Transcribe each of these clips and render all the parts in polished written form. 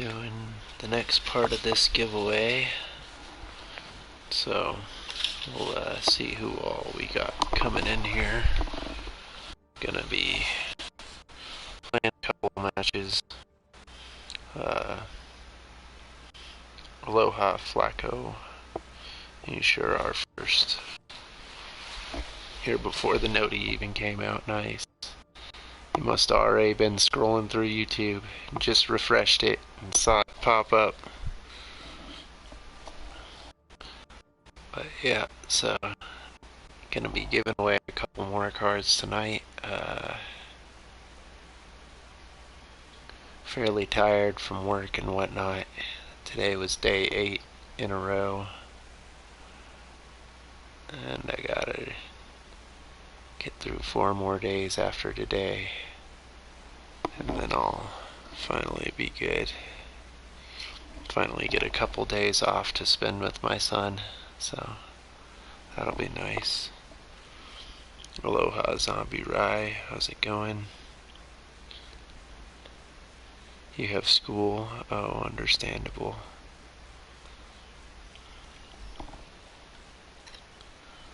doing the next part of this giveaway. So we'll see who all we got coming in here. Gonna be playing a couple matches. Aloha Flacco, you sure are first. Here before the noti even came out. Nice. You must already been scrolling through YouTube and just refreshed it and saw it pop up. But yeah, so gonna be giving away a couple more cards tonight. Fairly tired from work and whatnot. Today was day 8 in a row, and I gotta get through 4 more days after today, and then I'll finally be good. Finally get a couple days off to spend with my son, so that'll be nice. Aloha Zombie Rye, how's it going? You have school? Oh, understandable.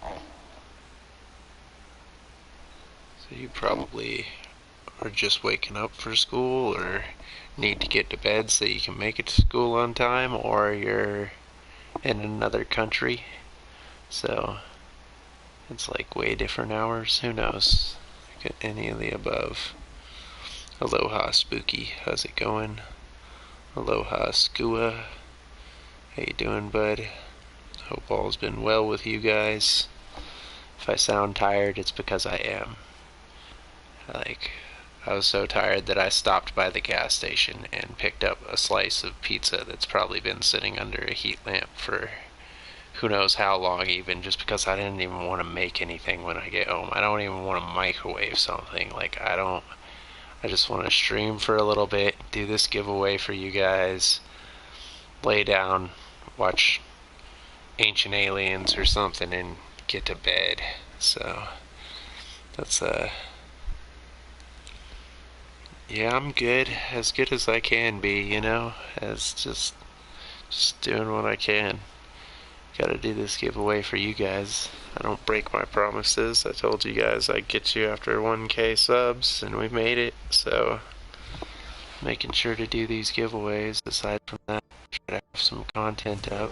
So you probably are just waking up for school, or need to get to bed so you can make it to school on time, or you're in another country, so it's like way different hours. Who knows? Any of the above. Aloha Spooky, how's it going? Aloha Skua, how you doing, bud? Hope all's been well with you guys. If I sound tired, it's because I am. I was so tired that I stopped by the gas station and picked up a slice of pizza that's probably been sitting under a heat lamp for who knows how long, even, just because I didn't even want to make anything when I get home. I don't even want to microwave something. I just want to stream for a little bit, do this giveaway for you guys, lay down, watch Ancient Aliens or something, and get to bed. So that's yeah, I'm good as I can be, you know, as just doing what I can. Gotta do this giveaway for you guys. I don't break my promises. I told you guys I'd get you after 1K subs, and we made it, so making sure to do these giveaways. Aside from that, try to have some content up.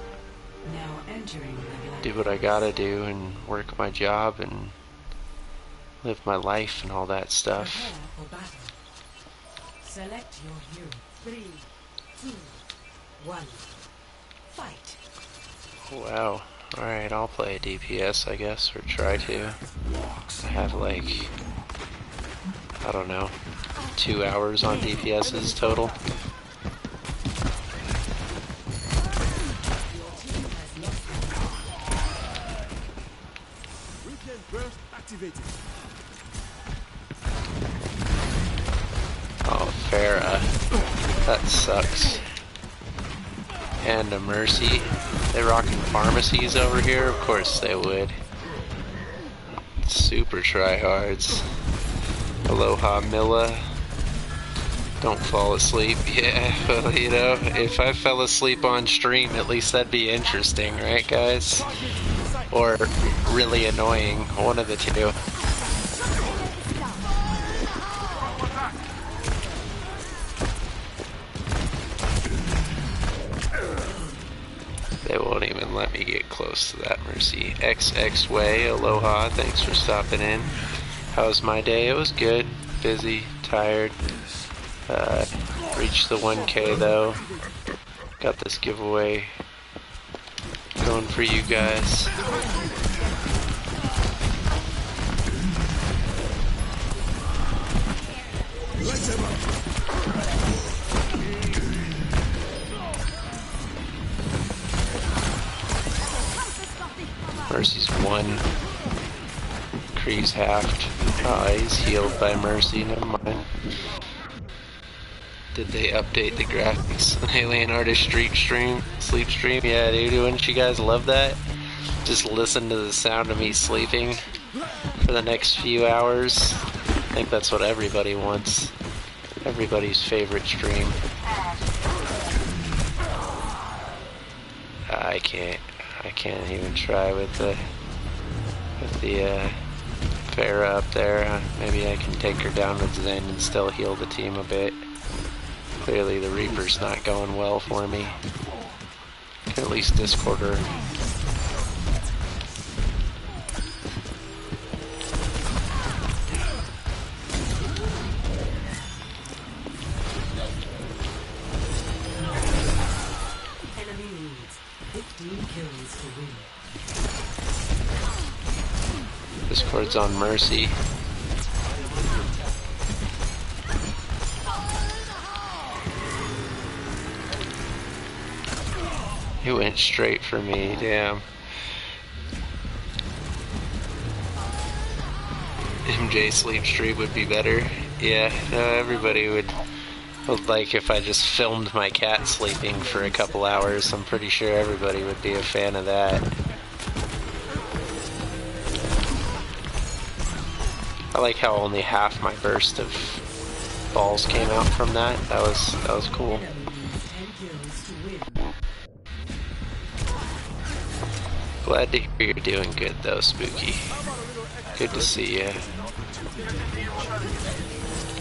Now entering the do what I gotta do and work my job and live my life and all that stuff. Select your hero. 3, 2, 1. Fight. Wow. Alright, I'll play a DPS, I guess, or try to. I have like, I don't know, 2 hours on DPSs total. Oh, Farah. That sucks. And a Mercy. They rocking pharmacies over here? Of course they would. Super tryhards. Aloha Milla. Don't fall asleep. Yeah, well, you know, if I fell asleep on stream, at least that'd be interesting, right, guys? Or really annoying. One of the two. They won't even let me get close to that Mercy. XX Way, aloha, thanks for stopping in. How was my day? It was good. Busy, tired. Reached the 1K though. Got this giveaway going for you guys. Mercy's 1. Kree's halved. Oh, he's healed by Mercy, never mind. Did they update the graphics? Alienartist sleep stream? Yeah, dude, wouldn't you guys love that? Just listen to the sound of me sleeping for the next few hours. I think that's what everybody wants. Everybody's favorite stream. I can't. I can't even try with the Pharah up there. Maybe I can take her down with Zen and still heal the team a bit. Clearly the Reaper's not going well for me. Can at least discord her. Enemy needs 15 kills to win. Discord's on Mercy. He went straight for me, damn. MJ sleep stream would be better. Yeah, no, everybody would like if I just filmed my cat sleeping for a couple hours. I'm pretty sure everybody would be a fan of that. I like how only half my burst of balls came out from that. That was cool. Glad to hear you're doing good though, Spooky. Good to see you.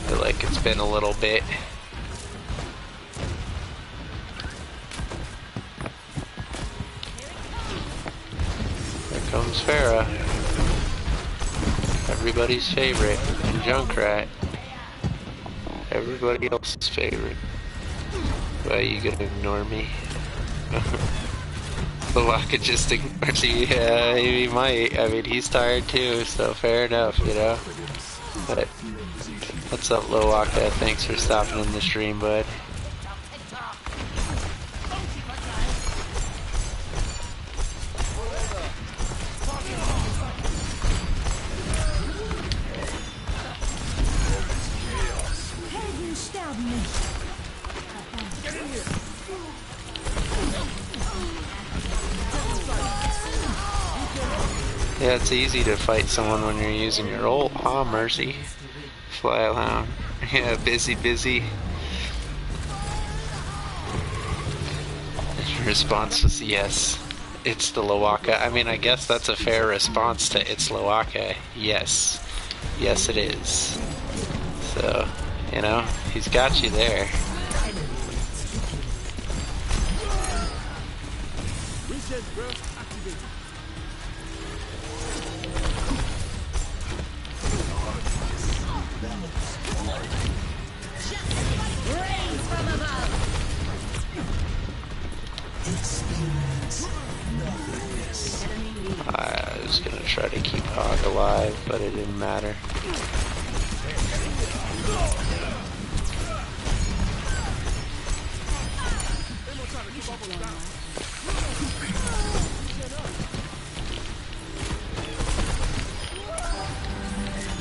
Feel like it's been a little bit. Here comes Pharah. Everybody's favorite. And Junkrat. Everybody else's favorite. Why are you gonna ignore me? Lowaka just ignores you. Yeah, he might. I mean, he's tired too, so fair enough, you know. But what's up, Lowaka? Thanks for stopping in the stream, bud. Yeah, it's easy to fight someone when you're using your ult, huh, Mercy? Fly around. Yeah, busy. His response was yes. It's the Lowaka. I mean, I guess that's a fair response to it's Lowaka. Yes. Yes, it is. So, you know, he's got you there. I was gonna try to keep Hog alive, but it didn't matter.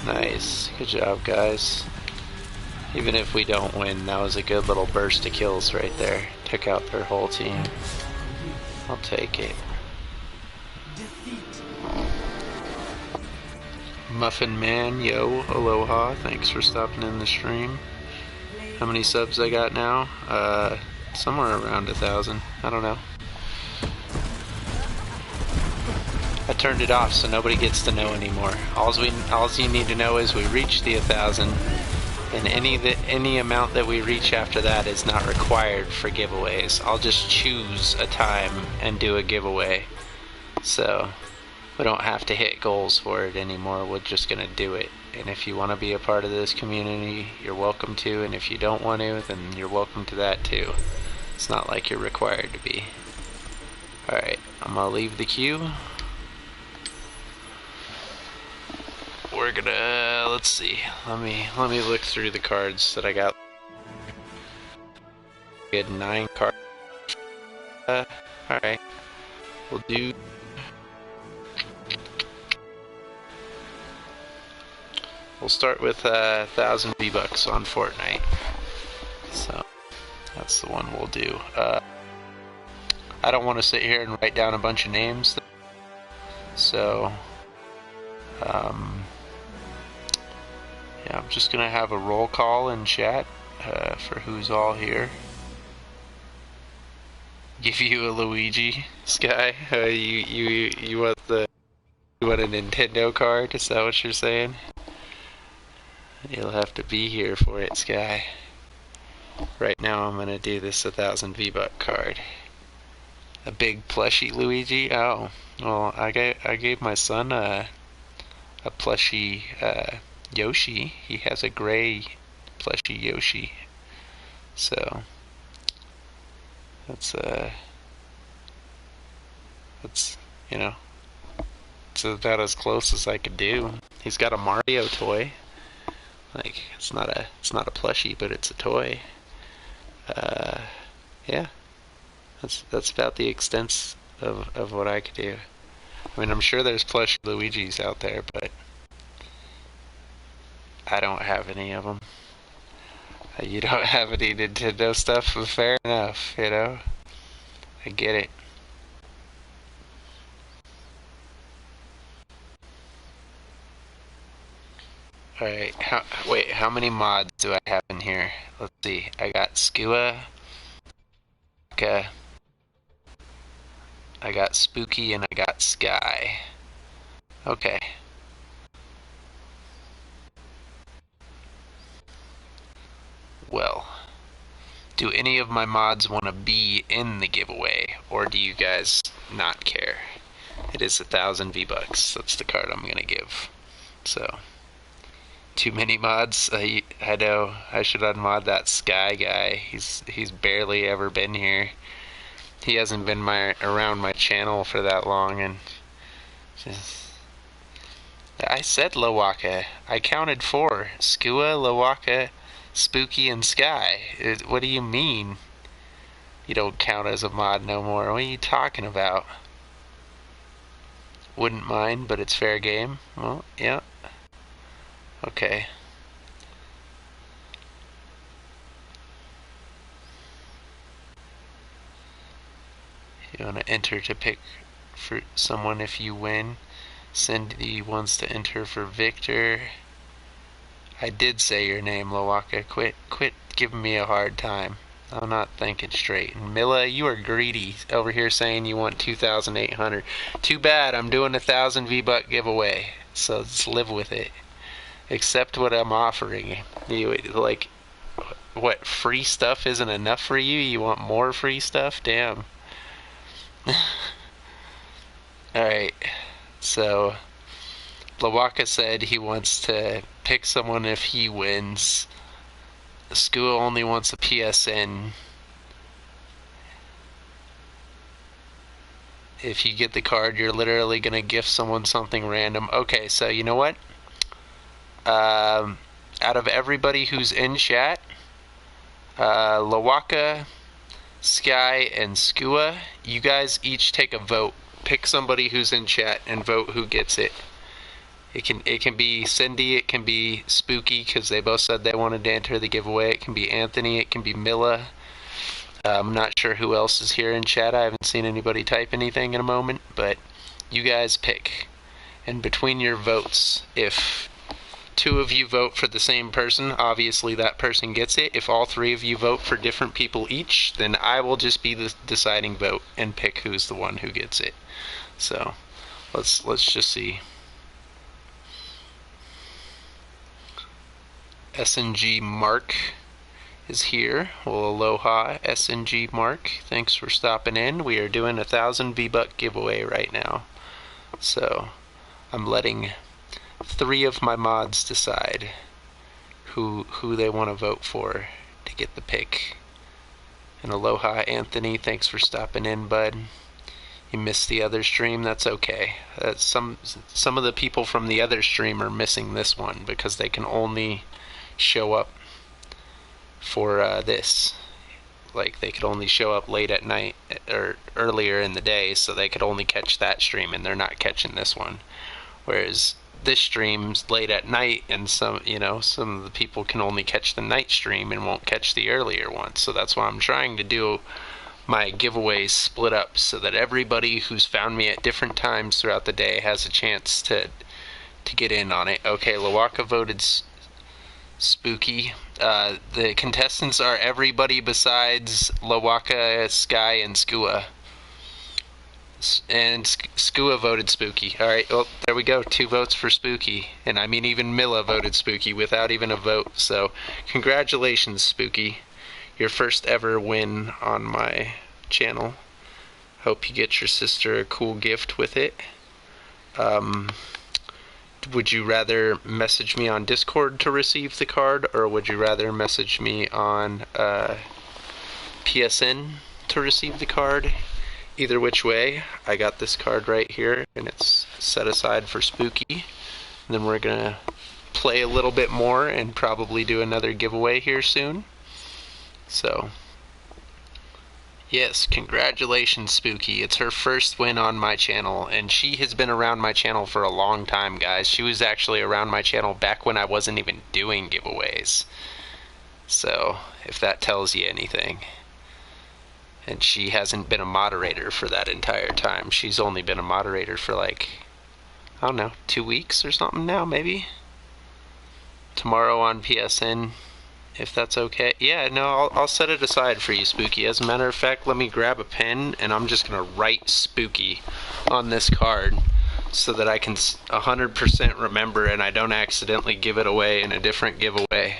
Nice. Good job, guys. Even if we don't win, that was a good little burst of kills right there. Took out their whole team. I'll take it. Muffin Man, yo, aloha. Thanks for stopping in the stream. How many subs I got now? Somewhere around 1,000. I don't know. I turned it off so nobody gets to know anymore. All you need to know is we reached the 1,000, and any amount that we reach after that is not required for giveaways. I'll just choose a time and do a giveaway. So we don't have to hit goals for it anymore. We're just gonna do it. And if you want to be a part of this community, you're welcome to. And if you don't want to, then you're welcome to that too. It's not like you're required to be. Alright, I'm gonna leave the queue. We're gonna, let's see. Let me look through the cards that I got. We had 9 cards. Alright. We'll do. We'll start with 1,000 V-Bucks on Fortnite. So that's the one we'll do. I don't want to sit here and write down a bunch of names. So yeah, I'm just gonna have a roll call in chat for who's all here. Give you a Luigi, Sky? You want a Nintendo card? Is that what you're saying? You'll have to be here for it, Sky. Right now, I'm gonna do this 1,000 V-Buck card. A big plushy Luigi. Oh, well, I gave my son a plushy Yoshi. He has a gray plushy Yoshi. So that's that's you know it's about as close as I could do. He's got a Mario toy. Like it's not a plushie, but it's a toy. Uh, yeah, that's about the extent of what I could do. I mean, I'm sure there's plush Luigi's out there, but I don't have any of them. You don't have any Nintendo stuff? Well, fair enough, you know? I get it. Alright, wait, how many mods do I have in here? Let's see. I got Skua, I got Spooky, and I got Sky. Okay. Well, do any of my mods want to be in the giveaway, or do you guys not care? It is 1,000 V-Bucks. That's the card I'm gonna give. So, too many mods. I know I should unmod that Sky guy. He's barely ever been here. He hasn't been around my channel for that long, and just, I said Lawaka. I counted 4: Skua, Lawaka, Spooky, and Sky. What do you mean? You don't count as a mod no more. What are you talking about? Wouldn't mind, but it's fair game. Well, yeah. Okay. You want to enter to pick for someone if you win. Cindy wants to enter for Victor. I did say your name, Lawaka. Quit giving me a hard time. I'm not thinking straight. And Milla, you are greedy over here saying you want 2,800. Too bad, I'm doing 1,000 V-Buck giveaway. So let's live with it. Accept what I'm offering. You like what, free stuff isn't enough for you? You want more free stuff? Damn. Alright. So Lawaka said he wants to pick someone if he wins. Skua only wants a PSN. If you get the card, you're literally gonna gift someone something random. Okay, so you know what? Out of everybody who's in chat, Lawaka, Sky, and Skua, you guys each take a vote. Pick somebody who's in chat and vote who gets it. It can be Cindy, it can be Spooky, because they both said they wanted to enter the giveaway. It can be Anthony, it can be Milla. I'm not sure who else is here in chat. I haven't seen anybody type anything in a moment, but you guys pick. And between your votes, if 2 of you vote for the same person, obviously that person gets it. If all 3 of you vote for different people each, then I will just be the deciding vote and pick who's the one who gets it. So let's just see. SNG Mark is here. Well, aloha, SNG Mark. Thanks for stopping in. We are doing 1,000 V-Buck giveaway right now. So I'm letting 3 of my mods decide who they want to vote for to get the pick. And aloha, Anthony. Thanks for stopping in, bud. You missed the other stream. That's okay. Some of the people from the other stream are missing this one because they can only show up for this. Like, they could only show up late at night or earlier in the day, so they could only catch that stream, and they're not catching this one. Whereas this stream's late at night, and some of the people can only catch the night stream and won't catch the earlier one. So that's why I'm trying to do my giveaways split up so that everybody who's found me at different times throughout the day has a chance to get in on it. Okay, Lawaka voted Spooky. The contestants are everybody besides Lawaka, Sky, and Skua. And Skua voted Spooky. Alright, well, there we go. 2 votes for Spooky. And I mean, even Milla voted Spooky without even a vote. So, congratulations, Spooky. Your first ever win on my channel. Hope you get your sister a cool gift with it. Would you rather message me on Discord to receive the card, or would you rather message me on PSN to receive the card? Either which way, I got this card right here, and it's set aside for Spooky. And then we're gonna play a little bit more and probably do another giveaway here soon. So, yes, congratulations, Spooky. It's her first win on my channel, and she has been around my channel for a long time, guys. She was actually around my channel back when I wasn't even doing giveaways. So, if that tells you anything. And she hasn't been a moderator for that entire time. She's only been a moderator for like, I don't know, 2 weeks or something now, maybe? Tomorrow on PSN, if that's okay. Yeah, no, I'll set it aside for you, Spooky. As a matter of fact, let me grab a pen, and I'm just going to write Spooky on this card so that I can 100% remember and I don't accidentally give it away in a different giveaway.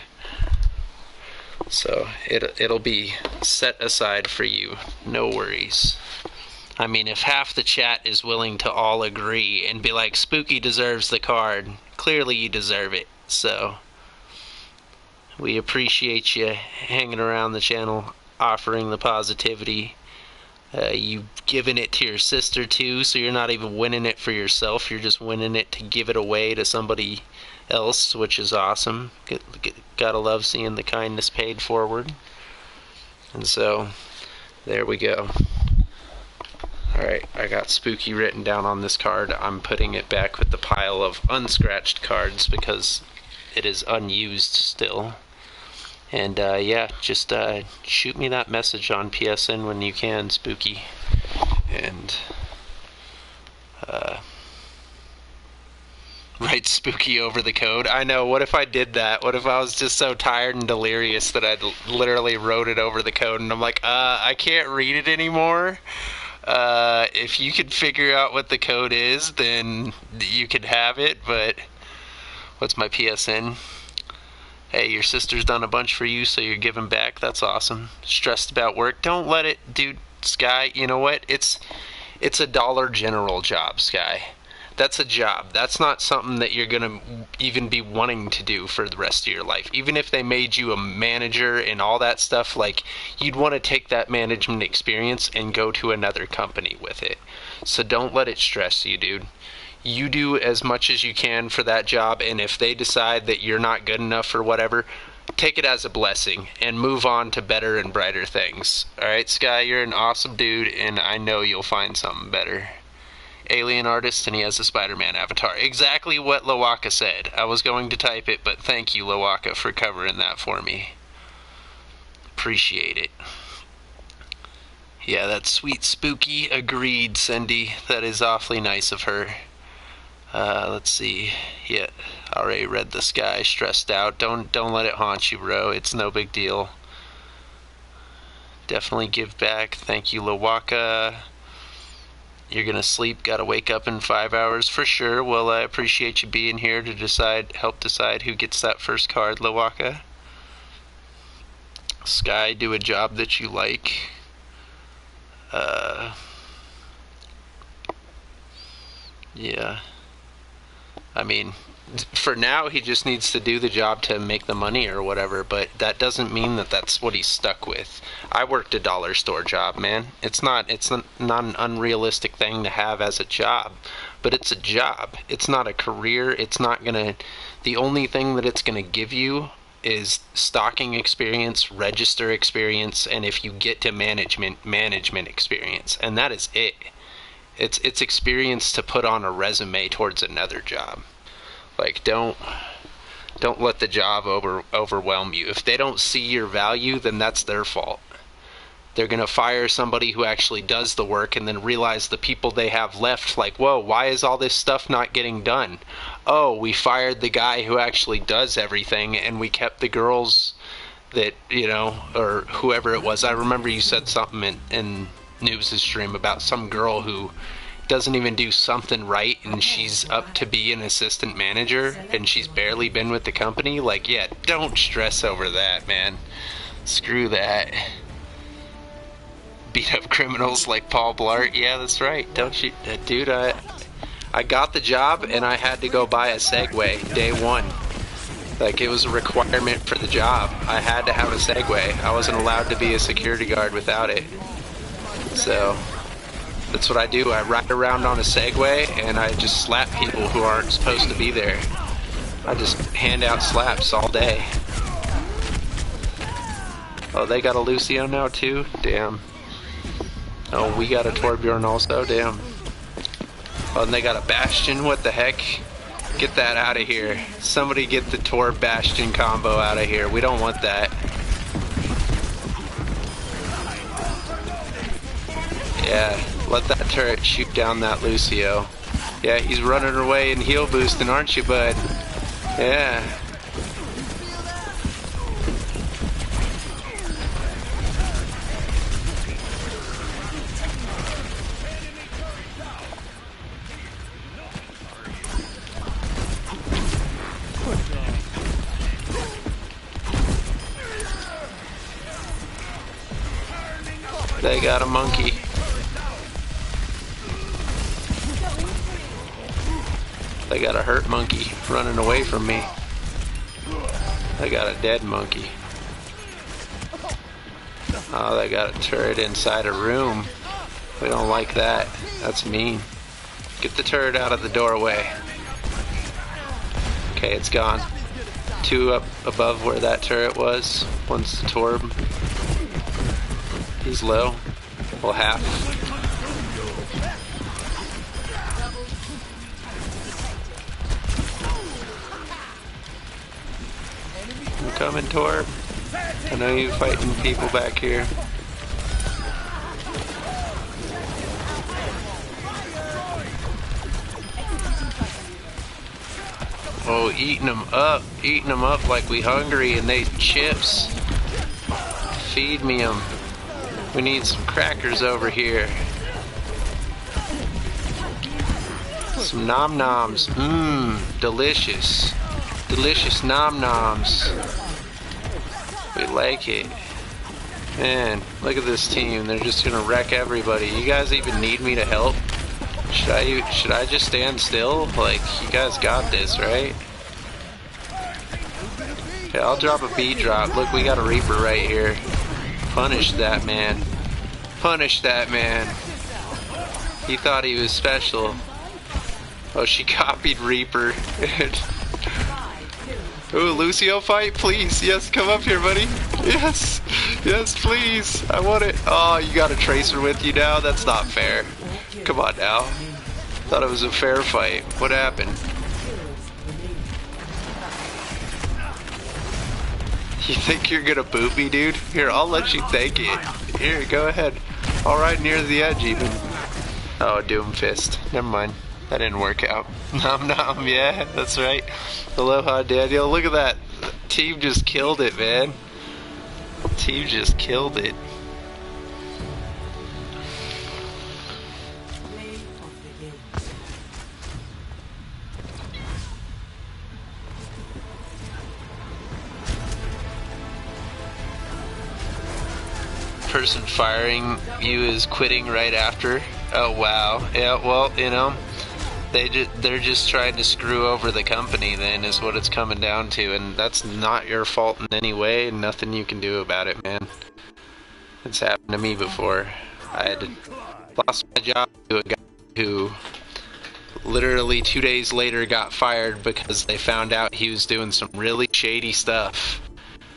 So it'll be set aside for you. No worries. I mean, if half the chat is willing to all agree and be like, Spooky deserves the card, clearly you deserve it. So we appreciate you hanging around the channel, offering the positivity. You've given it to your sister too, so you're not even winning it for yourself. You're just winning it to give it away to somebody else, which is awesome. Gotta love seeing the kindness paid forward. And so, there we go. Alright, I got Spooky written down on this card. I'm putting it back with the pile of unscratched cards because it is unused still. And yeah, just shoot me that message on PSN when you can, Spooky. And write Spooky over the code. I know, what if I did that? What if I was just so tired and delirious that I literally wrote it over the code and I'm like, I can't read it anymore. If you could figure out what the code is, then you could have it, but what's my PSN? Hey, your sister's done a bunch for you, so you're giving back. That's awesome. Stressed about work? Don't let it, dude. Sky, you know what? It's a Dollar General job, Sky. That's a job. That's not something that you're going to even be wanting to do for the rest of your life. Even if they made you a manager and all that stuff, like, you'd want to take that management experience and go to another company with it. So don't let it stress you, dude. You do as much as you can for that job, and if they decide that you're not good enough or whatever, take it as a blessing and move on to better and brighter things. Alright, Sky, you're an awesome dude, and I know you'll find something better. Alien artist, and he has a Spider-Man avatar. Exactly what Lawaka said. I was going to type it, but thank you, Lawaka, for covering that for me. Appreciate it. Yeah, that's sweet Spooky. Agreed, Cindy. That is awfully nice of her. Let's see. Yeah, already read the Sky. Stressed out. Don't let it haunt you, bro. It's no big deal. Definitely give back. Thank you, Lawaka. You're gonna sleep. Gotta wake up in 5 hours for sure. Well, I appreciate you being here to help decide who gets that first card, Lawaka. Sky, do a job that you like. Yeah. I mean, for now, he just needs to do the job to make the money or whatever, but that doesn't mean that that's what he's stuck with. I worked a dollar store job, man. It's not an unrealistic thing to have as a job, but it's a job. It's not a career. It's not gonna, the only thing that it's gonna give you is stocking experience, register experience, and if you get to management experience, and that is it. It's experience to put on a resume towards another job. Like, don't let the job overwhelm you. If they don't see your value, then that's their fault. they're going to fire somebody who actually does the work and then realize the people they have left, like, whoa, why is all this stuff not getting done? Oh, we fired the guy who actually does everything and we kept the girls that, you know, or whoever it was. I remember you said something in Noobs' stream about some girl who doesn't even do something right and she's up to be an assistant manager and she's barely been with the company. Like, yeah, don't stress over that, man. Screw that. Beat up criminals like Paul Blart. Yeah, that's right. Don't you, dude? I got the job and I had to go buy a Segway day one. Like, it was a requirement for the job. I had to have a Segway. I wasn't allowed to be a security guard without it. So that's what I do. I ride around on a Segway and I just slap people who aren't supposed to be there. I just hand out slaps all day. Oh, they got a Lucio now too? Damn. Oh, we got a Torbjorn also? Damn. Oh, and they got a Bastion? What the heck? Get that out of here. Somebody get the Torb Bastion combo out of here. We don't want that. Yeah, let that turret shoot down that Lucio. Yeah, he's running away and heal boosting, aren't you, bud? Yeah. They got a monkey. They got a hurt monkey running away from me. They got a dead monkey. Oh, they got a turret inside a room. We don't like that. That's mean. Get the turret out of the doorway. Okay, it's gone. Two up above where that turret was. One's the Torb. He's low. Well, half. I'm coming, Torb. I know you fighting people back here. Oh, eating them up like we hungry and they chips. Feed me them. We need some crackers over here. Some nom noms. Mmm, delicious. Delicious nom noms. We like it. Man, look at this team. They're just gonna wreck everybody. You guys even need me to help? Should I just stand still? Like, you guys got this, right? Okay, I'll drop a B drop. Look, we got a Reaper right here. Punish that man. Punish that man. He thought he was special. Oh, she copied Reaper. Ooh, Lucio fight, please. Yes, come up here, buddy. Yes. Yes, please. I want it. Oh, you got a Tracer with you now? That's not fair. Come on now. Thought it was a fair fight. What happened? You think you're gonna boot me, dude? Here, I'll let you take it. Here, go ahead. All right, near the edge even. Oh, Doom Fist. Never mind. That didn't work out. Nom nom, yeah, that's right. Aloha, Daniel. Look at that. Team just killed it, man. Team just killed it. Person firing you is quitting right after. Oh wow. Yeah, well, you know, they're just trying to screw over the company then is what it's coming down to, and that's not your fault in any way and nothing you can do about it, man. It's happened to me before. I had lost my job to a guy who literally 2 days later got fired because they found out he was doing some really shady stuff.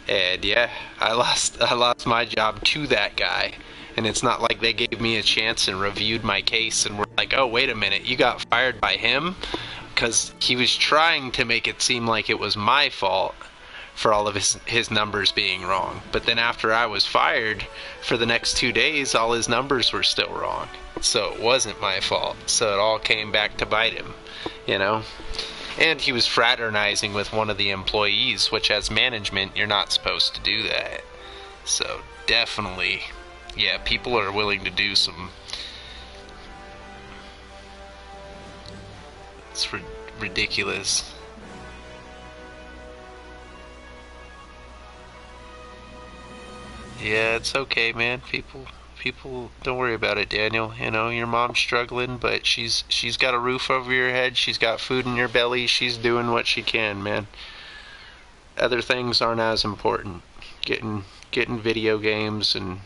And yeah, I lost my job to that guy. And it's not like they gave me a chance and reviewed my case and were like, oh, wait a minute, you got fired by him? Because he was trying to make it seem like it was my fault for all of his numbers being wrong. But then after I was fired, for the next 2 days, all his numbers were still wrong. So it wasn't my fault. So it all came back to bite him, you know? And he was fraternizing with one of the employees, which as management, you're not supposed to do that. So definitely, yeah, people are willing to do some... It's ridiculous. Yeah, it's okay, man. People, don't worry about it, Daniel. You know, your mom's struggling, but she's got a roof over your head. She's got food in your belly. She's doing what she can, man. Other things aren't as important. Getting video games and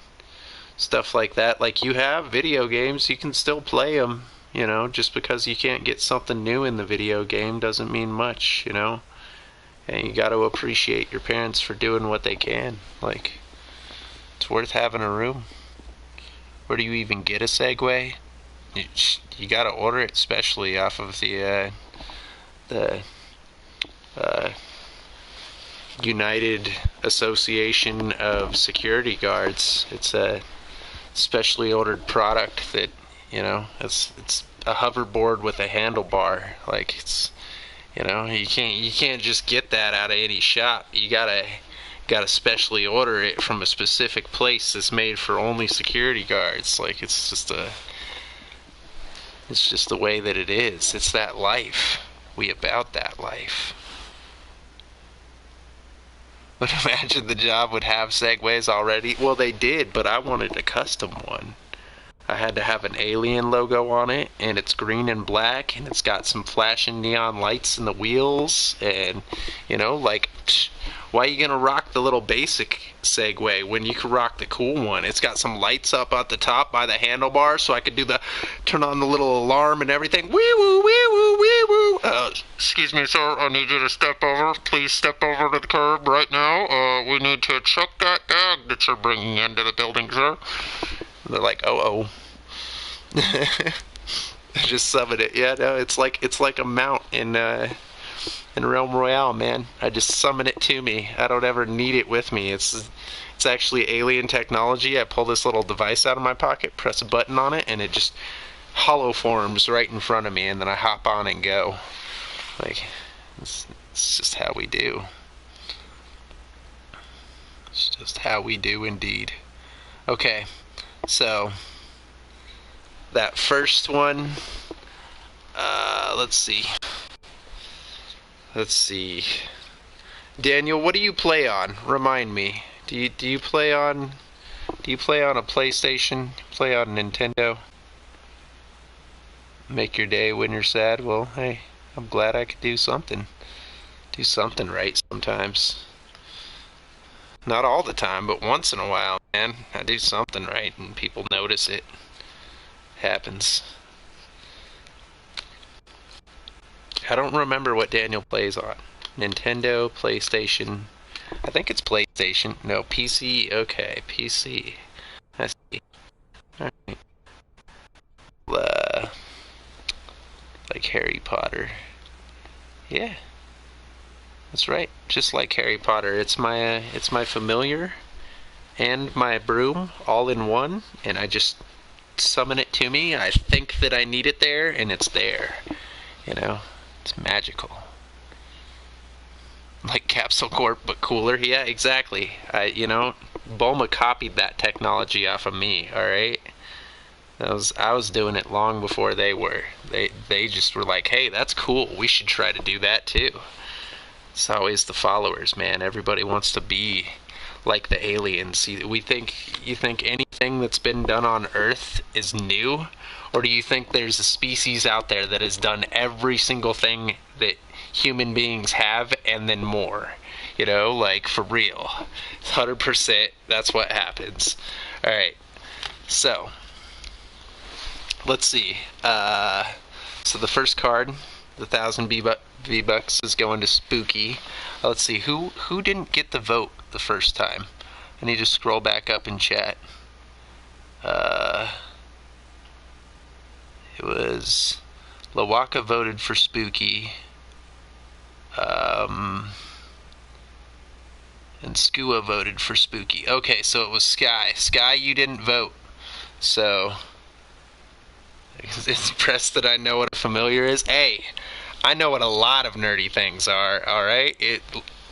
stuff like that. Like, you have video games, you can still play them. You know, just because you can't get something new in the video game doesn't mean much, you know? And you got to appreciate your parents for doing what they can. Like, it's worth having a room. Where do you even get a Segway? You got to order it, especially off of the uh, United Association of Security Guards. It's a specially ordered product that, you know, it's a hoverboard with a handlebar. Like, it's, you know, you can't just get that out of any shop. You gotta specially order it from a specific place that's made for only security guards. Like, it's just the way that it is. It's that life. We about that life. But imagine the job would have Segways already. Well, they did, but I wanted a custom one. I had to have an alien logo on it, and it's green and black, and it's got some flashing neon lights in the wheels, and, you know, like, why are you gonna rock the little basic Segway when you can rock the cool one? It's got some lights up at the top by the handlebar, so I could turn on the little alarm and everything. Wee woo, wee woo, wee woo. Excuse me, sir, I need you to step over. Please step over to the curb right now. We need to check that bag that you're bringing into the building, sir. And they're like, oh. Just summon it. Yeah, no, it's like a mount in Realm Royale, man. I just summon it to me. I don't ever need it with me. It's actually alien technology. I pull this little device out of my pocket, press a button on it, and it just hollow forms right in front of me, and then I hop on and go. Like, it's just how we do. It's just how we do indeed. Okay, so that first one, let's see. Daniel, what do you play on? Remind me. Do you play on a PlayStation? Play on Nintendo? Make your day when you're sad? Well, hey, I'm glad I could do something. Do something right sometimes. Not all the time, but once in a while, man. I do something right and people notice it. Happens. I don't remember what Daniel plays on. Nintendo, PlayStation. I think it's PlayStation. No, PC. Okay, PC. I see. Alright. Like Harry Potter. Yeah. That's right. Just like Harry Potter. It's my familiar and my broom all in one, and I just summon it to me. I think that I need it there, and it's there. You know, it's magical. Like Capsule Corp, but cooler. Yeah, exactly. Bulma copied that technology off of me. All right. I was doing it long before they were. They just were like, hey, that's cool. We should try to do that too. It's always the followers, man. Everybody wants to be like the aliens. You think anything that's been done on Earth is new? Or do you think there's a species out there that has done every single thing that human beings have and then more? You know, like, for real. 100%, that's what happens. Alright, so let's see. So the first card, the 1,000 V-Bucks, is going to Spooky. Let's see, who didn't get the vote the first time? I need to scroll back up in chat. It was Lawaka voted for Spooky. And Skua voted for Spooky. Okay, so it was Sky. Sky, you didn't vote. So, it's impressed that I know what a familiar is. Hey, I know what a lot of nerdy things are, alright?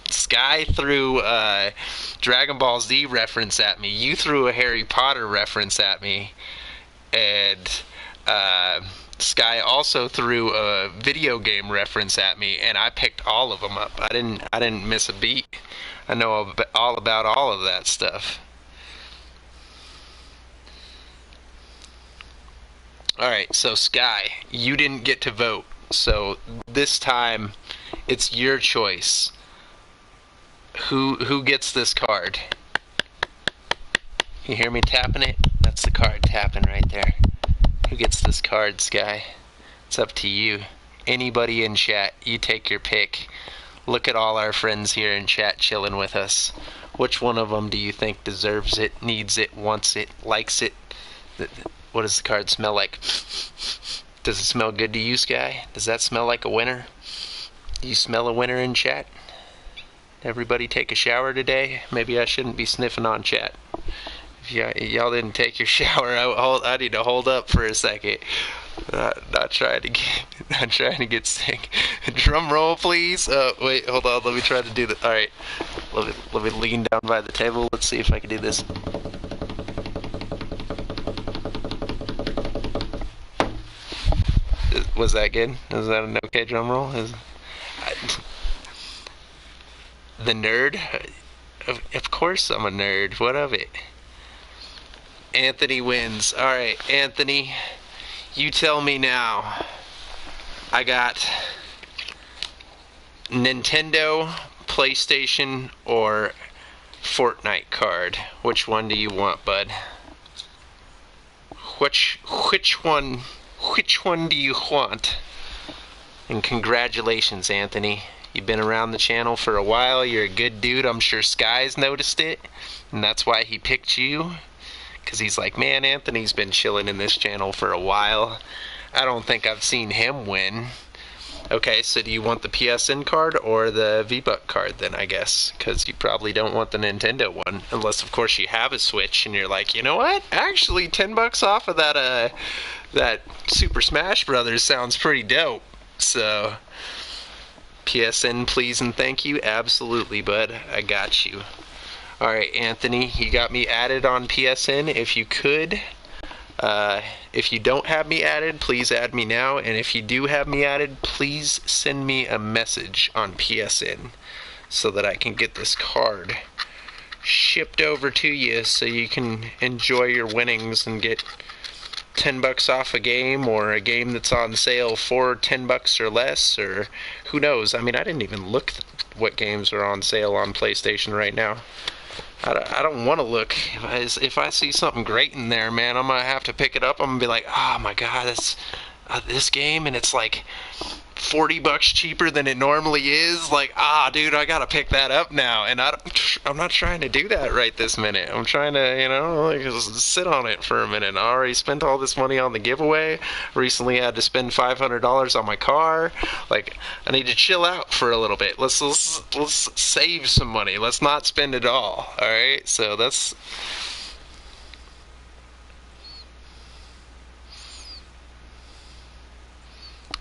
Sky threw a Dragon Ball Z reference at me. You threw a Harry Potter reference at me. And Sky also threw a video game reference at me, and I picked all of them up. I didn't miss a beat. I know all about all of that stuff. Alright, so Sky, you didn't get to vote. So this time, it's your choice. Who gets this card? You hear me tapping it? That's the card tapping right there. Who gets this card, Sky? It's up to you. Anybody in chat, you take your pick. Look at all our friends here in chat chilling with us. Which one of them do you think deserves it, needs it, wants it, likes it? What does the card smell like? Does it smell good to you, Sky? Does that smell like a winner? Do you smell a winner in chat? Everybody take a shower today? Maybe I shouldn't be sniffing on chat. If y'all didn't take your shower, I need to hold up for a second. Not trying to get sick. Drum roll, please. Wait, hold on. Let me try to do that. All right. Let me lean down by the table. Let's see if I can do this. Was that good? Is that an okay drum roll? The nerd? Of course I'm a nerd. What of it? Anthony wins. Alright, Anthony, you tell me now. I got Nintendo, PlayStation, or Fortnite card. Which one do you want, bud? Which one do you want? And congratulations, Anthony. You've been around the channel for a while. You're a good dude. I'm sure Sky's noticed it, and that's why he picked you. Because he's like, man, Anthony's been chilling in this channel for a while. I don't think I've seen him win. Okay, so do you want the PSN card or the V-Buck card then, I guess? Because you probably don't want the Nintendo one. Unless, of course, you have a Switch and you're like, you know what? Actually, 10 bucks off of that Super Smash Brothers sounds pretty dope. So, PSN, please and thank you. Absolutely, bud. I got you. Alright, Anthony, you got me added on PSN. If you could, if you don't have me added, please add me now. And if you do have me added, please send me a message on PSN so that I can get this card shipped over to you so you can enjoy your winnings and get 10 bucks off a game, or a game that's on sale for 10 bucks or less, or who knows. I mean, I didn't even look what games are on sale on PlayStation right now. I don't want to look. If I see something great in there, man, I'm going to have to pick it up. I'm going to be like, oh my god, it's this game, and it's like 40 bucks cheaper than it normally is. Like, dude, I got to pick that up now. And I'm not trying to do that right this minute. I'm trying to, just sit on it for a minute. I already spent all this money on the giveaway. Recently had to spend $500 on my car. Like, I need to chill out for a little bit. Let's save some money. Let's not spend it all. Alright? So that's...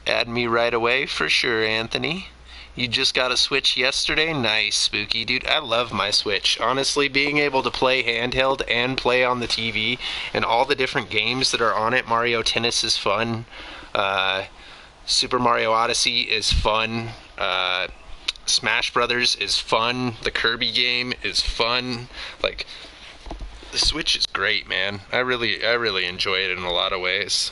Add me right away for sure, Anthony. You just got a Switch yesterday? Nice, Spooky. Dude, I love my Switch. Honestly, being able to play handheld and play on the TV and all the different games that are on it. Mario Tennis is fun. Super Mario Odyssey is fun. Smash Brothers is fun. The Kirby game is fun. Like, the Switch is great, man. I really enjoy it in a lot of ways.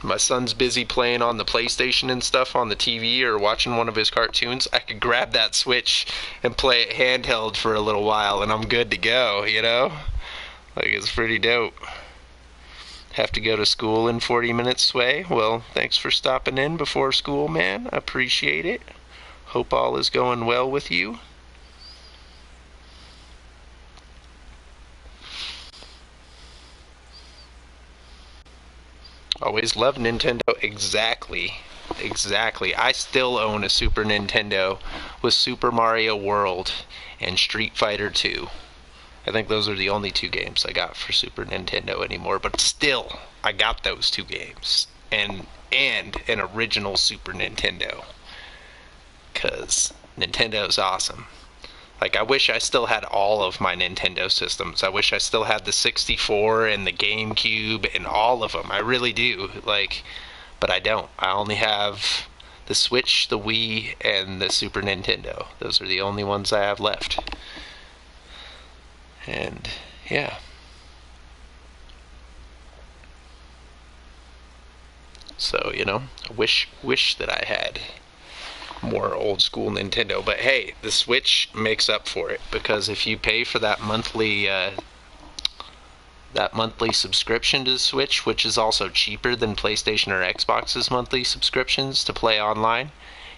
My son's busy playing on the PlayStation and stuff on the TV or watching one of his cartoons. I could grab that Switch and play it handheld for a little while and I'm good to go, you know? Like, it's pretty dope. Have to go to school in 40 minutes, Sway? Well, thanks for stopping in before school, man. Appreciate it. Hope all is going well with you. Always loved Nintendo. Exactly. Exactly. I still own a Super Nintendo with Super Mario World and Street Fighter 2. I think those are the only two games I got for Super Nintendo anymore, but still, I got those two games. And an original Super Nintendo. Cause Nintendo's awesome. Like, I wish I still had all of my Nintendo systems. I wish I still had the 64 and the GameCube and all of them. I really do. Like, but I don't. I only have the Switch, the Wii, and the Super Nintendo. Those are the only ones I have left. And yeah. So, I wish that I had more old school Nintendo. But hey, the Switch makes up for it, because if you pay for that monthly subscription to the Switch, which is also cheaper than PlayStation or Xbox's monthly subscriptions to play online,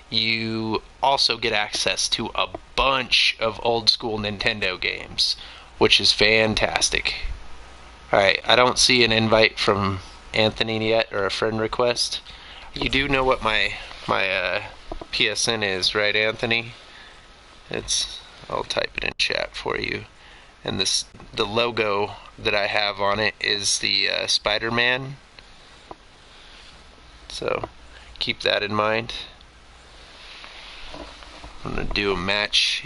you also get access to a bunch of old school Nintendo games, which is fantastic. Alright, I don't see an invite from Anthony yet, or a friend request. You do know what my PSN is, right, Anthony? I'll type it in chat for you. And the logo that I have on it is the Spider-Man. So keep that in mind. I'm gonna do a match.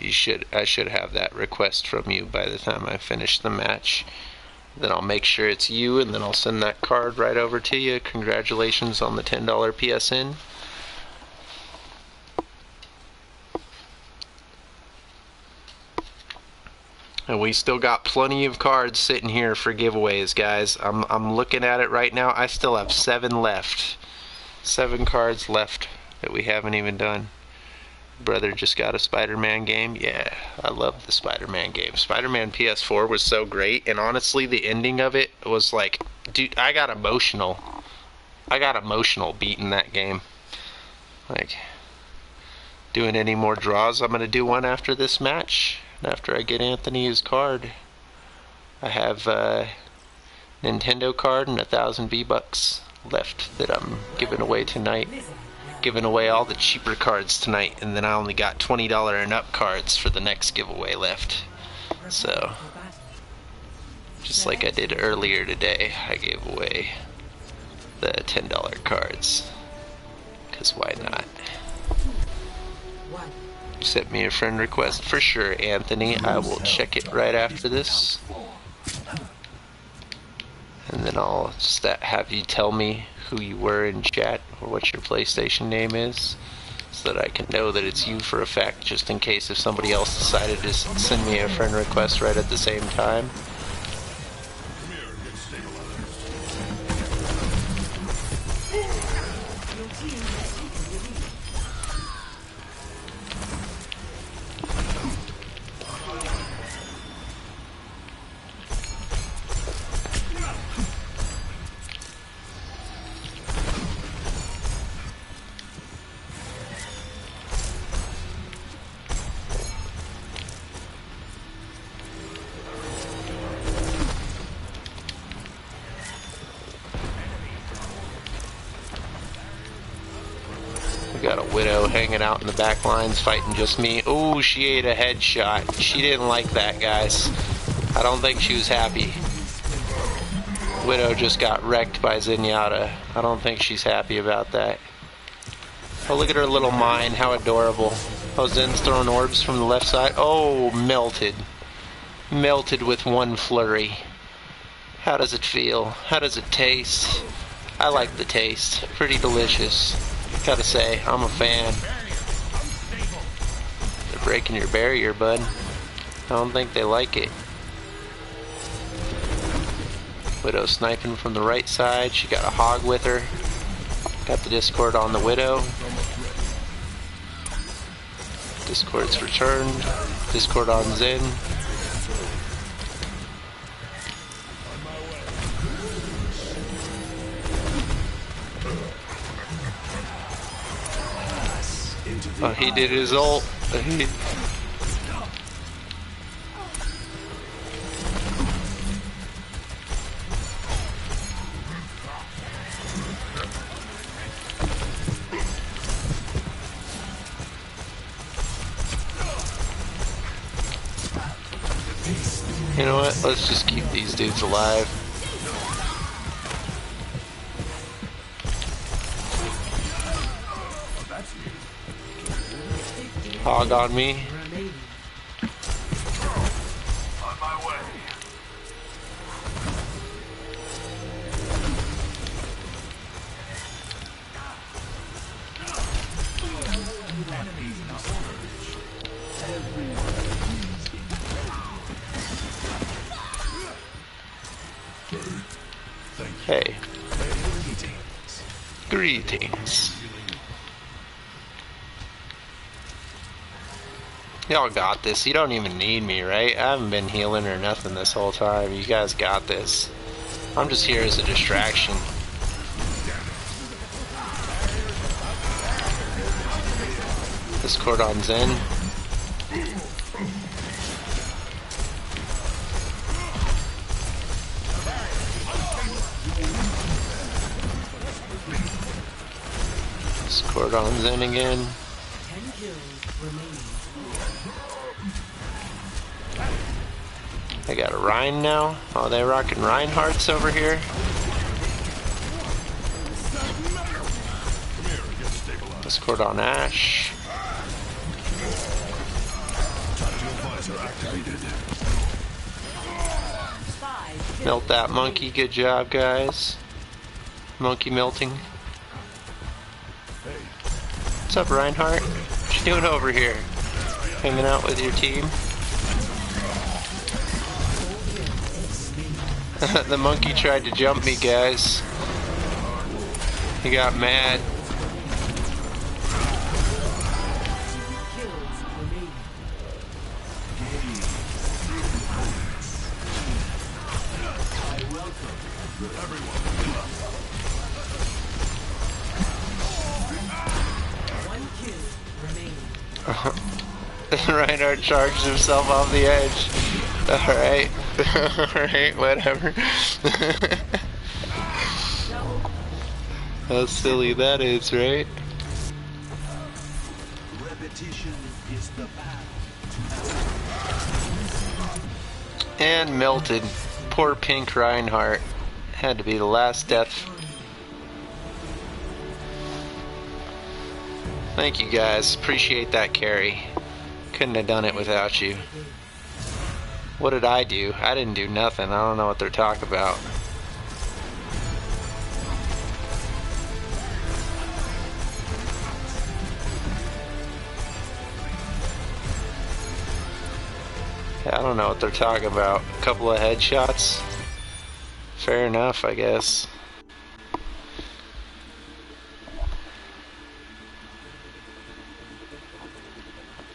I should have that request from you by the time I finish the match. Then I'll make sure it's you, and then I'll send that card right over to you. Congratulations on the $10 PSN. And we still got plenty of cards sitting here for giveaways, guys. I'm looking at it right now. I still have 7 left. 7 cards left that we haven't even done. Brother just got a Spider-Man game. Yeah, I love the Spider-Man game. Spider-Man PS4 was so great, and honestly, the ending of it was like, dude, I got emotional. I got emotional beating that game. Like, doing any more draws? I'm gonna do one after this match. And after I get Anthony his card, I have a Nintendo card and 1,000 V-Bucks left that I'm giving away tonight. Giving away all the cheaper cards tonight, and then I only got $20 and up cards for the next giveaway left. So, just like I did earlier today, I gave away the $10 cards. Because why not? Sent me a friend request for sure, Anthony. I will check it right after this, and then I'll just have you tell me who you were in chat, or what your PlayStation name is, so that I can know that it's you for a fact, just in case if somebody else decided to send me a friend request right at the same time. Got a Widow hanging out in the back lines fighting just me. Oh, she ate a headshot. She didn't like that, guys. I don't think she was happy. Widow just got wrecked by Zenyatta. I don't think she's happy about that. Oh, look at her little mine. How adorable. Oh, Zen's throwing orbs from the left side. Oh, melted. Melted with one flurry. How does it feel? How does it taste? I like the taste. Pretty delicious. Gotta say, I'm a fan. They're breaking your barrier, bud. I don't think they like it. Widow sniping from the right side. She got a hog with her. Got the Discord on the Widow. Discord's returned. Discord on Zen. Oh, he did his ult. You know what? Let's just keep these dudes alive. Hog on me. remaining. On my way. Hey. Greetings. Y'all got this. You don't even need me, right? I haven't been healing or nothing this whole time. You guys got this. I'm just here as a distraction. This cordon's in. This cordon's in again. 10 kills remaining. I got a Rhine now. Oh, they rocking Reinhardt's over here. This cordon Ash. Melt that monkey. Good job, guys. Monkey melting. What's up, Reinhardt? What you doing over here? Hanging out with your team? The monkey tried to jump me, guys. He got mad. Kills remaining. One kill remaining. Reinhardt charged himself off the edge. Alright. Alright, whatever. How silly that is, right? Repetition is the battle. And melted. Poor pink Reinhardt. Had to be the last death. Thank you guys. Appreciate that carry. Couldn't have done it without you. What did I do? I didn't do nothing. I don't know what they're talking about. Yeah, I don't know what they're talking about. A couple of headshots. Fair enough, I guess.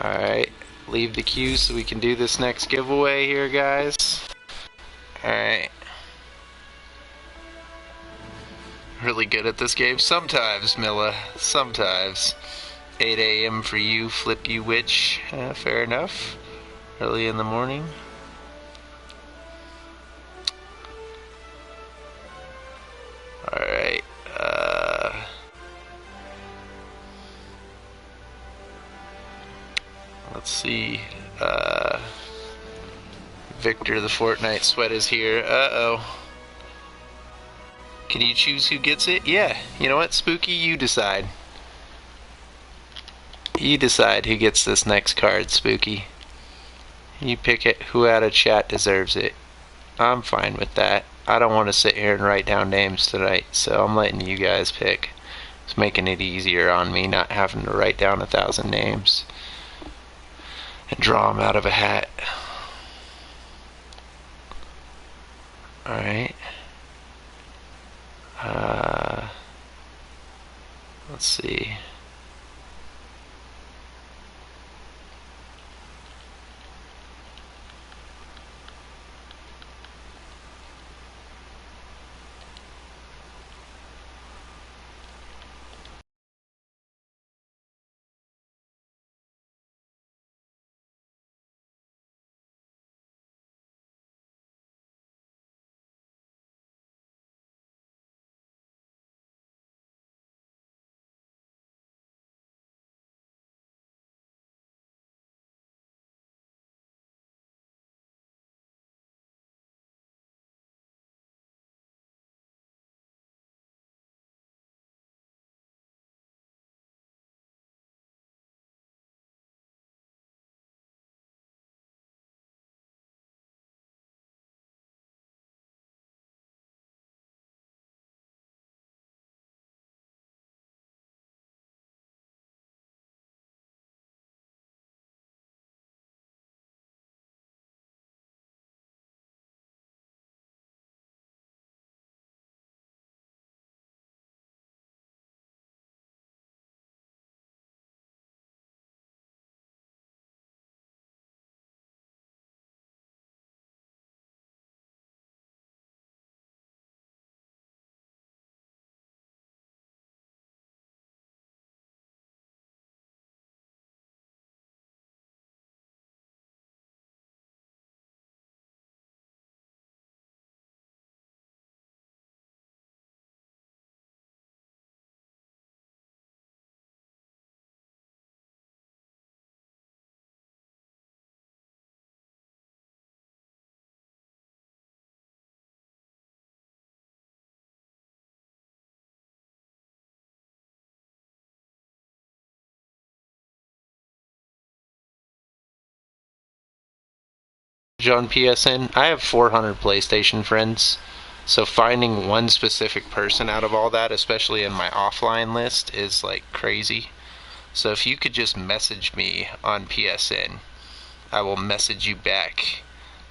Alright. Leave the queue so we can do this next giveaway here, guys. Alright. Really good at this game. Sometimes, Milla. Sometimes. 8 a.m. for you, flip you witch. Fair enough. Early in the morning. Alright. Let's see. Victor the Fortnite Sweat is here. Uh-oh. Can you choose who gets it? Yeah. You know what, Spooky? You decide. You decide who gets this next card, Spooky. You pick it. Who out of chat deserves it. I'm fine with that. I don't want to sit here and write down names tonight, so I'm letting you guys pick. It's making it easier on me not having to write down 1,000 names and draw them out of a hat. Alright. Let's see. on PSN. I have 400 PlayStation friends, so finding one specific person out of all that, especially in my offline list, is like crazy. So if you could just message me on PSN, I will message you back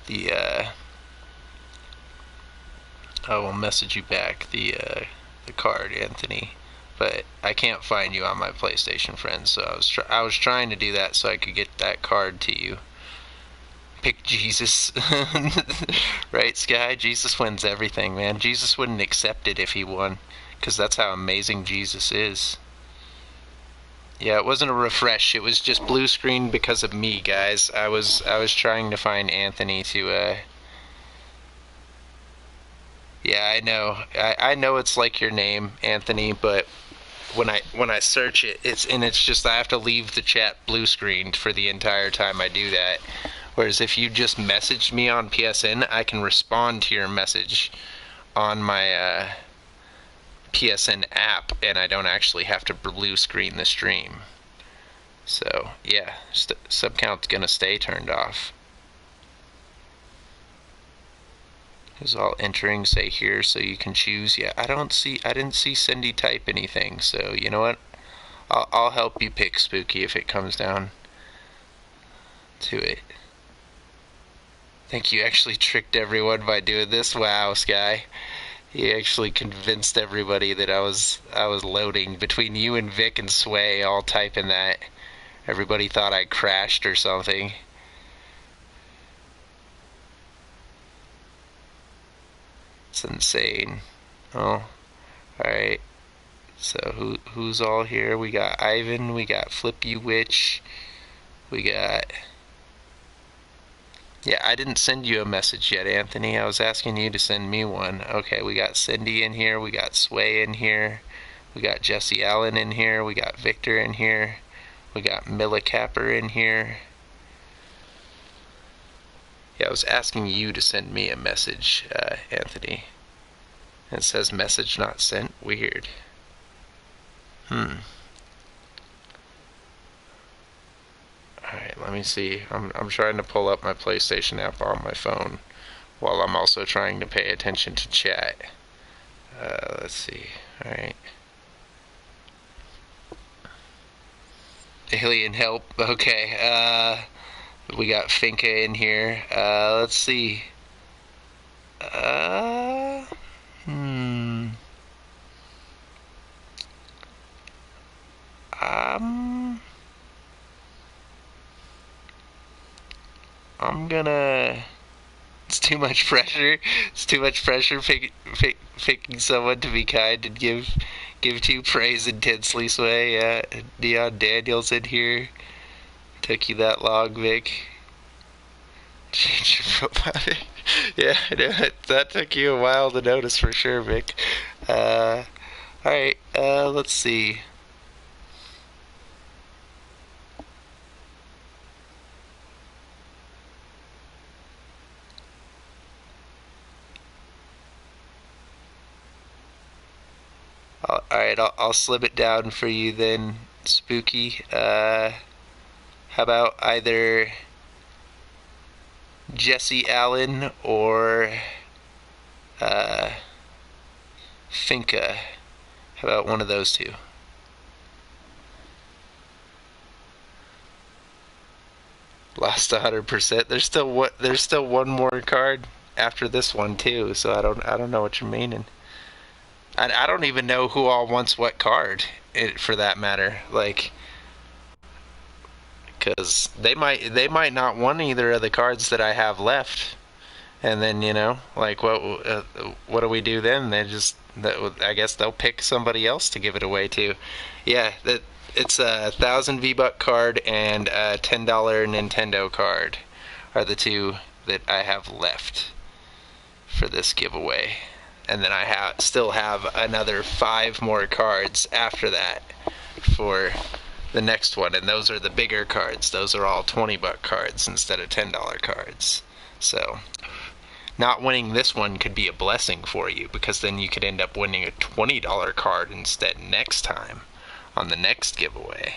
the the card, Anthony. But I can't find you on my PlayStation friends, so I was trying to do that so I could get that card to you. Pick Jesus. Right, Sky? Jesus wins everything, man. Jesus wouldn't accept it if he won, because that's how amazing Jesus is. Yeah, it wasn't a refresh. It was just blue screen because of me, guys. I was trying to find Anthony to Yeah, I know. I know it's like your name, Anthony, but when I search it, it's just I have to leave the chat blue screened for the entire time I do that. Whereas if you just messaged me on PSN, I can respond to your message on my PSN app, and I don't actually have to blue screen the stream. So yeah, sub count's gonna stay turned off. Is all entering say here so you can choose. Yeah, I didn't see Cindy type anything, so you know what? I'll help you pick Spooky if it comes down to it. Think you actually tricked everyone by doing this? Wow, Sky. You actually convinced everybody that I was loading. Between you and Vic and Sway all typing that. Everybody thought I crashed or something. It's insane. Oh, alright. So who's all here? We got Ivan, we got Flip You Witch, we got... Yeah, I didn't send you a message yet, Anthony. I was asking you to send me one. Okay, we got Cindy in here, we got Sway in here, we got Jesse Allen in here, we got Victor in here, we got Milla Capper in here. Yeah, I was asking you to send me a message, Anthony. It says message not sent. Weird. Alright, let me see. I'm trying to pull up my PlayStation app on my phone while I'm also trying to pay attention to chat. Let's see. Alright. Alien help. Okay. We got Finka in here. Let's see. I'm gonna... It's too much pressure. It's too much pressure picking someone to be kind and give to praise intensely, Sway. Yeah, Dion Daniels in here. Took you that long, Vic. Change your profile. Yeah, I know. That took you a while to notice for sure, Vic. Alright, let's see. Alright, I'll slim it down for you then, Spooky. How about either Jesse Allen or Finka? How about one of those two? Lost 100%. There's still one more card after this one too, so I don't know what you're meaning. I don't even know who all wants what card, for that matter. Like, because they might not want either of the cards that I have left, and then like what do we do then? I guess they'll pick somebody else to give it away to. Yeah, it's a 1,000 V-Buck card and a $10 Nintendo card are the two that I have left for this giveaway. And then I still have another 5 more cards after that for the next one, and those are the bigger cards. Those are all 20-buck cards instead of $10 cards. So not winning this one could be a blessing for you, because then you could end up winning a $20 card instead next time on the next giveaway.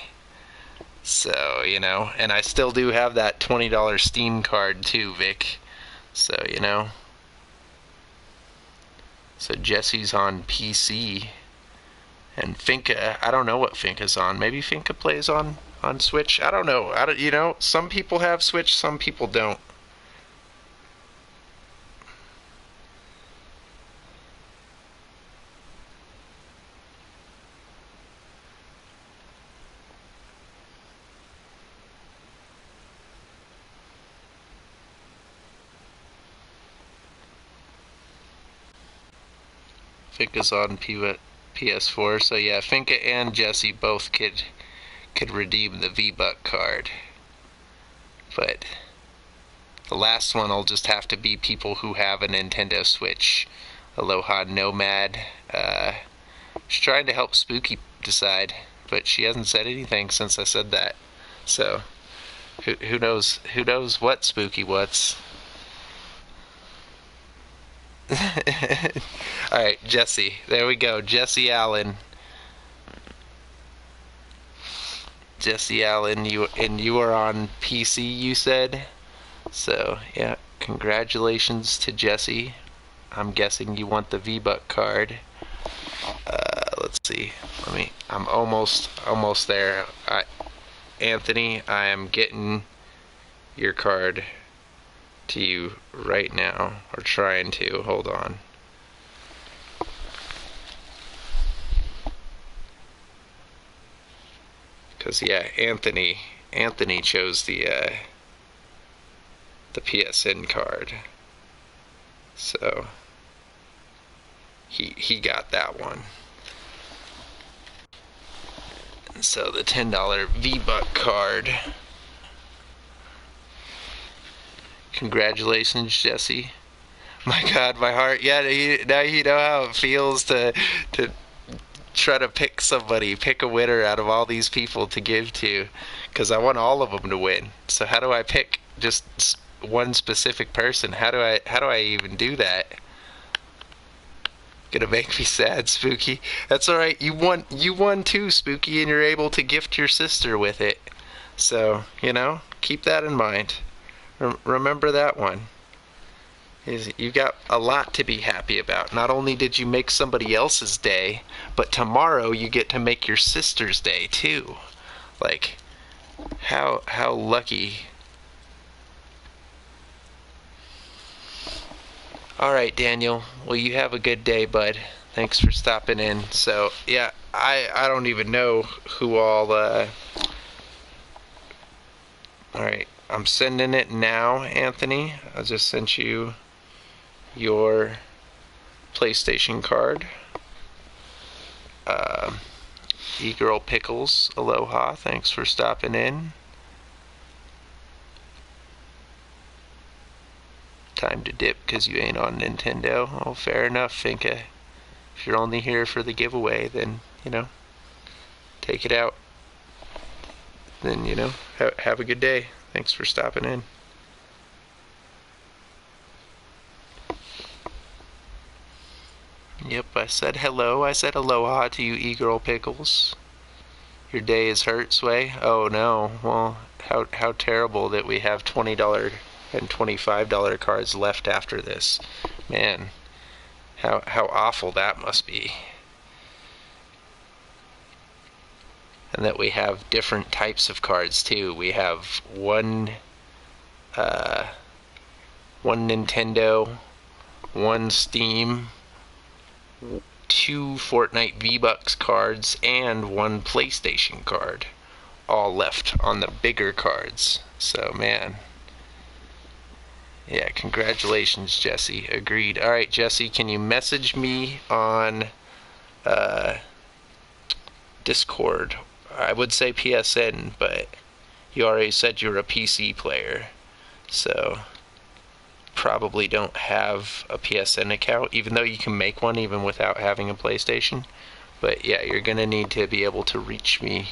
So, and I still do have that $20 Steam card too, Vic. So, So Jesse's on PC. And Finca, I don't know what Finca's on. Maybe Finca plays on Switch. I don't know. Some people have Switch, some people don't. Finca's on PS4, so yeah, Finca and Jesse both could redeem the V-Buck card. But the last one will just have to be people who have a Nintendo Switch. Aloha Nomad. She's trying to help Spooky decide, but she hasn't said anything since I said that. So, who knows? Who knows what Spooky wants? Alright, Jesse. There we go. Jesse Allen. Jesse Allen, you are on PC, you said? So, yeah, congratulations to Jesse. I'm guessing you want the V-Buck card. Let's see. I'm almost there. Anthony, I am getting your card to you right now, or trying to. Hold on. Because, yeah, Anthony chose the PSN card. So, he got that one. And so the $10 V-Buck card. Congratulations, Jesse. My God, my heart. Yeah, now you know how it feels to try to pick a winner out of all these people to give to, because I want all of them to win. So how do I pick just one specific person? How do I even do that? Gonna make me sad, Spooky. That's all right. You won too, Spooky, and you're able to gift your sister with it. So keep that in mind. Remember that one. You got a lot to be happy about. Not only did you make somebody else's day, but tomorrow you get to make your sister's day too. Like, how lucky. Alright, Daniel. Well, you have a good day, bud. Thanks for stopping in. So, yeah, I don't even know who all, Alright, I'm sending it now, Anthony. I just sent you your PlayStation card. E-Girl Pickles, aloha. Thanks for stopping in. Time to dip because you ain't on Nintendo. Oh, fair enough, Finca. If you're only here for the giveaway, then, take it out. Then, have a good day. Thanks for stopping in. Yep, I said hello. I said aloha to you, E-Girl Pickles. Your day is hurt, Sway? Oh, no. Well, how terrible that we have $20 and $25 cards left after this. Man, how awful that must be. And that we have different types of cards too. We have one Nintendo, one Steam, 2 Fortnite V-Bucks cards, and 1 PlayStation card, all left on the bigger cards. So, man. Yeah, congratulations, Jesse. Agreed. Alright, Jesse, can you message me on Discord? I would say PSN, but you already said you're a PC player, so probably don't have a PSN account, even though you can make one even without having a PlayStation. But yeah, you're gonna need to be able to reach me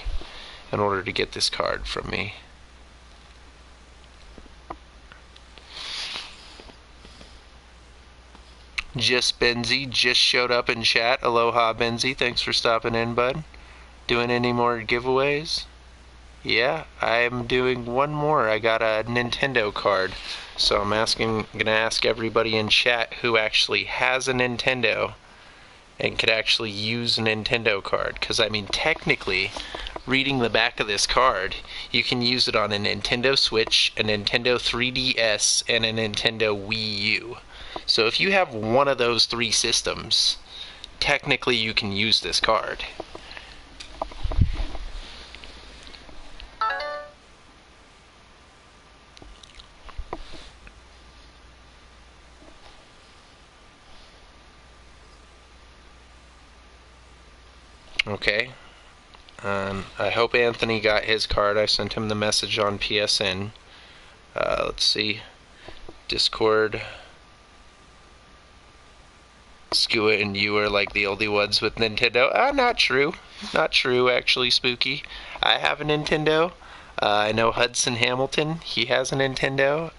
in order to get this card from me. Just Benzie just showed up in chat. Aloha, Benzie. Thanks for stopping in, bud. Doing any more giveaways? Yeah, I'm doing one more. I got a Nintendo card. So I'm gonna ask everybody in chat who actually has a Nintendo and could actually use a Nintendo card. Because, I mean, technically, reading the back of this card, you can use it on a Nintendo Switch, a Nintendo 3DS, and a Nintendo Wii U. So if you have one of those three systems, technically you can use this card. Okay. I hope Anthony got his card. I sent him the message on PSN. Let's see. Discord. Skua and you are like the only ones with Nintendo. Not true. Not true, actually, Spooky. I have a Nintendo. I know Hudson Hamilton. He has a Nintendo.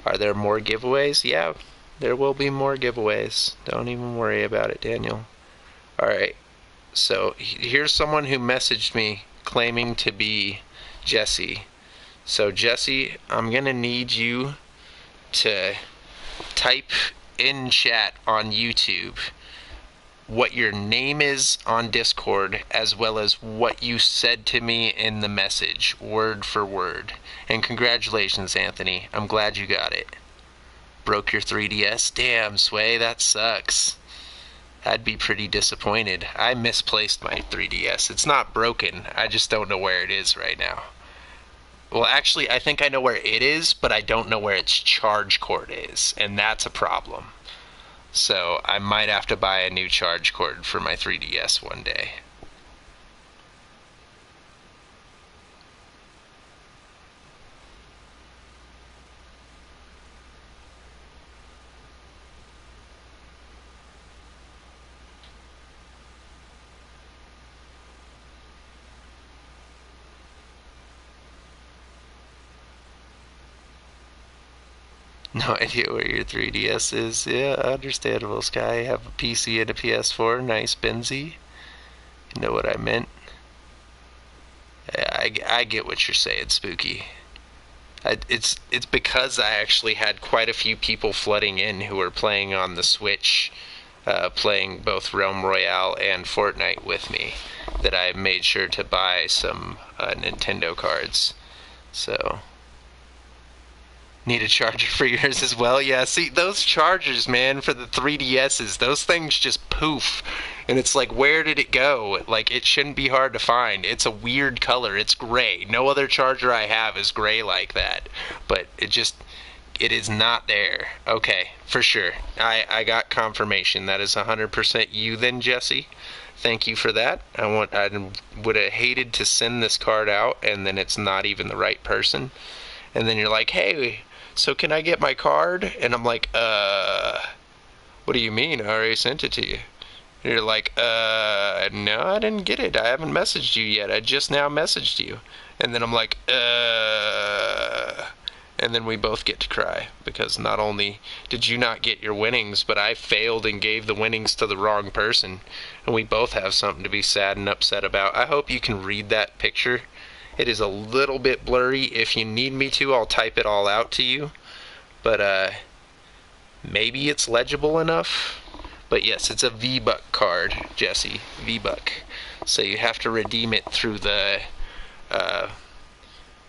Are there more giveaways? Yeah, there will be more giveaways. Don't even worry about it, Daniel. Alright, so here's someone who messaged me claiming to be Jesse. So, Jesse, I'm going to need you to type in chat on YouTube what your name is on Discord, as well as what you said to me in the message, word for word. And congratulations, Anthony. I'm glad you got it. Broke your 3DS? Damn, Sway, that sucks. I'd be pretty disappointed. I misplaced my 3DS. It's not broken. I just don't know where it is right now. Well, actually, I think I know where it is, but I don't know where its charge cord is, and that's a problem. So I might have to buy a new charge cord for my 3DS one day. No idea where your 3DS is. Yeah, understandable, Sky. I have a PC and a PS4. Nice, Benzie. You know what I meant. I get what you're saying, Spooky. It's because I actually had quite a few people flooding in who were playing on the Switch, playing both Realm Royale and Fortnite with me, that I made sure to buy some Nintendo cards. So... Need a charger for yours as well? Yeah, see, those chargers, man, for the 3DSs, those things just poof. And it's like, where did it go? Like, it shouldn't be hard to find. It's a weird color. It's gray. No other charger I have is gray like that. But it is not there. Okay, for sure. I got confirmation. That is 100% you then, Jesse. Thank you for that. I would have hated to send this card out, and then it's not even the right person. And then you're like, hey... So can I get my card? And I'm like, what do you mean? I already sent it to you. And you're like, no, I didn't get it. I haven't messaged you yet. I just now messaged you. And then I'm like, and then we both get to cry. Because not only did you not get your winnings, but I failed and gave the winnings to the wrong person. And we both have something to be sad and upset about. I hope you can read that picture. It is a little bit blurry. If you need me to, I'll type it all out to you. But, maybe it's legible enough. But yes, it's a V-Buck card, Jesse. V-Buck. So you have to redeem it through the,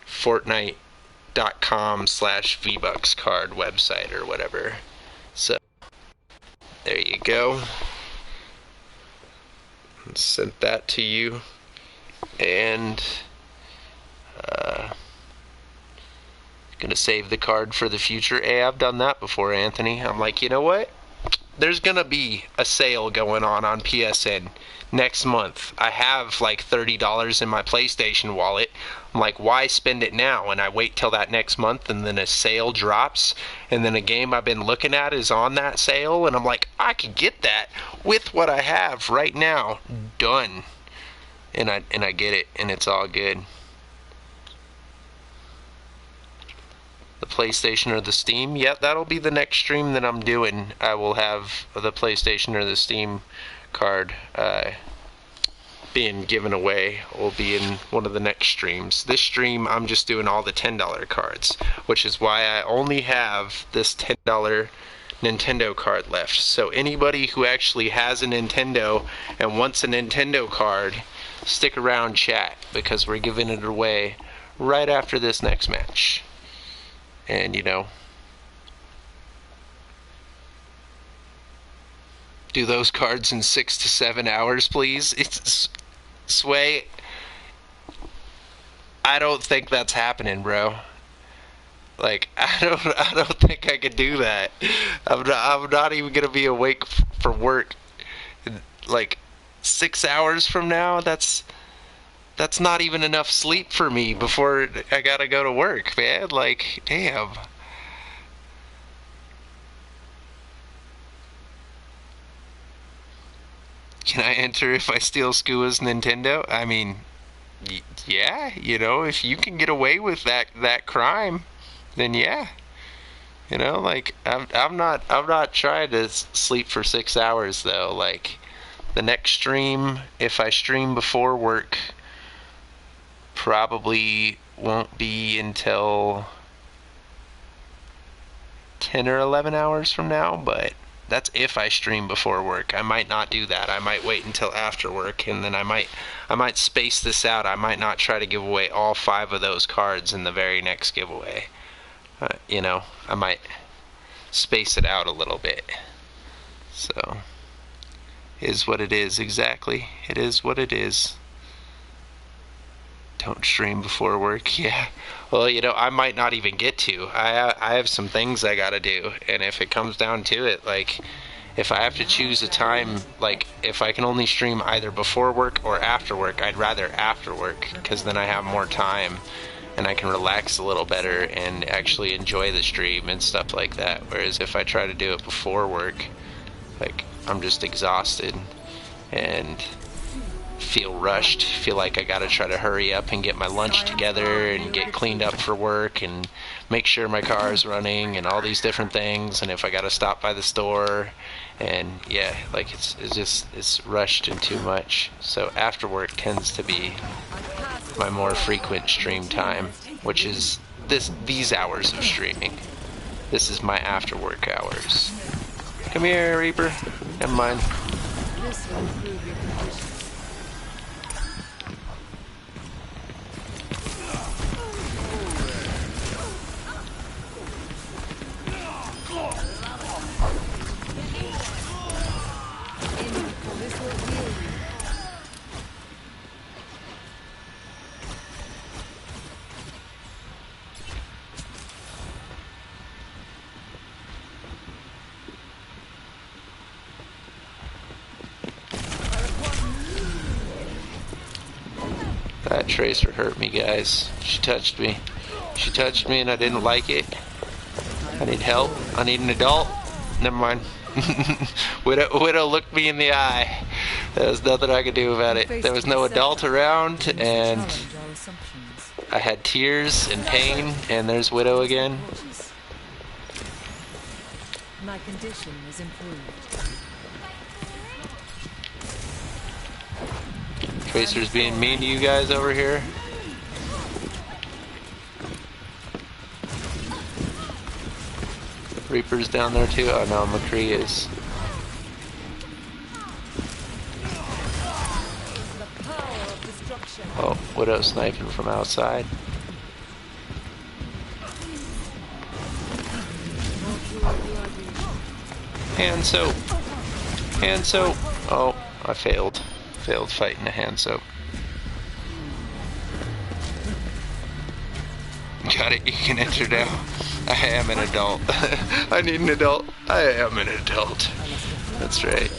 Fortnite.com/V-Bucks card website or whatever. So, there you go. Sent that to you. And... gonna save the card for the future. Hey, I've done that before, Anthony. I'm like, you know what? There's gonna be a sale going on PSN next month. I have like $30 in my PlayStation wallet. I'm like, why spend it now? And I wait till that next month, and then a sale drops, and then a game I've been looking at is on that sale, and I'm like, I could get that with what I have right now. Done. And I get it, and it's all good. The PlayStation or the Steam? Yep, that'll be the next stream that I'm doing. I will have the PlayStation or the Steam card being given away will be in one of the next streams. This stream, I'm just doing all the $10 cards, which is why I only have this $10 Nintendo card left. So anybody who actually has a Nintendo and wants a Nintendo card, stick around, chat, because we're giving it away right after this next match. And, you know, do those cards in 6 to 7 hours, please. It's Sway. I don't think that's happening, bro. Like, I don't think I could do that. I'm not even gonna be awake for work. Like, 6 hours from now. That's not even enough sleep for me before I gotta go to work, man. Like, damn. Can I enter if I steal Skua's Nintendo? I mean, yeah, you know, if you can get away with that crime, then yeah. You know, like, I'm not trying to sleep for 6 hours though. Like, the next stream, if I stream before work, probably won't be until 10 or 11 hours from now, but that's if I stream before work. I might not do that. I might wait until after work, and then I might space this out. I might not try to give away all 5 of those cards in the very next giveaway. You know, I might space it out a little bit. So, is what it is, exactly. It is what it is. Don't stream before work, yeah. Well, you know, I might not even get to. I have some things I gotta do, and if it comes down to it, like, if I have to choose a time, like, if I can only stream either before work or after work, I'd rather after work, because then I have more time, and I can relax a little better and actually enjoy the stream and stuff like that. Whereas if I try to do it before work, like, I'm just exhausted, and feel rushed, feel like I gotta try to hurry up and get my lunch together and get cleaned up for work and make sure my car is running and all these different things, and if I gotta stop by the store, and yeah, like, it's rushed and too much. So after work tends to be my more frequent stream time, which is these hours of streaming. This is my after work hours. Come here, Reaper. Never mind. That Tracer hurt me, guys. She touched me. She touched me and I didn't like it. I need help. I need an adult. Never mind. Widow looked me in the eye. There was nothing I could do about it. There was no adult around, and I had tears and pain, and there's Widow again. My condition is improved. Tracer's being mean to you guys over here. Reaper's down there too. Oh no, McCree is. Oh, Widow sniping from outside. Hand soap. Hand soap. Oh, I failed. Failed fighting a hand soap. Got it, you can enter now. I am an adult. I need an adult. I am an adult. That's right.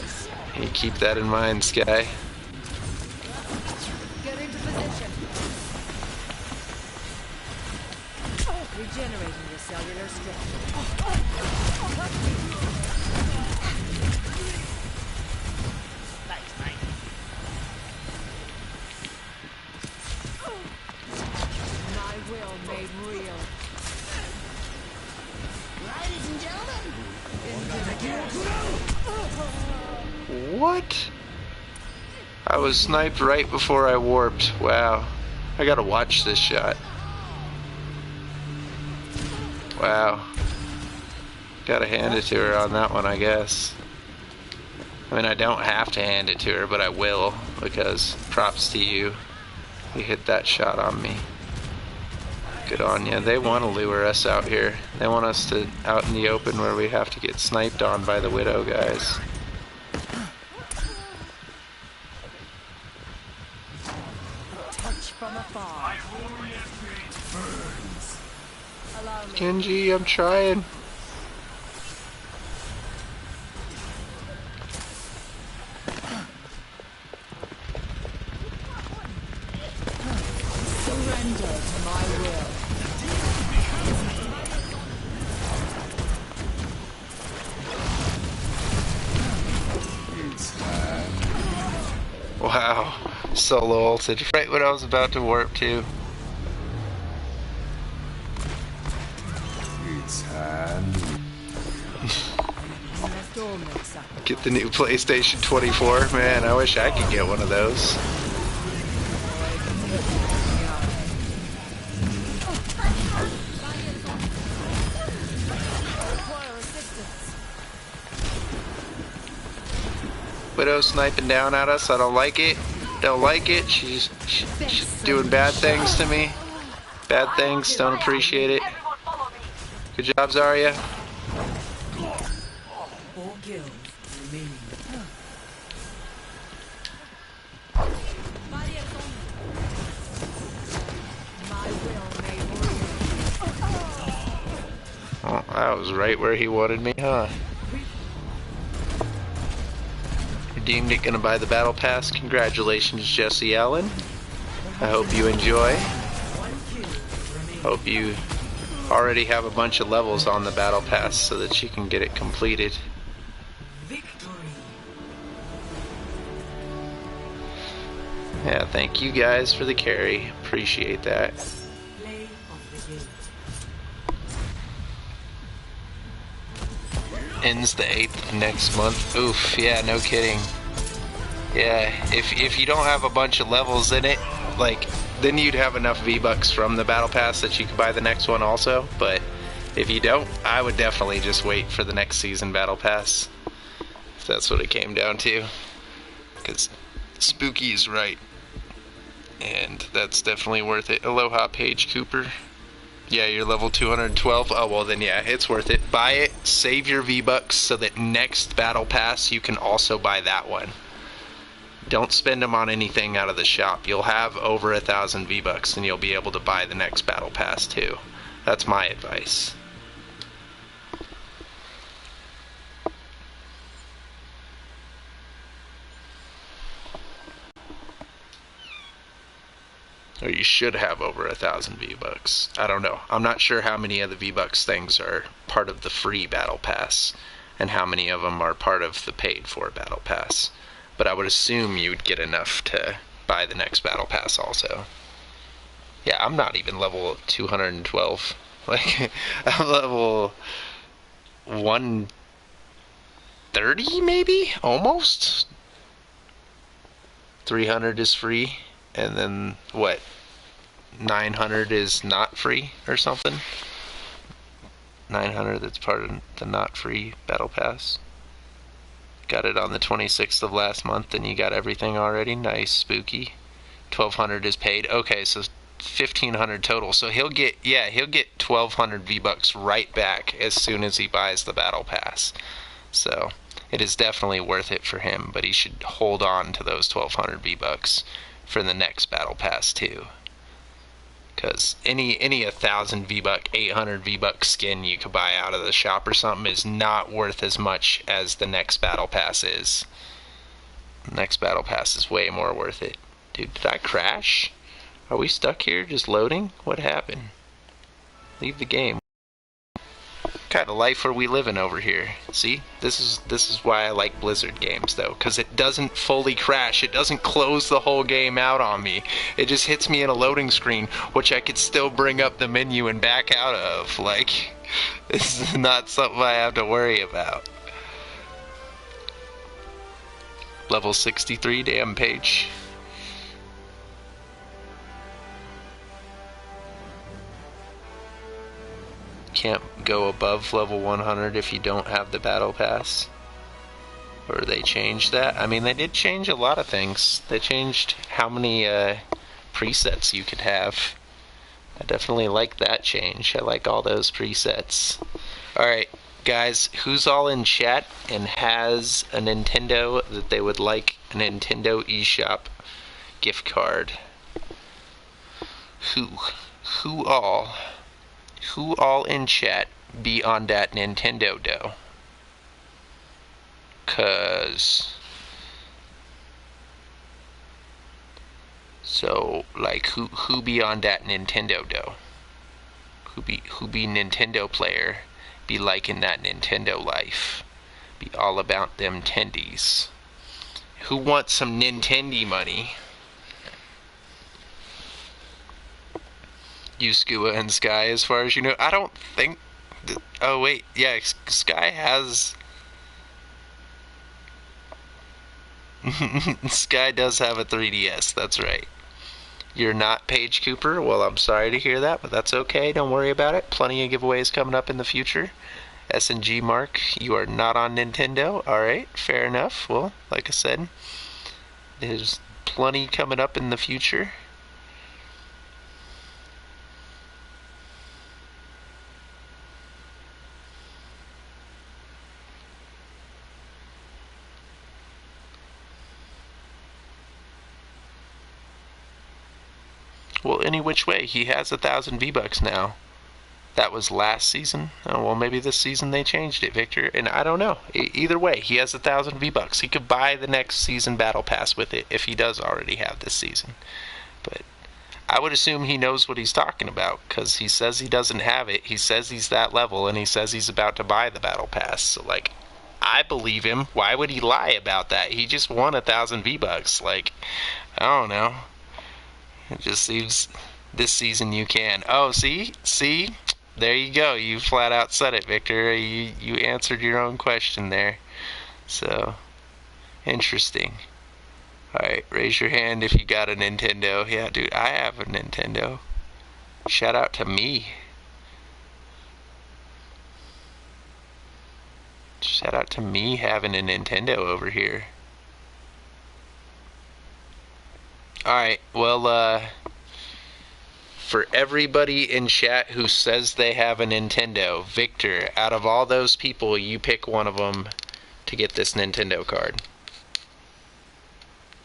You keep that in mind, Sky. Get into position. Regenerating your cellular structure. Thanks, mate. My will made real. Ladies and gentlemen, What? I was sniped right before I warped. Wow. I gotta watch this shot. Wow. Gotta hand it to her on that one, I guess. I mean, I don't have to hand it to her, but I will, because props to you. You hit that shot on me. Good on ya. They want to lure us out here. They want us to out in the open where we have to get sniped on by the Widow guys. Touch from afar. Burns. Allow me. Genji, I'm trying. Surrender to my will. Wow. Solo ulted right when I was about to warp to. Get the new PlayStation 24. Man, I wish I could get one of those. Widow sniping down at us. I don't like it. Don't like it. She's doing bad things to me. Bad things. Don't appreciate it. Good job, Zarya. 4 kills remaining. My will may rule. Oh, that was right where he wanted me, huh? Redeemed it, gonna buy the battle pass. Congratulations, Jesse Allen. I hope you enjoy. Hope you already have a bunch of levels on the battle pass so that you can get it completed. Victory. Yeah, thank you guys for the carry. Appreciate that. Play of the game. Ends the 8th next month. Oof, yeah, no kidding. Yeah, if you don't have a bunch of levels in it, like, then you'd have enough V-Bucks from the Battle Pass that you could buy the next one also, but if you don't, I would definitely just wait for the next season Battle Pass, if that's what it came down to, because Spooky is right, and that's definitely worth it. Aloha, Paige Cooper. Yeah, you're level 212. Oh, well then yeah, it's worth it. Buy it, save your V-Bucks so that next Battle Pass you can also buy that one. Don't spend them on anything out of the shop. You'll have over 1,000 V-Bucks and you'll be able to buy the next Battle Pass too. That's my advice. Or you should have over 1,000 V-Bucks. I don't know. I'm not sure how many of the V-Bucks things are part of the free Battle Pass and how many of them are part of the paid for Battle Pass. But I would assume you would get enough to buy the next Battle Pass also. Yeah, I'm not even level 212. Like, I'm level 130 maybe? Almost? 300 is free. And then, what, 900 is not free or something? 900, that's part of the not free Battle Pass. Got it on the 26th of last month and you got everything already. Nice, Spooky. 1,200 is paid. Okay, so 1,500 total. So he'll get 1,200 V-Bucks right back as soon as he buys the Battle Pass. So it is definitely worth it for him, but he should hold on to those 1,200 V-Bucks for the next Battle Pass too, because any 1,000 V-Buck, 800 V-Buck skin you could buy out of the shop or something is not worth as much as the next Battle Pass is. The next Battle Pass is way more worth it. Dude, did I crash? Are we stuck here just loading? What happened? Leave the game. What kind of life are we living over here? See, this is why I like Blizzard games though, because it doesn't fully crash. It doesn't close the whole game out on me. It just hits me in a loading screen, which I could still bring up the menu and back out of. Like, this is not something I have to worry about. Level 63, damn page. Can't go above level 100 if you don't have the battle pass. Or they changed that? I mean, they did change a lot of things. They changed how many presets you could have. I definitely like that change. I like all those presets. Alright, guys, who's all in chat and has a Nintendo that they would like a Nintendo eShop gift card? Who? Who all? Who all in chat be on that Nintendo dough? 'Cause... So, like, who be on that Nintendo dough? Who be Nintendo player, be liking that Nintendo life, be all about them tendies. Who wants some Nintendy money? You, Skua, and Sky, as far as you know. I don't think... Oh, wait. Yeah, Sky has... Sky does have a 3DS, that's right. You're not Paige Cooper? Well, I'm sorry to hear that, but that's okay. Don't worry about it. Plenty of giveaways coming up in the future. S&G Mark, you are not on Nintendo. Alright, fair enough. Well, like I said, there's plenty coming up in the future. Well, any which way, he has 1,000 V-Bucks now. That was last season. Oh, well, maybe this season they changed it, Victor. And I don't know. Either way, he has 1,000 V-Bucks. He could buy the next season Battle Pass with it if he does already have this season. But I would assume he knows what he's talking about, because he says he doesn't have it. He says he's that level, and he says he's about to buy the Battle Pass. So, like, I believe him. Why would he lie about that? He just won 1,000 V-Bucks. Like, I don't know. It just seems this season you can. Oh, see? There you go. You flat out said it, Victor. You answered your own question there. So, interesting. Alright, raise your hand if you got a Nintendo. Yeah, dude, I have a Nintendo. Shout out to me. Shout out to me having a Nintendo over here. Alright, well, for everybody in chat who says they have a Nintendo, Victor, out of all those people, you pick one of them to get this Nintendo card.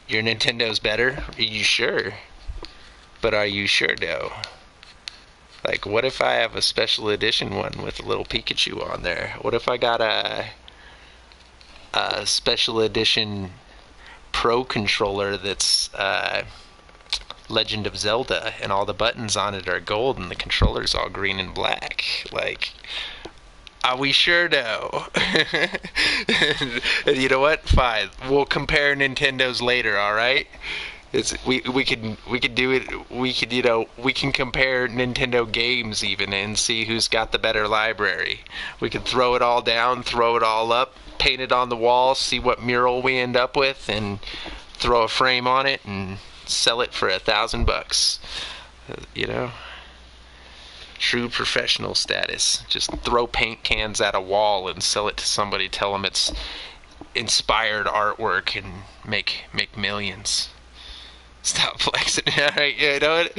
Your Nintendo's better? Are you sure? But are you sure, though? Like, what if I have a special edition one with a little Pikachu on there? What if I got a special edition Pro controller that's Legend of Zelda, and all the buttons on it are gold and the controller's all green and black? Like, are we sure though? And you know what? Fine. We'll compare Nintendos later, alright? We could do it. We can compare Nintendo games even and see who's got the better library. We could throw it all down, throw it all up, paint it on the wall, see what mural we end up with, and throw a frame on it and sell it for $1,000. You know, true professional status. Just throw paint cans at a wall and sell it to somebody. Tell them it's inspired artwork and make millions. Stop flexing. Alright, you know what?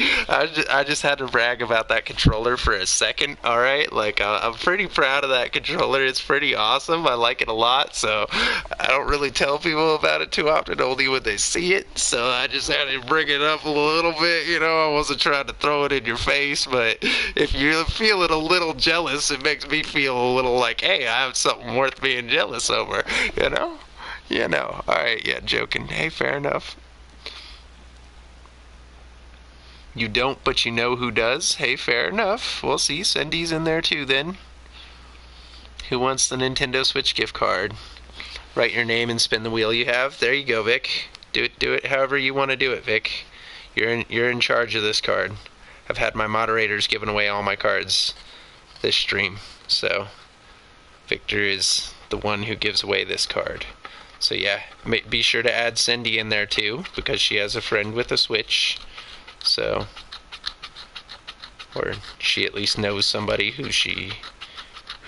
I just had to brag about that controller for a second, alright? Like, I'm pretty proud of that controller. It's pretty awesome. I like it a lot, so I don't really tell people about it too often, only when they see it. So I just had to bring it up a little bit, you know? I wasn't trying to throw it in your face, but if you're feeling a little jealous, it makes me feel a little like, hey, I have something worth being jealous over, you know? You know. Alright, yeah, joking. Hey, fair enough. You don't, but you know who does? Hey, fair enough. We'll see. Cindy's in there too, then. Who wants the Nintendo Switch gift card? Write your name and spin the wheel you have. There you go, Vic. Do it however you want to do it, Vic. You're in charge of this card. I've had my moderators giving away all my cards this stream, so Victor is the one who gives away this card. So yeah, be sure to add Cindy in there too, because she has a friend with a Switch. So, or she at least knows somebody who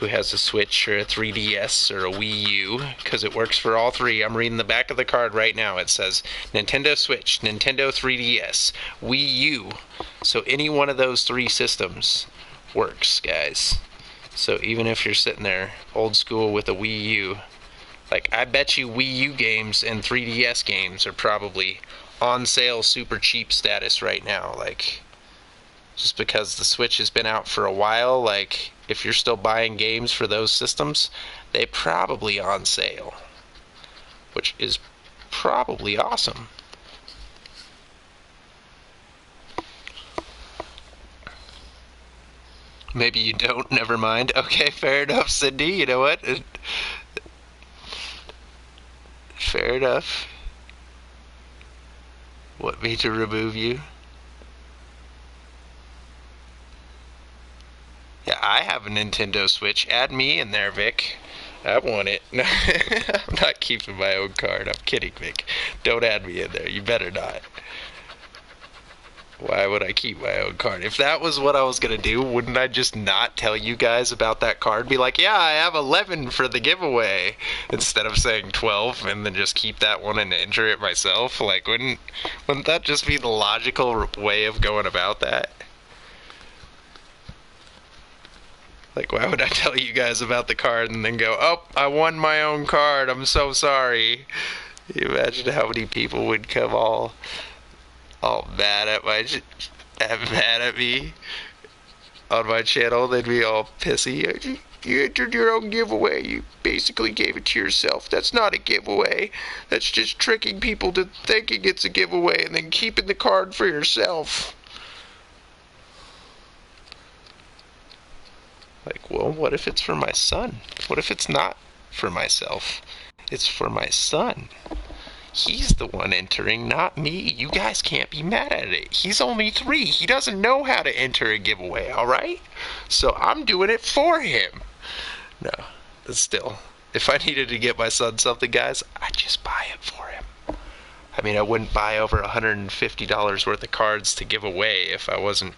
has a Switch or a 3DS or a Wii U, because it works for all three. I'm reading the back of the card right now. It says Nintendo Switch, Nintendo 3DS, Wii U. So any one of those three systems works, guys. So even if you're sitting there old school with a Wii U, like, I bet you Wii U games and 3DS games are probably on sale super cheap status right now. Like, just because the Switch has been out for a while, like, if you're still buying games for those systems, they probably on sale, which is probably awesome. Maybe you don't, never mind. Okay, fair enough, Cindy. You know what? Fair enough. Want me to remove you? Yeah, I have a Nintendo Switch. Add me in there, Vic. I want it. No, I'm not keeping my own card. I'm kidding, Vic. Don't add me in there. You better not. Why would I keep my own card? If that was what I was going to do, wouldn't I just not tell you guys about that card? Be like, yeah, I have 11 for the giveaway, instead of saying 12 and then just keep that one and enter it myself? Like, wouldn't that just be the logical way of going about that? Like, why would I tell you guys about the card and then go, oh, I won my own card, I'm so sorry. You imagine how many people would come all mad at me on my channel. They'd be all pissy. You entered your own giveaway. You basically gave it to yourself. That's not a giveaway. That's just tricking people to thinking it's a giveaway and then keeping the card for yourself. Like, well, what if it's for my son? What if it's not for myself? It's for my son. He's the one entering, not me. You guys can't be mad at it. He's only 3. He doesn't know how to enter a giveaway, alright? So I'm doing it for him. No, but still, if I needed to get my son something, guys, I'd just buy it for him. I mean, I wouldn't buy over $150 worth of cards to give away if I wasn't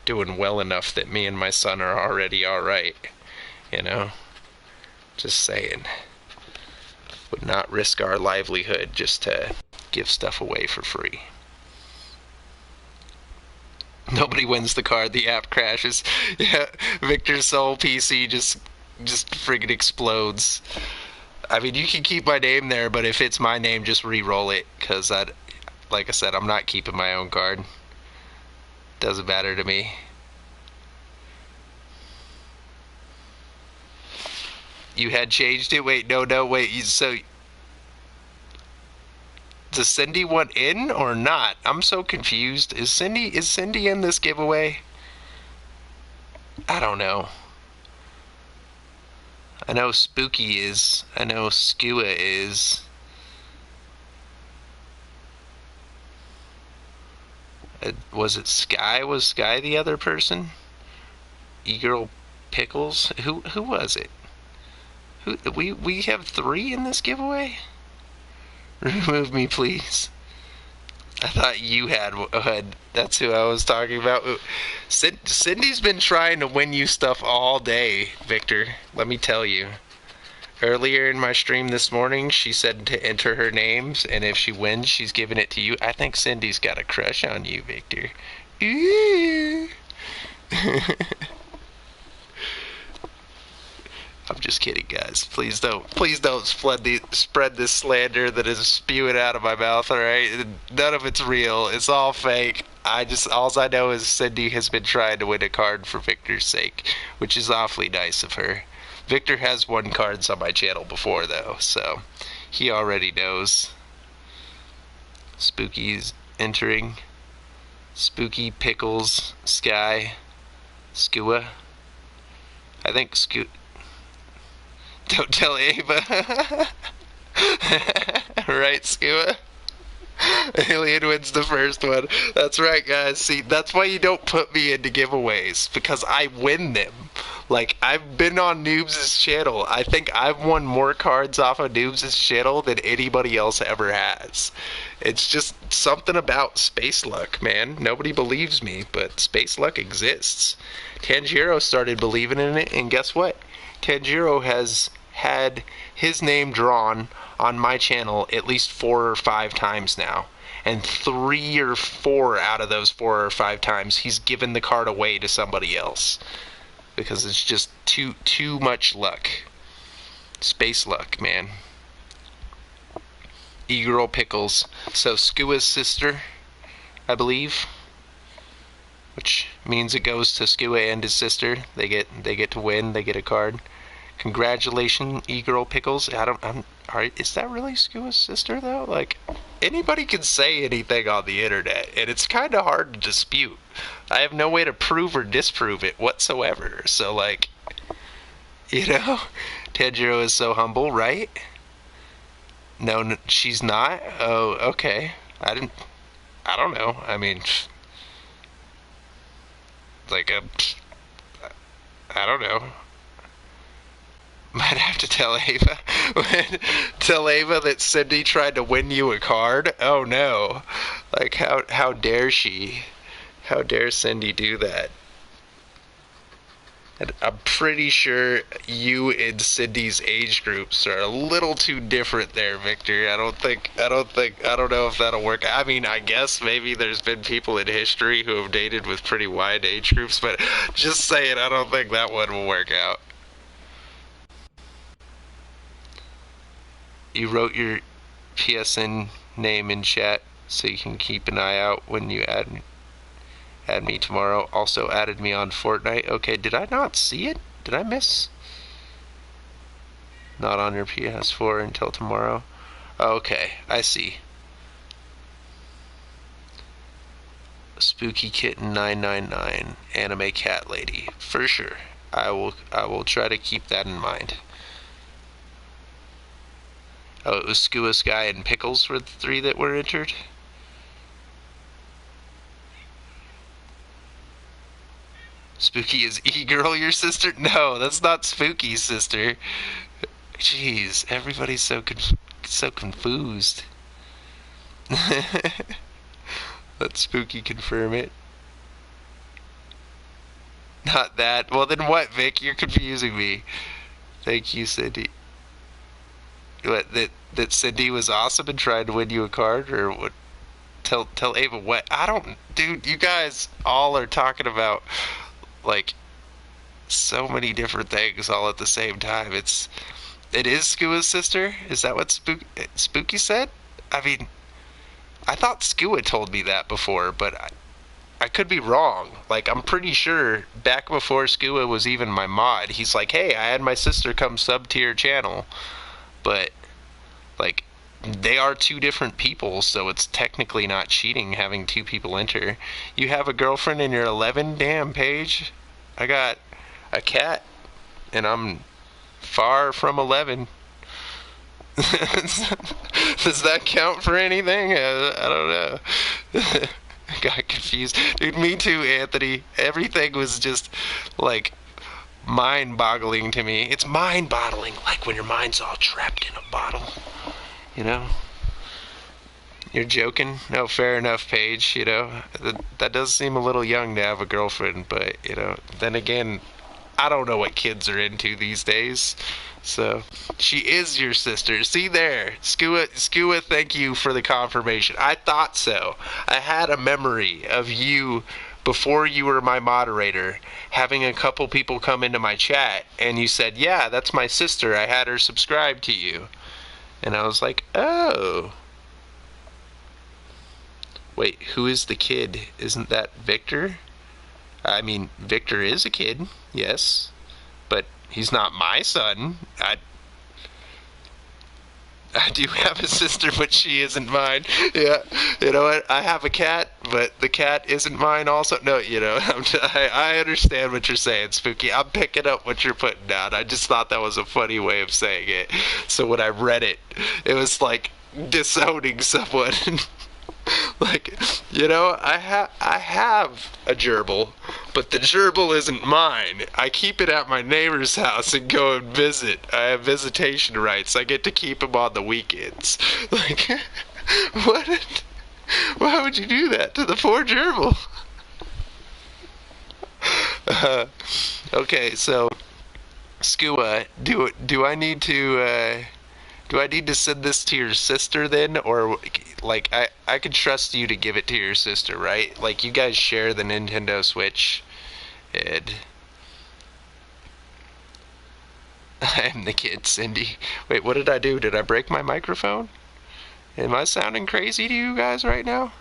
doing well enough that me and my son are already alright. You know? Just saying. Would not risk our livelihood just to give stuff away for free. Nobody wins the card, the app crashes. Yeah, Victor's Soul PC just friggin' explodes. I mean, you can keep my name there, but if it's my name, just re-roll it, because like I said, I'm not keeping my own card. Doesn't matter to me. You had changed it? Wait, no, wait. So, does Cindy want in or not? I'm so confused. Is Cindy in this giveaway? I don't know. I know Spooky is. I know Skua is. Was it Sky? Was Sky the other person? E-Girl Pickles? Who was it? We have 3 in this giveaway? Remove me, please. I thought you had. That's who I was talking about. Cindy's been trying to win you stuff all day, Victor. Let me tell you. Earlier in my stream this morning, she said to enter her names, and if she wins, she's giving it to you. I think Cindy's got a crush on you, Victor. Ooh. I'm just kidding, guys. Please don't spread this slander that is spewing out of my mouth, alright? None of it's real. It's all fake. All I know is Cindy has been trying to win a card for Victor's sake, which is awfully nice of her. Victor has won cards on my channel before, though, so he already knows. Spooky's entering. Spooky, Pickles, Sky, Skua. I think Don't tell Ava. Right, Skua? Alien wins the first one. That's right, guys. See, that's why you don't put me into giveaways, because I win them. Like, I've been on Noobs' channel. I think I've won more cards off of Noobs' channel than anybody else ever has. It's just something about space luck, man. Nobody believes me, but space luck exists. Tanjiro started believing in it, and guess what? Tanjiro has had his name drawn on my channel at least 4 or 5 times now. And 3 or 4 out of those 4 or 5 times, he's given the card away to somebody else. Because it's just too much luck. Space luck, man. E-Girl Pickles. So, Skua's sister, I believe. Which means it goes to Skua and his sister. They get to win. They get a card. Congratulations, E-Girl Pickles. Is that really Skua's sister, though? Like, anybody can say anything on the internet, and it's kind of hard to dispute. I have no way to prove or disprove it whatsoever. So, like, Tanjiro is so humble, right? No, she's not? Oh, okay. I don't know. I mean, like, I don't know. Might have to tell Ava. Tell Ava that Cindy tried to win you a card? Oh no. Like, how dare she? How dare Cindy do that? And I'm pretty sure you and Cindy's age groups are a little too different there, Victor. I don't know if that'll work. I mean, I guess maybe there's been people in history who have dated with pretty wide age groups, but just saying, I don't think that one will work out. You wrote your PSN name in chat, so you can keep an eye out when you add me tomorrow. Also added me on Fortnite. Okay, did I not see it? Did I miss? Not on your PS4 until tomorrow. Okay, I see. Spooky Kitten 999, Anime Cat Lady. For sure. I will try to keep that in mind. Oh, it was Skua, Sky, and Pickles were the 3 that were entered? Spooky is E-Girl your sister? No, that's not Spooky's sister. Jeez, everybody's so confused. Let Spooky confirm it. Not that. Well, then what, Vic? You're confusing me. Thank you, Cindy. What, that Cindy was awesome and tried to win you a card, or what? Tell Ava what? I don't, dude. You guys all are talking about like so many different things all at the same time. It is Skua's sister. Is that what Spooky said? I mean, I thought Skua told me that before, but I could be wrong. Like, I'm pretty sure back before Skua was even my mod, he's like, hey, I had my sister come sub to your channel. But, like, they are 2 different people, so it's technically not cheating having 2 people enter. You have a girlfriend and you're 11? Damn, Paige. I got a cat, and I'm far from 11. Does that count for anything? I don't know. I got confused. Dude, me too, Anthony. Everything was just, like, mind-boggling to me. It's mind-boggling, like when your mind's all trapped in a bottle. You know? You're joking? No, fair enough, Paige. That does seem a little young to have a girlfriend, but, then again, I don't know what kids are into these days. So, she is your sister. See there. Skua, thank you for the confirmation. I thought so. I had a memory of you, before you were my moderator, having a couple people come into my chat, and you said, yeah, that's my sister. I had her subscribe to you. And I was like, oh. Wait, who is the kid? Isn't that Victor? I mean, Victor is a kid, yes. But he's not my son. I do have a sister, but she isn't mine. Yeah, you know what? I have a cat, but the cat isn't mine also. No, I understand what you're saying, Spooky. I'm picking up what you're putting down. I just thought that was a funny way of saying it. So when I read it, it was like disowning someone. Like, I have a gerbil, but the gerbil isn't mine. I keep it at my neighbor's house and go and visit. I have visitation rights. I get to keep him on the weekends. Like, what? Why would you do that to the poor gerbil? Uh, okay, so Skua, do I need to do I need to send this to your sister then, or like I could trust you to give it to your sister, right? Like you guys share the Nintendo Switch, and I am the kid, Cindy. Wait, what did I do? Did I break my microphone? Am I sounding crazy to you guys right now?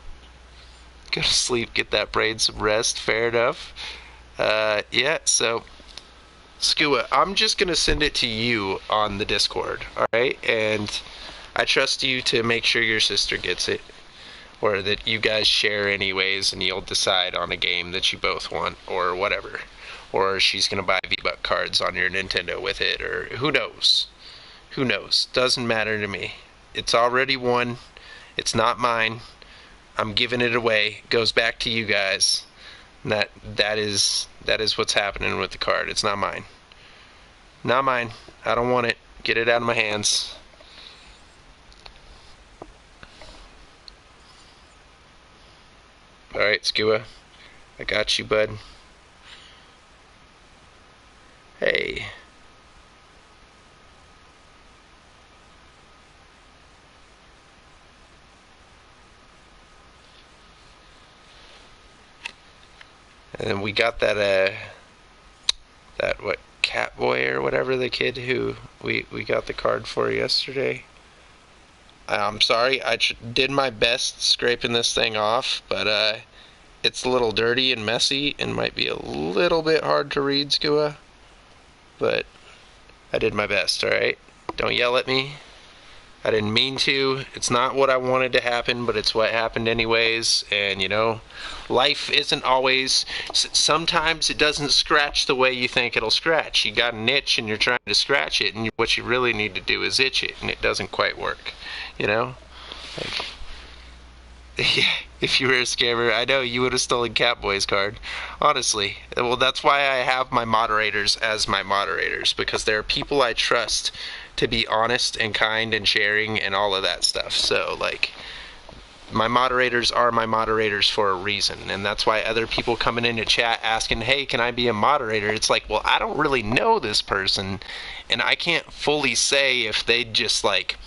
Go to sleep, get that brain some rest. Fair enough. Yeah. So Skua, I'm just gonna send it to you on the Discord, alright? And I trust you to make sure your sister gets it. Or that you guys share anyways and you'll decide on a game that you both want or whatever. Or she's gonna buy V-Buck cards on your Nintendo with it, or who knows? Who knows? Doesn't matter to me. It's already won. It's not mine. I'm giving it away. It goes back to you guys. And that is what's happening with the card. It's not mine. Not mine. I don't want it. Get it out of my hands. Alright, Skua. I got you, bud. Hey. And then we got that what, Catboy or whatever, the kid who we got the card for yesterday. I'm sorry, did my best scraping this thing off, but it's a little dirty and messy and might be a little bit hard to read, Skua. But I did my best, alright? Don't yell at me. I didn't mean to. It's not what I wanted to happen, but it's what happened anyways. And, life isn't always... Sometimes it doesn't scratch the way you think it'll scratch. You got an itch and you're trying to scratch it, and what you really need to do is itch it, and it doesn't quite work. Like, if you were a scammer, I know you would have stolen Catboy's card. Honestly. Well, that's why I have my moderators as my moderators, because there are people I trust to be honest and kind and sharing and all of that stuff. So, like, my moderators are my moderators for a reason, and that's why other people coming into chat asking, hey, can I be a moderator? It's like, well, I don't really know this person, and I can't fully say if they'd just, like,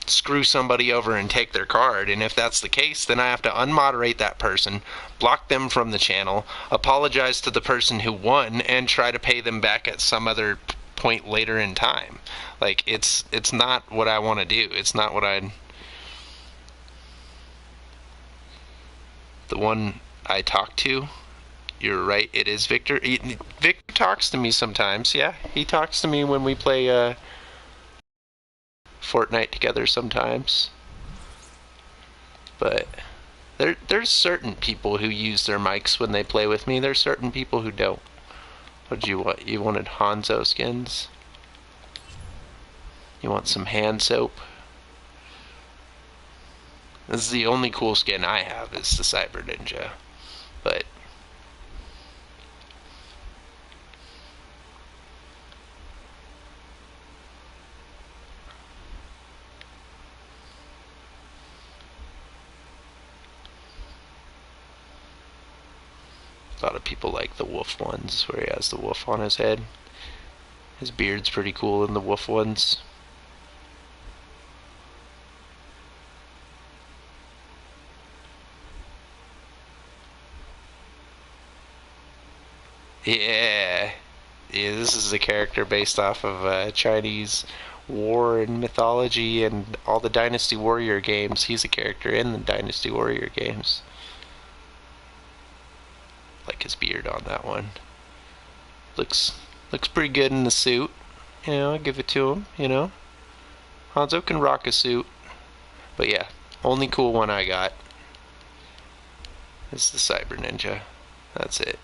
screw somebody over and take their card, and if that's the case, then I have to unmoderate that person, block them from the channel, apologize to the person who won, and try to pay them back at some other point later in time. Like, it's not what I want to do. It's not what the one I talk to, you're right, it is Victor. Victor talks to me sometimes, yeah. He talks to me when we play Fortnite together sometimes. But there's certain people who use their mics when they play with me. There's certain people who don't. What did you want? You wanted Hanzo skins? You want some hand soap? This is the only cool skin I have, is the Cyber Ninja. But a lot of people like the wolf ones, where he has the wolf on his head. His beard's pretty cool in the wolf ones. Yeah. Yeah, this is a character based off of Chinese war and mythology and all the Dynasty Warrior games. He's a character in the Dynasty Warrior games. Like his beard on that one. Looks pretty good in the suit. I'll give it to him, Hanzo can rock a suit. But yeah, only cool one I got is the Cyber Ninja. That's it.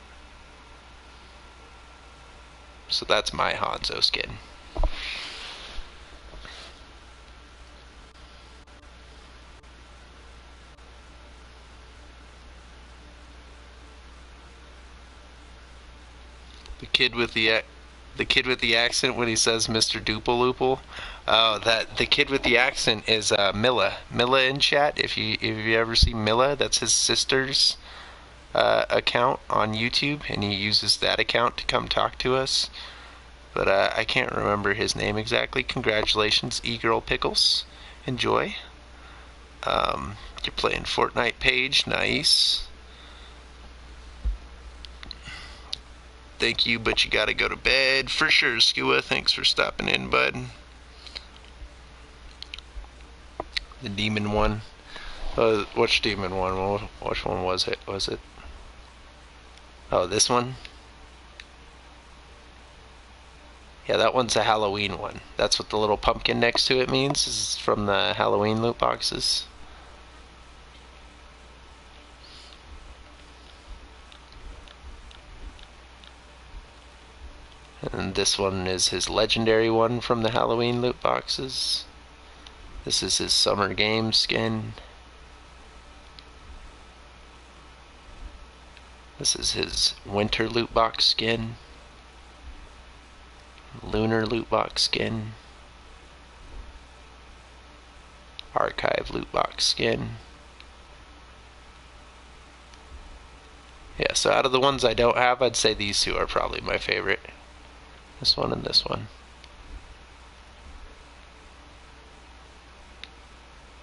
So that's my Hanzo skin. the kid with the accent when he says Mr. Doopaloople. Oh, that the kid with the accent is Milla. Milla in chat. If you ever see Milla, that's his sister's account on YouTube, and he uses that account to come talk to us. But I can't remember his name exactly. Congratulations, E-Girl Pickles. Enjoy. You're playing Fortnite, Paige. Nice. Thank you, but you gotta go to bed. For sure, Skua. Thanks for stopping in, bud. The demon one. Which demon one? Which one was it? Was it? Oh, this one? Yeah, that one's a Halloween one. That's what the little pumpkin next to it means. This is from the Halloween loot boxes. And this one is his legendary one from the Halloween loot boxes. This is his summer game skin. This is his winter loot box skin. Lunar loot box skin. Archive loot box skin. Yeah, so out of the ones I don't have, I'd say these two are probably my favorite. This one and this one.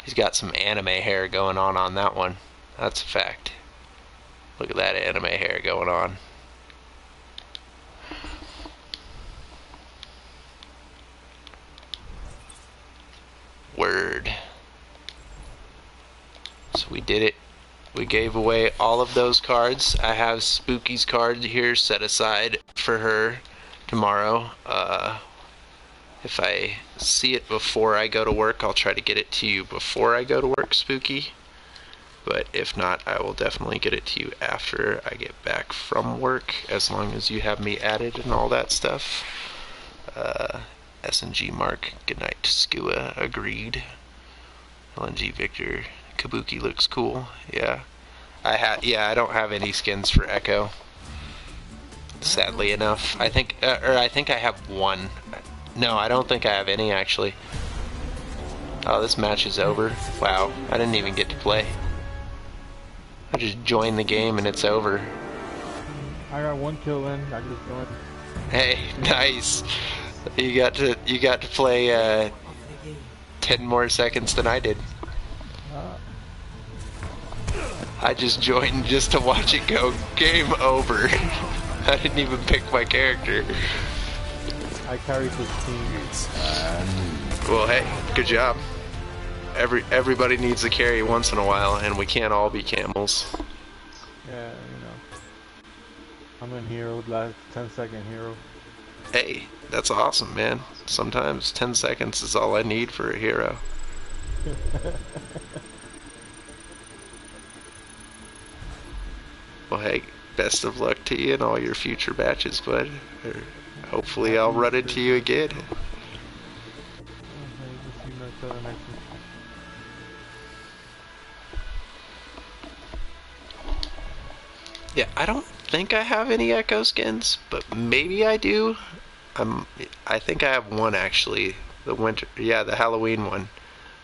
He's got some anime hair going on that one. That's a fact. Look at that anime hair going on. Word. So we did it. We gave away all of those cards. I have Spooky's card here set aside for her tomorrow. If I see it before I go to work, I'll try to get it to you before I go to work, Spooky. But if not, I will definitely get it to you after I get back from work, as long as you have me added and all that stuff. SNG Mark, good night, Skua, agreed. LNG Victor, Kabuki looks cool. Yeah, I don't have any skins for Echo. Sadly enough, I think I have one. No, I don't think I have any actually. Oh, this match is over. Wow, I didn't even get to play. I just joined the game and it's over. I got one kill in. I just joined. Hey, nice. You got to play 10 more seconds than I did. I just joined just to watch it go. Game over. I didn't even pick my character. I carried this team. Well, hey, good job. Everybody needs a carry once in a while, and we can't all be camels. Yeah, you know. I'm in hero, last 10-second hero. Hey, that's awesome, man. Sometimes 10 seconds is all I need for a hero. Well, hey, best of luck to you in all your future batches, bud. Hopefully I'll run into you again. Yeah, I don't think I have any Echo skins, but maybe I do. I think I have one actually. The Halloween one,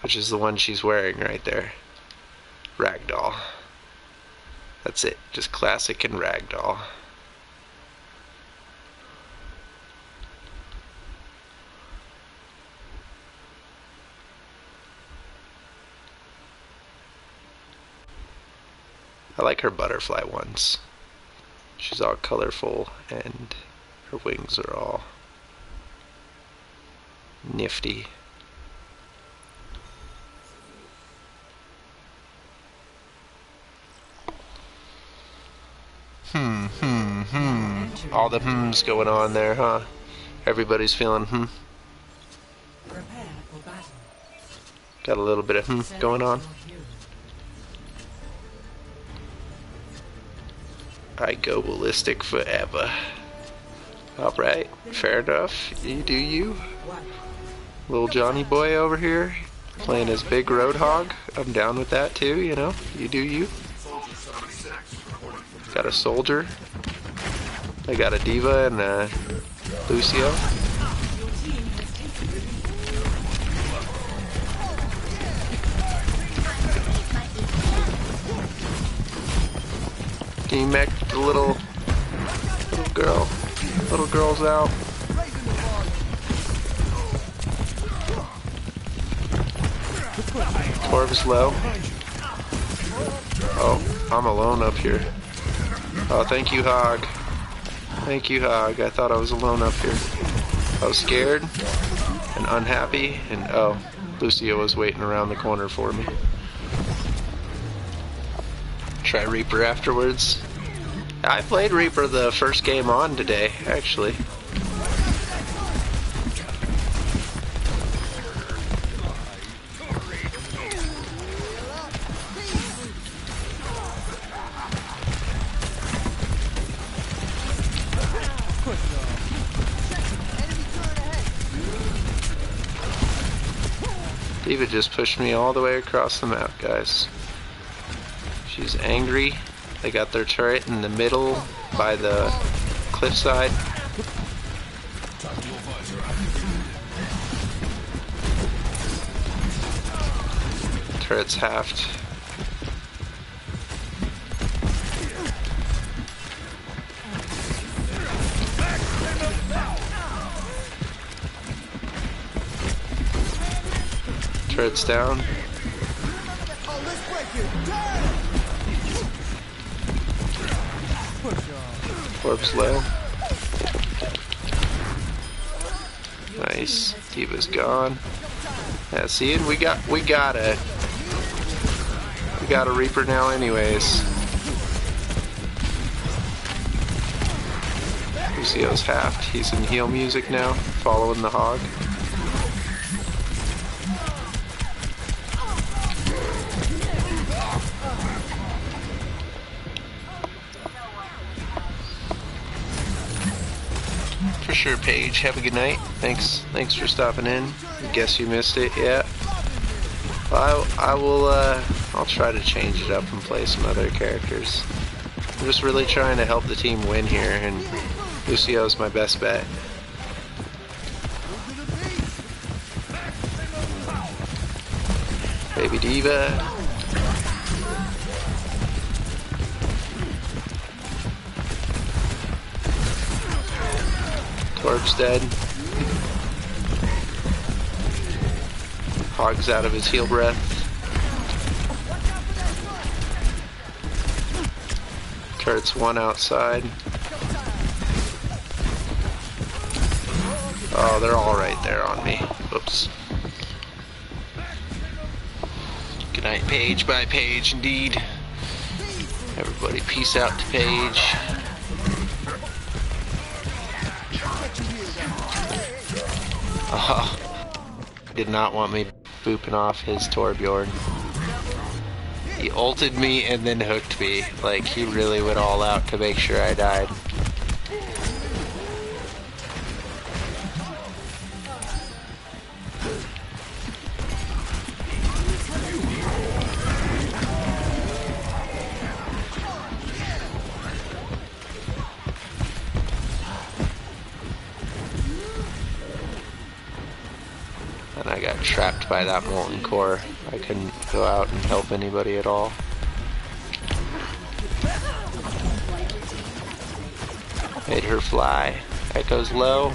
which is the one she's wearing right there. Ragdoll. That's it, just classic and ragdoll. I like her butterfly ones. She's all colorful and her wings are all nifty. All the hmms going on there, huh? Everybody's feeling Prepare for battle. Got a little bit of going on. I go ballistic forever. Alright, fair enough. You do you. Little Johnny boy over here, playing his big roadhog. I'm down with that too, you know. You do you. Got a soldier. I got a Diva and a Lucio. Can you mech the little girl? Little girl's out. Torb's low. Oh, I'm alone up here. Oh, thank you, Hog. Thank you, Hog. I thought I was alone up here. I was scared and unhappy, and oh, Lucio was waiting around the corner for me. Try Reaper afterwards. I played Reaper the first game on today, actually. Diva just pushed me all the way across the map, guys. She's angry. They got their turret in the middle by the cliffside. Turret's halved. Turret's down. Orb's low. Nice. Diva's gone. Yeah, see, and we got a Reaper now anyways. Lucio's halved. He's in heal music now, following the Hog. For sure, Paige. Have a good night. Thanks for stopping in. Guess you missed it. Yeah. Well, I'll try to change it up and play some other characters. I'm just really trying to help the team win here, and Lucio's my best bet. Baby Diva. Torb's dead. Hog's out of his heal breath. Turret's one outside. Oh, they're all right there on me. Whoops. Good night, Paige. Bye, Paige, indeed. Everybody, peace out to Paige. Did not want me booping off his Torbjorn. He ulted me and then hooked me. Like, he really went all out to make sure I died. And I got trapped by that molten core. I couldn't go out and help anybody at all. Made her fly. Echo's low.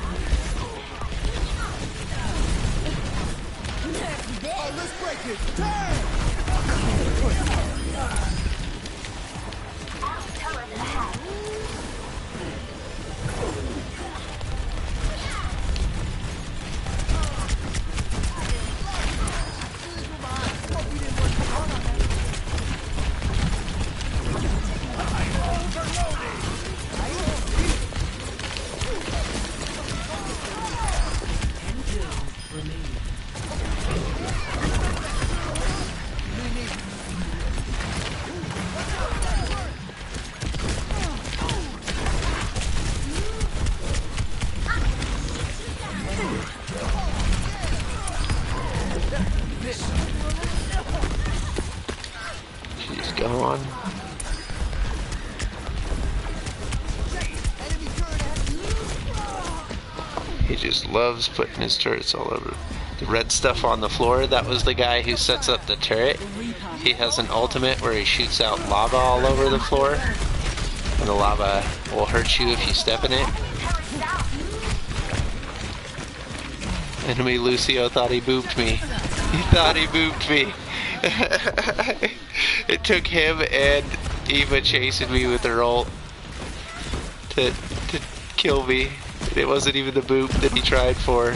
She's gone. He just loves putting his turrets all over. The red stuff on the floor, that was the guy who sets up the turret. He has an ultimate where he shoots out lava all over the floor. And the lava will hurt you if you step in it. Enemy Lucio thought he booped me. He thought he booped me. It took him and Eva chasing me with her ult to kill me. It wasn't even the boop that he tried for.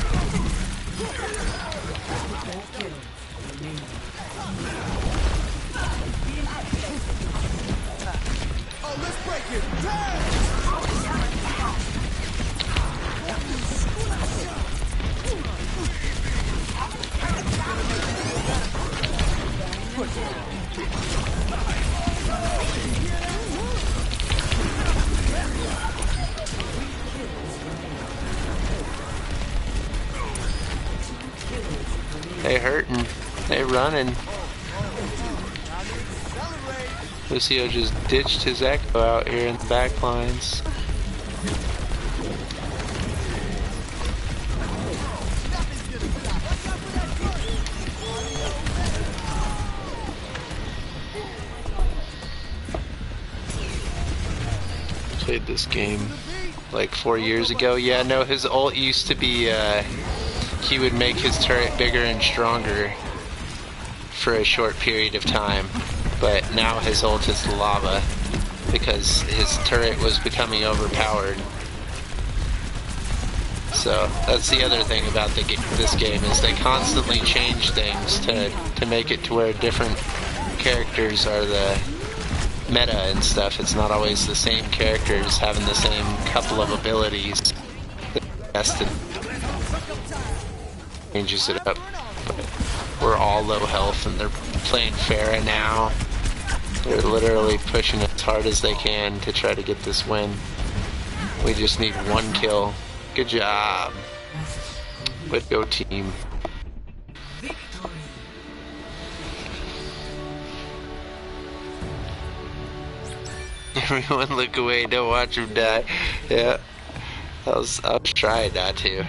They hurting. They running. Lucio just ditched his echo out here in the back lines. Played this game like 4 years ago. Yeah, no, his ult used to be, he would make his turret bigger and stronger for a short period of time. But now his ult is lava because his turret was becoming overpowered. So that's the other thing about this game is they constantly change things to make it to where different characters are the meta and stuff. It's not always the same characters having the same couple of abilities. Changes it up. But we're all low health and they're playing Pharah now. They're literally pushing as hard as they can to try to get this win. We just need one kill. Good job. Way to go, team. Everyone look away, don't watch him die. Yeah. I was trying not to.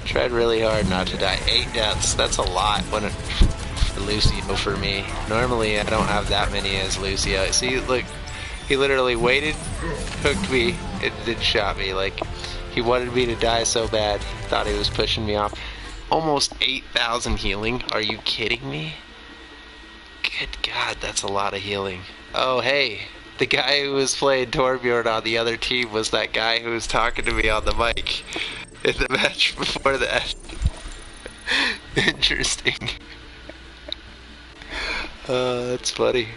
Tried really hard not to die. 8 deaths, that's a lot when for Lucio for me. Normally I don't have that many as Lucio. See, look, he literally waited, hooked me, and then shot me. Like, he wanted me to die so bad, he thought he was pushing me off. Almost 8,000 healing, are you kidding me? Good God, that's a lot of healing. Oh, hey, the guy who was playing Torbjorn on the other team was that guy who was talking to me on the mic in the match before that. Interesting. That's funny.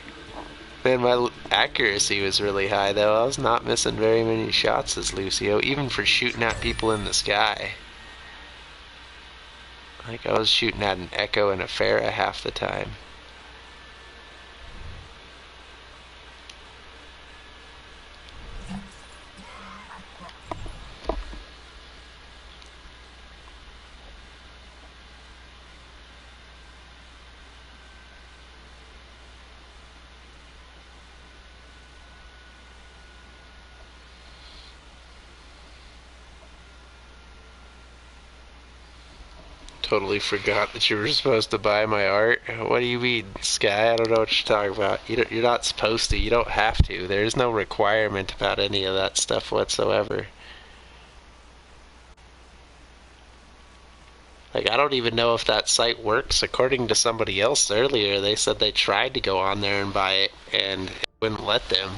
Man, my accuracy was really high though. I was not missing very many shots as Lucio, even for shooting at people in the sky. Like I was shooting at an Echo and a Pharah half the time. Totally forgot that you were supposed to buy my art. What do you mean, Sky? I don't know what you're talking about. You're not supposed to. You don't have to. There's no requirement about any of that stuff whatsoever. Like, I don't even know if that site works. According to somebody else earlier, they said they tried to go on there and buy it, and it wouldn't let them.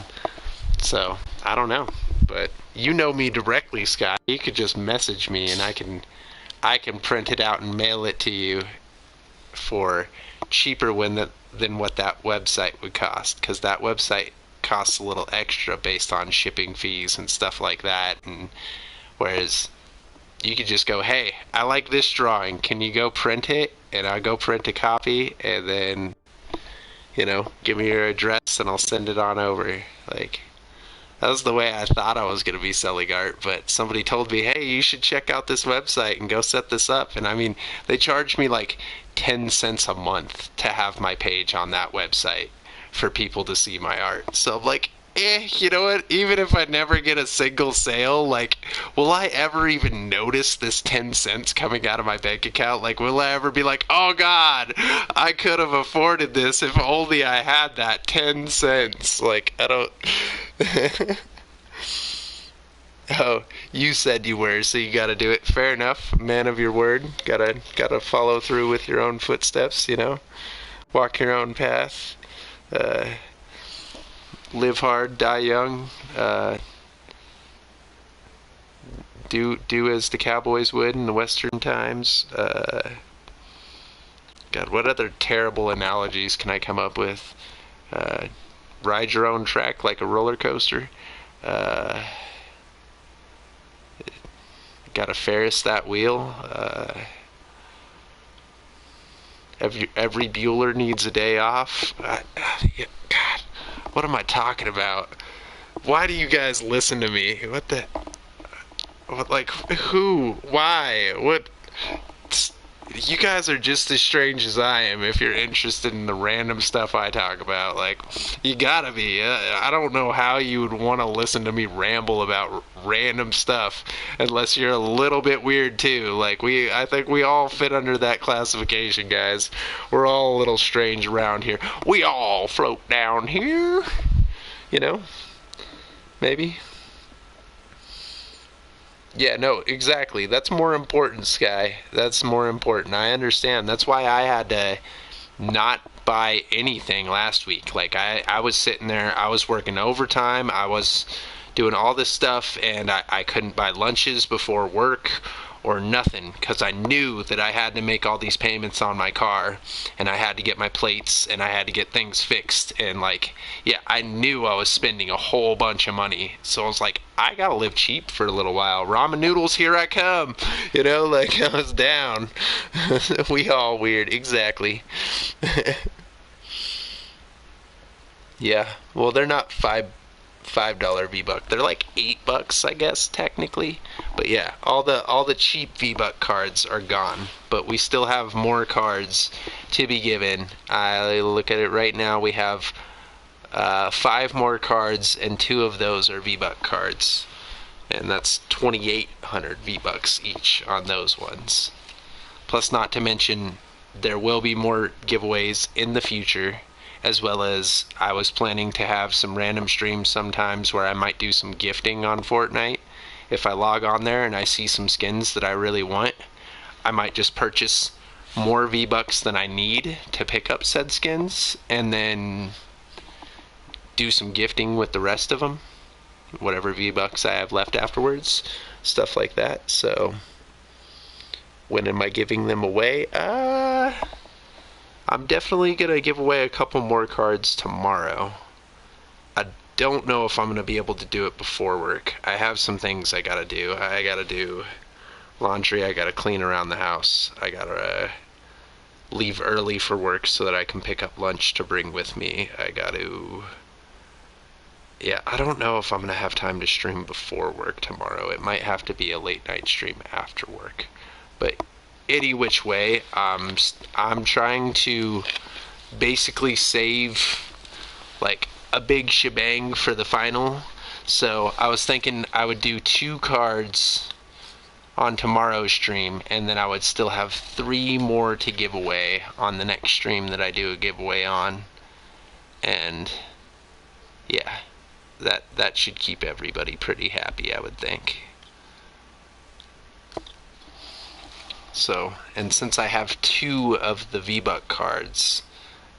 So, I don't know. But you know me directly, Sky. You could just message me, and I can print it out and mail it to you for cheaper than what that website would cost, because that website costs a little extra based on shipping fees and stuff like that. And whereas you could just go, hey, I like this drawing, can you go print it? And I'll go print a copy, and then, you know, give me your address and I'll send it on over. Like, that was the way I thought I was going to be selling art, but somebody told me, hey, you should check out this website and go set this up. And I mean, they charged me like 10 cents a month to have my page on that website for people to see my art. So I'm like, You know what? Even if I never get a single sale, like, will I ever even notice this 10 cents coming out of my bank account? Like, will I ever be like, oh God, I could have afforded this if only I had that 10 cents? Like, I don't. Oh, you said you were, so you gotta do it. Fair enough. Man of your word. Gotta follow through with your own footsteps, you know? Walk your own path. Live hard, die young. Do as the cowboys would in the Western times. God, what other terrible analogies can I come up with? Ride your own track like a roller coaster. Got to Ferris that wheel. Every Bueller needs a day off. Yeah, God, what am I talking about? Why do you guys listen to me? What the? What, like, who? Why? What? You guys are just as strange as I am if you're interested in the random stuff I talk about. Like, you gotta be. I don't know how you would want to listen to me ramble about random stuff unless you're a little bit weird too. Like, I think we all fit under that classification, guys. We're all a little strange around here. We all float down here. You know? Maybe? Yeah, no, exactly. That's more important, Sky. That's more important. I understand. That's why I had to not buy anything last week. Like, I was sitting there, I was working overtime, I was doing all this stuff, and I couldn't buy lunches before work or nothing because I knew that I had to make all these payments on my car, and I had to get my plates, and I had to get things fixed, and like, yeah, I knew I was spending a whole bunch of money, so I was like, I gotta live cheap for a little while. Ramen noodles, here I come. You know, like, I was down. We all weird, exactly. Yeah, well, they're not $5 V-Buck. They're like $8, I guess, technically. But yeah, all the cheap V-Buck cards are gone. But we still have more cards to be given. I look at it right now. We have 5 more cards, and 2 of those are V-Buck cards. And that's 2,800 V-Bucks each on those ones. Plus, not to mention, there will be more giveaways in the future, as well as I was planning to have some random streams sometimes where I might do some gifting on Fortnite. If I log on there and I see some skins that I really want, I might just purchase more V-Bucks than I need to pick up said skins, and then do some gifting with the rest of them, whatever V-Bucks I have left afterwards, stuff like that. So, when am I giving them away? I'm definitely going to give away a couple more cards tomorrow. I don't know if I'm going to be able to do it before work. I have some things I got to do. I got to do laundry. I got to clean around the house. I got to leave early for work so that I can pick up lunch to bring with me. I got to... Yeah, I don't know if I'm going to have time to stream before work tomorrow. It might have to be a late night stream after work. But any which way, I'm trying to basically save like a big shebang for the final. So I was thinking I would do 2 cards on tomorrow's stream, and then I would still have 3 more to give away on the next stream that I do a giveaway on. And yeah, that should keep everybody pretty happy, I would think. So, and since I have 2 of the V-Buck cards,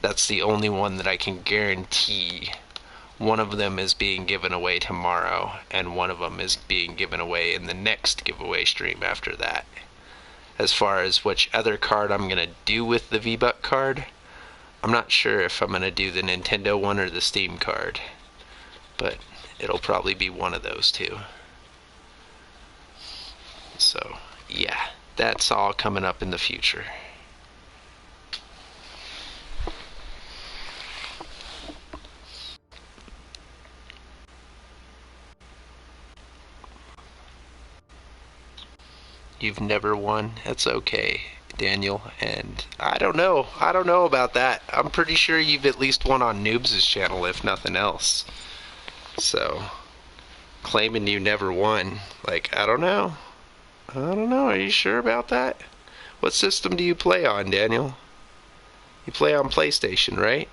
that's the only one that I can guarantee. One of them is being given away tomorrow, and one of them is being given away in the next giveaway stream after that. As far as which other card I'm going to do with the V-Buck card, I'm not sure if I'm going to do the Nintendo one or the Steam card, but it'll probably be one of those 2. So, yeah. That's all coming up in the future. You've never won. That's okay, Daniel. And I don't know about that. I'm pretty sure you've at least won on Noobs' channel, if nothing else. So, claiming you never won, like, I don't know. I don't know. Are you sure about that? What system do you play on, Daniel? You play on PlayStation, right?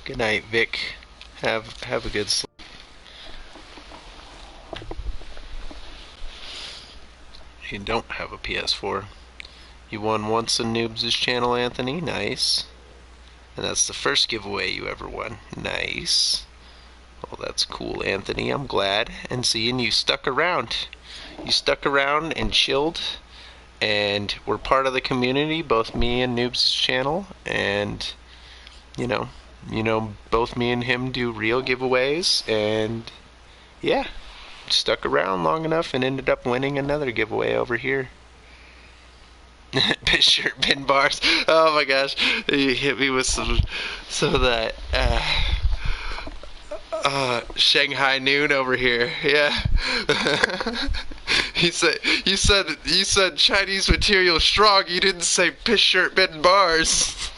Good night, Vic. Have a good sleep. You don't have a PS4. You won once on Noobs' channel, Anthony. Nice. And that's the first giveaway you ever won. Nice. Well, that's cool, Anthony. I'm glad. And seeing you stuck around. You stuck around and chilled. And we're part of the community, both me and Noobs' channel. And, you know, both me and him do real giveaways. And, yeah. Stuck around long enough and ended up winning another giveaway over here. Bit shirt, pin bars. Oh my gosh, he hit me with some of that Shanghai noon over here. Yeah. You said Chinese material strong. You didn't say piss shirt, pin bars.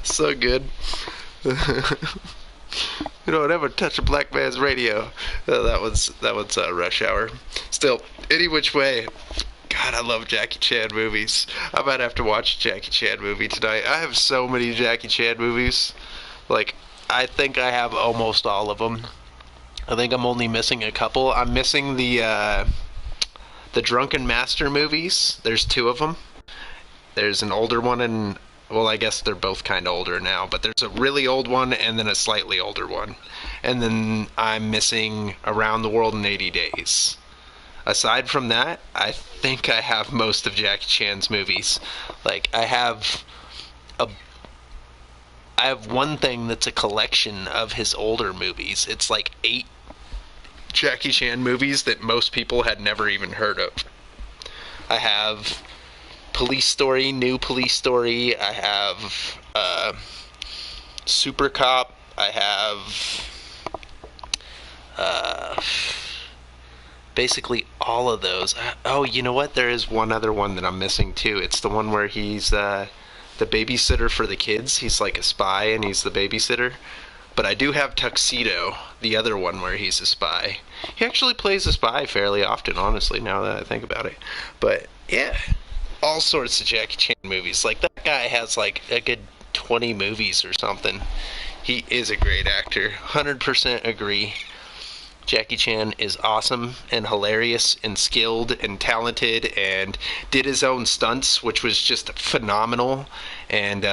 So good. You don't ever touch a black man's radio. That one's Rush Hour. Still, any which way. God, I love Jackie Chan movies. I might have to watch a Jackie Chan movie tonight. I have so many Jackie Chan movies. Like, I think I have almost all of them. I think I'm only missing a couple. I'm missing the Drunken Master movies. There's 2 of them. There's an older one and, well, I guess they're both kind of older now, but there's a really old one and then a slightly older one. And then I'm missing Around the World in 80 Days. Aside from that, I think I have most of Jackie Chan's movies. Like, I have one thing that's a collection of his older movies. It's like 8 Jackie Chan movies that most people had never even heard of. I have Police Story, New Police Story. I have Super Cop. I have basically all of those. Oh, you know what? There is one other one that I'm missing too. It's the one where he's the babysitter for the kids. He's like a spy and he's the babysitter. But I do have Tuxedo, the other one where he's a spy. He actually plays a spy fairly often, honestly, now that I think about it. But yeah, all sorts of Jackie Chan movies. Like, that guy has like a good 20 movies or something. He is a great actor. 100% agree. Jackie Chan is awesome and hilarious and skilled and talented and did his own stunts, which was just phenomenal. And,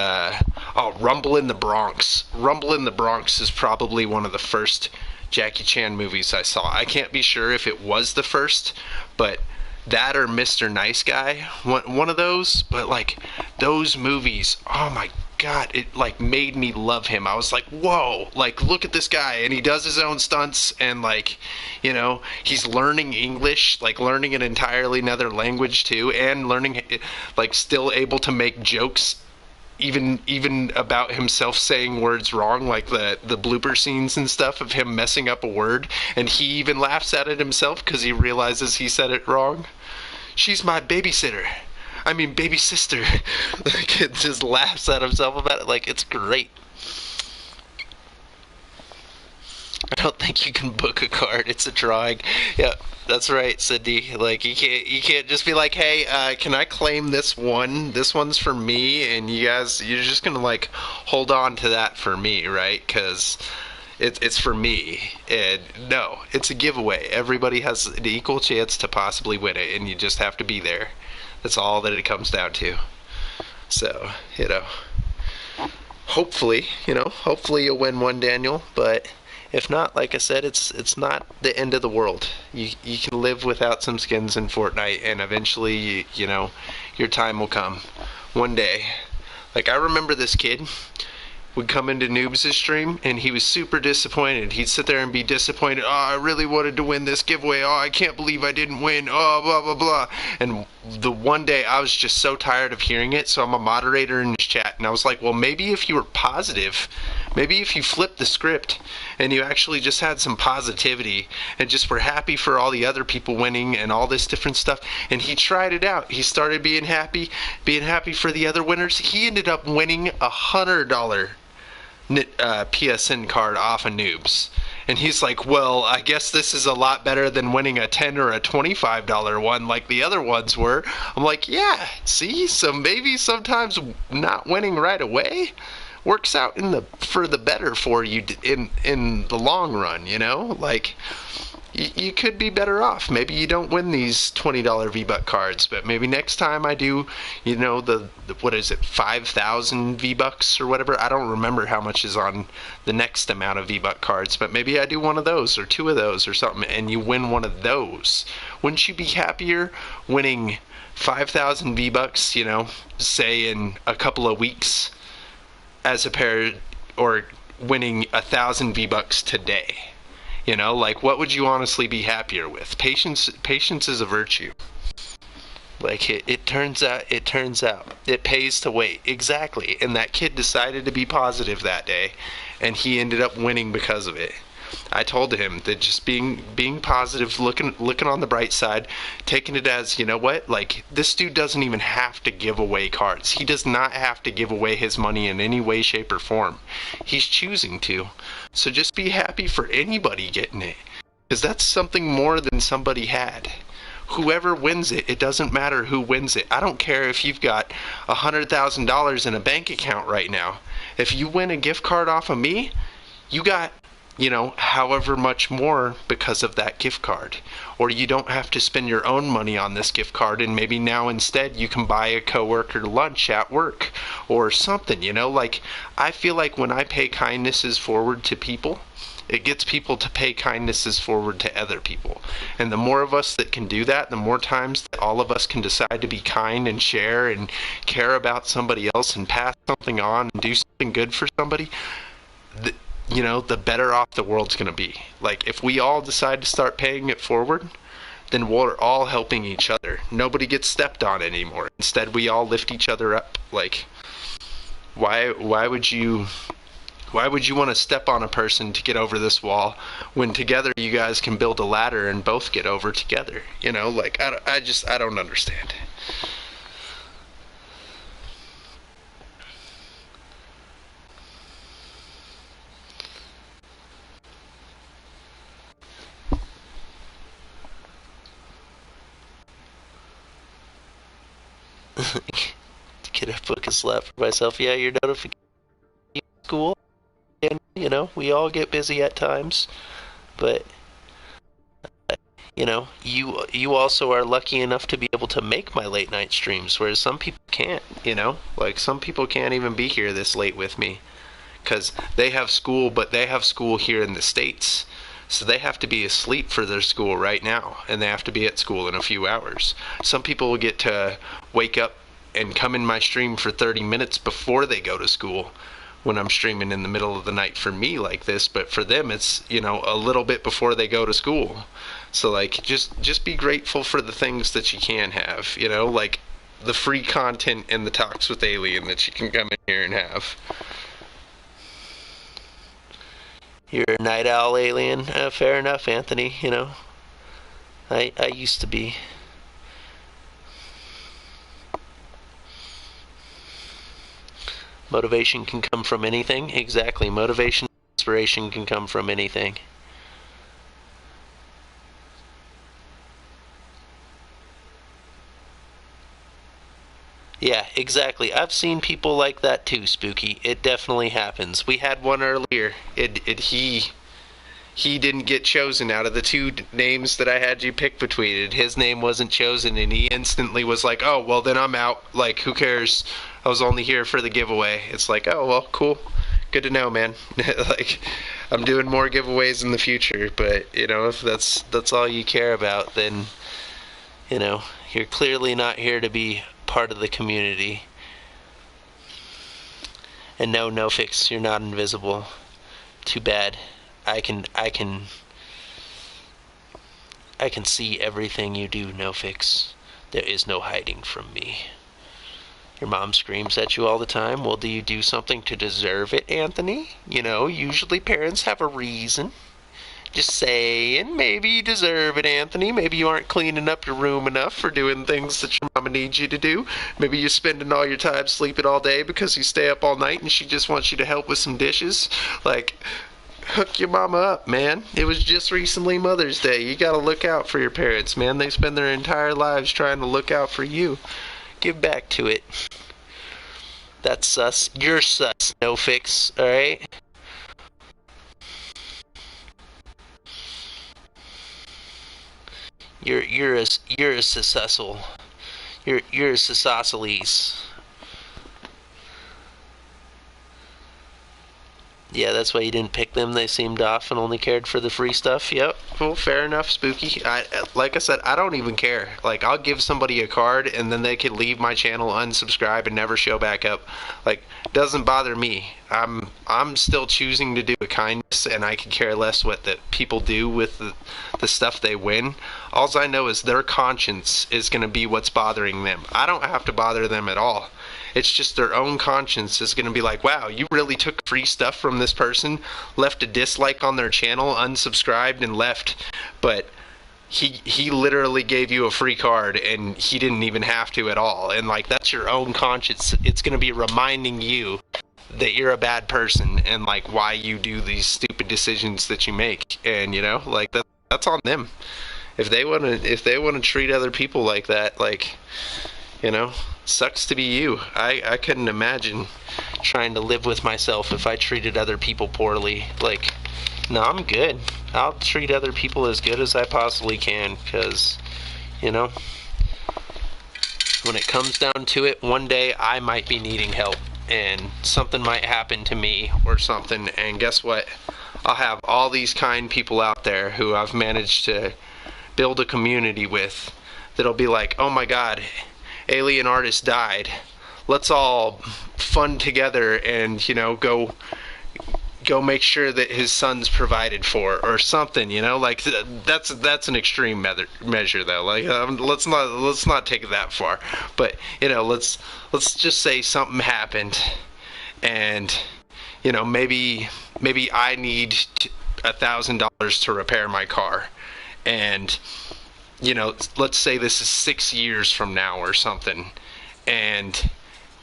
Rumble in the Bronx. Rumble in the Bronx is probably one of the first Jackie Chan movies I saw. I can't be sure if it was the first, but that or Mr. Nice Guy, one of those. But, like, those movies, oh my God, it like made me love him. I was like, whoa, like, look at this guy, and he does his own stunts, and like, you know, he's learning English, like learning an entirely another language too, and learning, like, still able to make jokes even about himself saying words wrong, like the blooper scenes and stuff of him messing up a word, and he even laughs at it himself because he realizes he said it wrong. She's my babysitter. I mean, baby sister. Like, it just laughs at himself about it. Like, it's great. I don't think you can book a card. It's a drawing. Yeah, that's right, Cindy. Like, you can't just be like, hey, can I claim this one? This one's for me, and you're just gonna, like, hold on to that for me, right? Because it's for me. And no, it's a giveaway. Everybody has an equal chance to possibly win it, and you just have to be there. That's all that it comes down to. So, hopefully you'll win one, Daniel. But if not, like I said, it's not the end of the world. You can live without some skins in Fortnite, and eventually, your time will come. One day. Like, I remember this kid would come into Noobs' stream, and he was super disappointed. He'd sit there and be disappointed. Oh, I really wanted to win this giveaway. Oh, I can't believe I didn't win. Oh, blah, blah, blah. And the one day, I was just so tired of hearing it, so I'm a moderator in his chat, and I was like, well, maybe if you were positive, Maybe if you flip the script and you actually just had some positivity and just were happy for all the other people winning and all this different stuff, and he tried it out. He started being happy for the other winners. He ended up winning $100 PSN card off of Noobs. And he's like, well, I guess this is a lot better than winning a $10 or a $25 one like the other ones were. I'm like, yeah, see? So maybe sometimes not winning right away works out for the better for you in the long run, you know? Like, you could be better off. Maybe you don't win these $20 V-Buck cards, but maybe next time I do, you know, the what is it, 5,000 V-Bucks or whatever? I don't remember how much is on the next amount of V-Buck cards, but maybe I do one of those or two of those or something, and you win one of those. Wouldn't you be happier winning 5,000 V-Bucks, you know, say in a couple of weeks, as a pair, or winning 1,000 V-Bucks today? You know, like, what would you honestly be happier with? Patience is a virtue. Like, it turns out it pays to wait. Exactly. And that kid decided to be positive that day, and he ended up winning because of it. I told him that just being positive, looking on the bright side, taking it as, you know what, like, this dude doesn't even have to give away cards. He does not have to give away his money in any way, shape, or form. He's choosing to. So just be happy for anybody getting it, because that's something more than somebody had. Whoever wins it, it doesn't matter who wins it. I don't care if you've got $100,000 in a bank account right now. If you win a gift card off of me, you got, you know, however much more because of that gift card. Or you don't have to spend your own money on this gift card, and maybe now instead you can buy a coworker lunch at work or something, you know? Like, I feel like when I pay kindnesses forward to people, it gets people to pay kindnesses forward to other people. And the more of us that can do that, the more times that all of us can decide to be kind and share and care about somebody else and pass something on and do something good for somebody, you know, the better off the world's going to be. Like, if we all decide to start paying it forward, then we're all helping each other. Nobody gets stepped on anymore. Instead, we all lift each other up. Like, why would you want to step on a person to get over this wall when together you guys can build a ladder and both get over together? You know, like, I don't understand. Get a book and slap for myself. Yeah, your notification school, and you know, we all get busy at times, but you know, you also are lucky enough to be able to make my late night streams, whereas some people can't. You know, like, some people can't even be here this late with me because they have school, but they have school here in the States. So they have to be asleep for their school right now, and they have to be at school in a few hours. Some people will get to wake up and come in my stream for 30 minutes before they go to school when I'm streaming in the middle of the night for me like this, but for them it's, you know, a little bit before they go to school. So, like, just be grateful for the things that you can have, you know, like the free content and the Talks with Alien that you can come in here and have. You're a night owl, Alien. Fair enough, Anthony, you know. I used to be. Motivation can come from anything. Exactly. Motivation, inspiration can come from anything. Yeah, exactly. I've seen people like that too, Spooky. It definitely happens. We had one earlier. He didn't get chosen out of the two names that I had you pick between. And his name wasn't chosen, and he instantly was like, "Oh, well then I'm out. Like, who cares? I was only here for the giveaway." It's like, "Oh, well, cool. Good to know, man." Like, I'm doing more giveaways in the future, but you know, if that's all you care about, then you know, you're clearly not here to be part of the community. And no fix, you're not invisible. Too bad. I can see everything you do, no fix. There is no hiding from me. Your mom screams at you all the time. Well, do you do something to deserve it, Anthony? You know, usually parents have a reason. Just saying, maybe you deserve it, Anthony. Maybe you aren't cleaning up your room enough for doing things that your mama needs you to do. Maybe you're spending all your time sleeping all day because you stay up all night and she just wants you to help with some dishes. Like, hook your mama up, man. It was just recently Mother's Day. You gotta look out for your parents, man. They spend their entire lives trying to look out for you. Give back to it. That's sus. You're sus, no fix, alright? You're a successful. You're a Sisosceles. Yeah, that's why you didn't pick them. They seemed off and only cared for the free stuff. Yep. Well, fair enough, Spooky. Like I said, I don't even care. Like, I'll give somebody a card and then they could leave my channel, unsubscribe, and never show back up. Like, doesn't bother me. I'm still choosing to do a kindness, and I could care less what the people do with the stuff they win. All I know is their conscience is going to be what's bothering them. I don't have to bother them at all. It's just their own conscience is going to be like, wow, you really took free stuff from this person, left a dislike on their channel, unsubscribed, and left. But he literally gave you a free card, and he didn't even have to at all. And, like, that's your own conscience. It's going to be reminding you that you're a bad person and, like, why you do these stupid decisions that you make. And, you know, like, that's on them. If they want to treat other people like that, like, you know, sucks to be you. I couldn't imagine trying to live with myself if I treated other people poorly. Like, no, I'm good. I'll treat other people as good as I possibly can, because, you know, when it comes down to it, one day I might be needing help, and something might happen to me or something, and guess what? I'll have all these kind people out there who I've managed to build a community with that'll be like, oh my god, alienartist died. Let's all fund together and, you know, go make sure that his son's provided for or something, you know. Like, that's an extreme measure though. Like, let's not take it that far. But, you know, let's just say something happened, and, you know, maybe I need $1,000 to repair my car, and, you know, let's say this is 6 years from now or something, and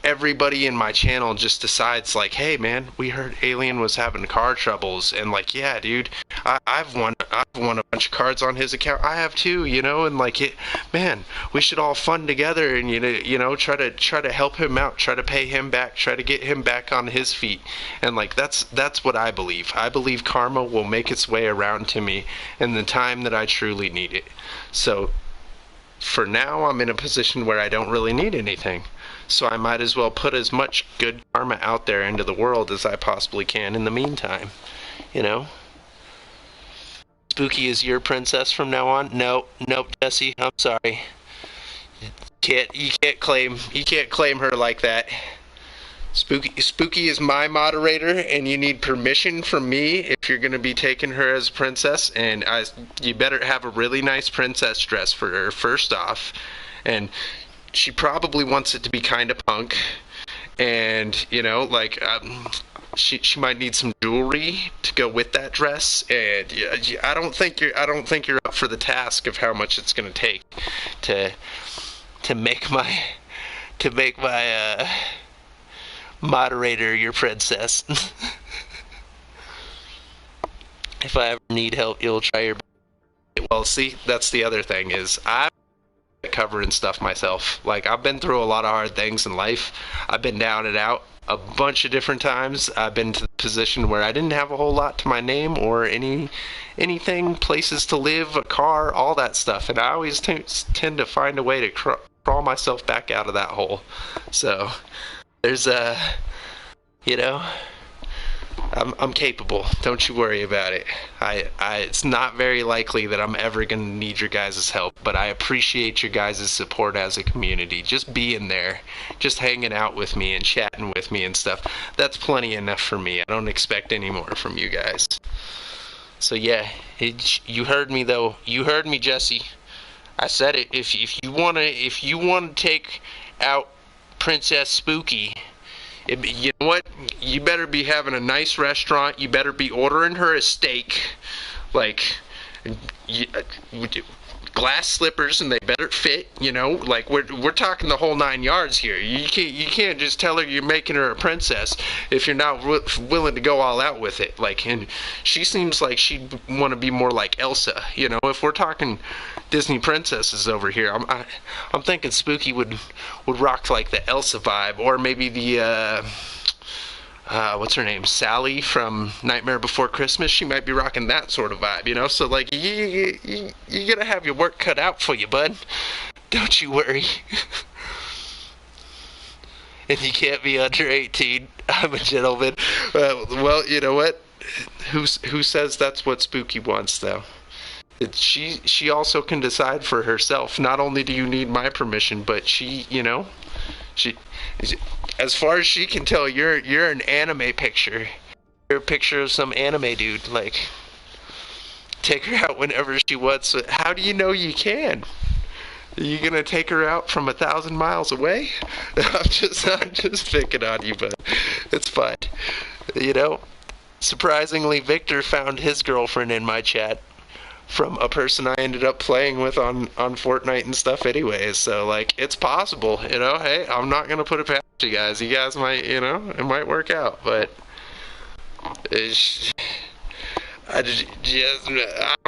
everybody in my channel just decides, like, hey man, we heard Alien was having car troubles, and, like, yeah dude, I've won a bunch of cards on his account. I have too, you know, and, like, man, we should all fund together and, you know, try to help him out, try to pay him back, try to get him back on his feet. And, like, that's what I believe. I believe karma will make its way around to me in the time that I truly need it. So for now, I'm in a position where I don't really need anything. So I might as well put as much good karma out there into the world as I possibly can in the meantime, you know? Spooky is your princess from now on? Nope, Jesse, I'm sorry. You can't claim her like that. Spooky is my moderator, and you need permission from me if you're going to be taking her as a princess, and you better have a really nice princess dress for her, first off. And she probably wants it to be kind of punk, and, you know, like, she might need some jewelry to go with that dress, and I don't think you're up for the task of how much it's going to take to make my moderator your princess. If I ever need help, you'll try your best. Well, see, that's the other thing, is I'm covering stuff myself. Like, I've been through a lot of hard things in life. I've been down and out a bunch of different times. I've been to the position where I didn't have a whole lot to my name or anything, places to live, a car, all that stuff, and I always tend to find a way to crawl myself back out of that hole. So there's you know, I'm capable. Don't you worry about it. It's not very likely that I'm ever going to need your guys' help, but I appreciate your guys' support as a community. Just being there, just hanging out with me and chatting with me and stuff, that's plenty enough for me. I don't expect any more from you guys. So yeah, you heard me though. You heard me, Jesse. I said it. If you wanna take out Princess Spooky, you know what? You better be having a nice restaurant. You better be ordering her a steak, like you, glass slippers, and they better fit. You know, like we're talking the whole 9 yards here. You can't just tell her you're making her a princess if you're not willing to go all out with it. Like, and she seems like she'd want to be more like Elsa. You know, if we're talking Disney princesses over here, I'm thinking Spooky would rock like the Elsa vibe, or maybe the what's her name, Sally from Nightmare Before Christmas. She might be rocking that sort of vibe, you know. So like you gotta have your work cut out for you, bud. Don't you worry. And you can't be under 18. I'm a gentleman. Well, you know what? Who says that's what Spooky wants, though? She also can decide for herself. Not only do you need my permission, but she, you know, she, as far as she can tell, you're an anime picture. You're a picture of some anime dude. Like, take her out whenever she wants. How do you know you can? Are you gonna take her out from 1,000 miles away? I'm just picking on you, but it's fine. You know, surprisingly, Victor found his girlfriend in my chat from a person I ended up playing with on Fortnite and stuff anyways. So, like, it's possible, you know. Hey, I'm not going to put it past you guys. You guys might, you know, it might work out. But I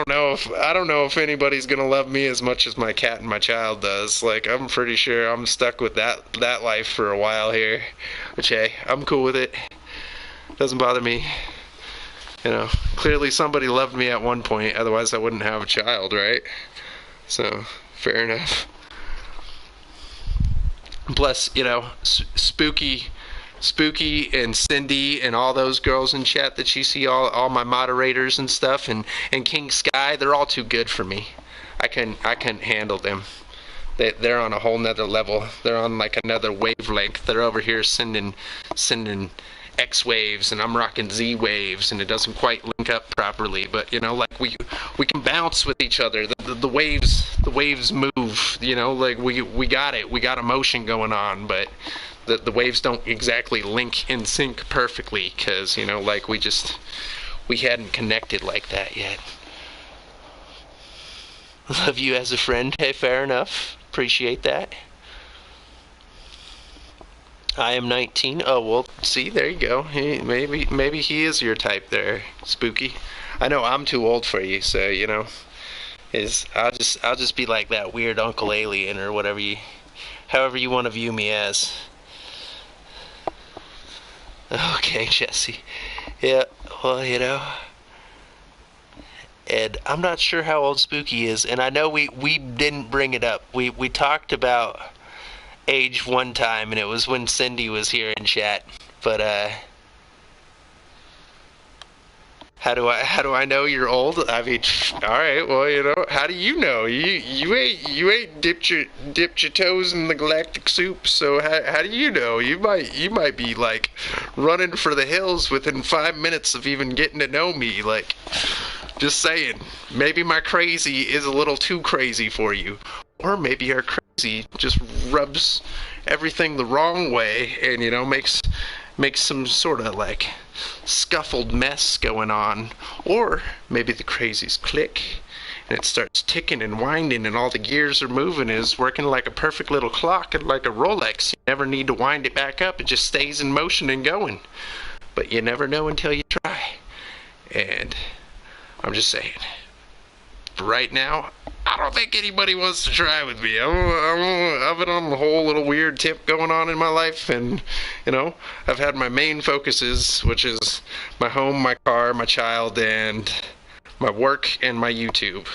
don't know if anybody's going to love me as much as my cat and my child does. Like, I'm pretty sure I'm stuck with that life for a while here. Which, hey, I'm cool with it. Doesn't bother me. You know, clearly somebody loved me at one point, otherwise I wouldn't have a child, right? So, fair enough. Plus, you know, Spooky and Cindy and all those girls in chat that you see, all my moderators and stuff, and King Sky, they're all too good for me. I couldn't handle them. They're on a whole nother level. They're on like another wavelength. They're over here sending X waves, and I'm rocking Z waves, and it doesn't quite link up properly. But you know, like we can bounce with each other. The waves move. You know, like we got it. We got a motion going on, but the waves don't exactly link in sync perfectly, because you know, like we hadn't connected like that yet. Love you as a friend. Hey, fair enough. Appreciate that. I am 19. Oh, well, see, there you go. Maybe he is your type there, Spooky. I know I'm too old for you, so, you know, I'll just be like that weird Uncle Alien or however you want to view me as. Okay, Jesse. Yeah, well, you know, and I'm not sure how old Spooky is, and I know we didn't bring it up. We talked about age one time, and it was when Cindy was here in chat. But how do I know you're old? I mean, all right. Well, you know, how do you know? You ain't dipped your toes in the galactic soup. So how do you know? You might be like running for the hills within 5 minutes of even getting to know me. Like, just saying. Maybe my crazy is a little too crazy for you, or maybe our crazy just rubs everything the wrong way, and you know, makes some sort of like scuffled mess going on. Or maybe the crazies click and it starts ticking and winding, and all the gears are moving, and it's working like a perfect little clock, and like a Rolex. You never need to wind it back up. It just stays in motion and going. But you never know until you try. And I'm just saying, right now, I don't think anybody wants to try with me. I've been on a whole little weird tip going on in my life, and, you know, I've had my main focuses, which is my home, my car, my child, and my work, and my YouTube.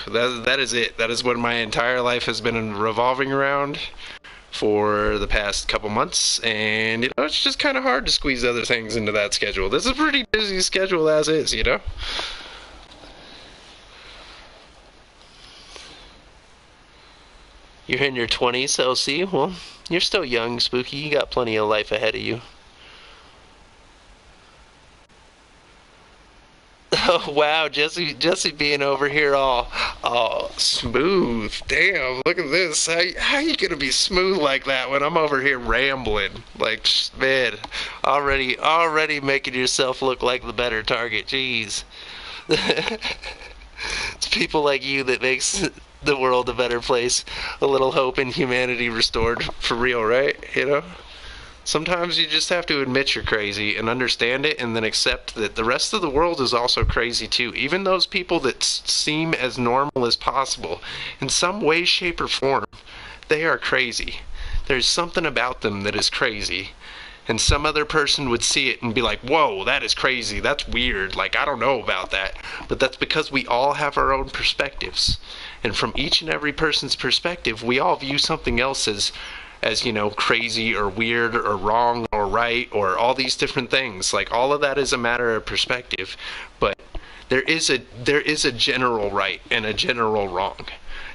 That is it. That is what my entire life has been revolving around for the past couple months, and, you know, it's just kind of hard to squeeze other things into that schedule. This is a pretty busy schedule as is, you know? You're in your 20s, LC. Well, you're still young, Spooky. You got plenty of life ahead of you. Oh, Wow, Jesse being over here all smooth. Damn, look at this. How you gonna be smooth like that when I'm over here rambling? Like, man, already making yourself look like the better target. Jeez. It's people like you that makes the world a better place. A little hope and humanity restored for real, right? You know? Sometimes you just have to admit you're crazy and understand it and then accept that the rest of the world is also crazy too. Even those people that seem as normal as possible, in some way, shape, or form, they are crazy. There's something about them that is crazy. And some other person would see it and be like, whoa, that is crazy. That's weird. Like, I don't know about that. But that's because we all have our own perspectives. And from each and every person's perspective, we all view something else as you know, crazy or weird or wrong or right or all these different things. Like, all of that is a matter of perspective. But there is a general right and a general wrong.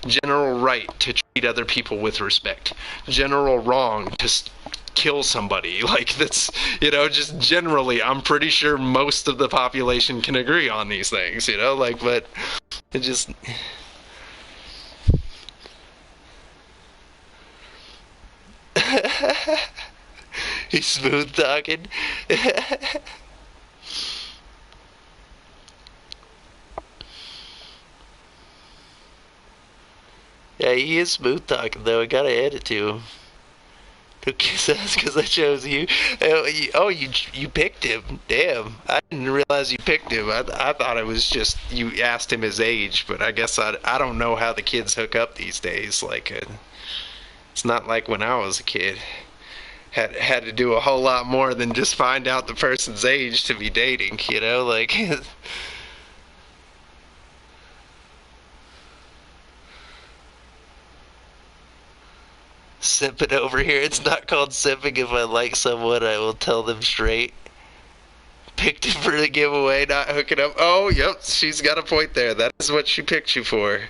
General right to treat other people with respect. General wrong to kill somebody. Like, that's, you know, just generally, I'm pretty sure most of the population can agree on these things, you know, like, but it just... He's smooth talking. Yeah, he is smooth talking though. I gotta add it to him. Don't kiss ass because I chose you. You picked him. Damn, I didn't realize you picked him. I thought it was just you asked him his age, but I guess I don't know how the kids hook up these days. Like, it's not like when I was a kid. Had to do a whole lot more than just find out the person's age to be dating, you know, like... Simping over here. It's not called simping. If I like someone, I will tell them straight. Picked it for the giveaway, not hooking up. Oh, yep, she's got a point there. That is what she picked you for.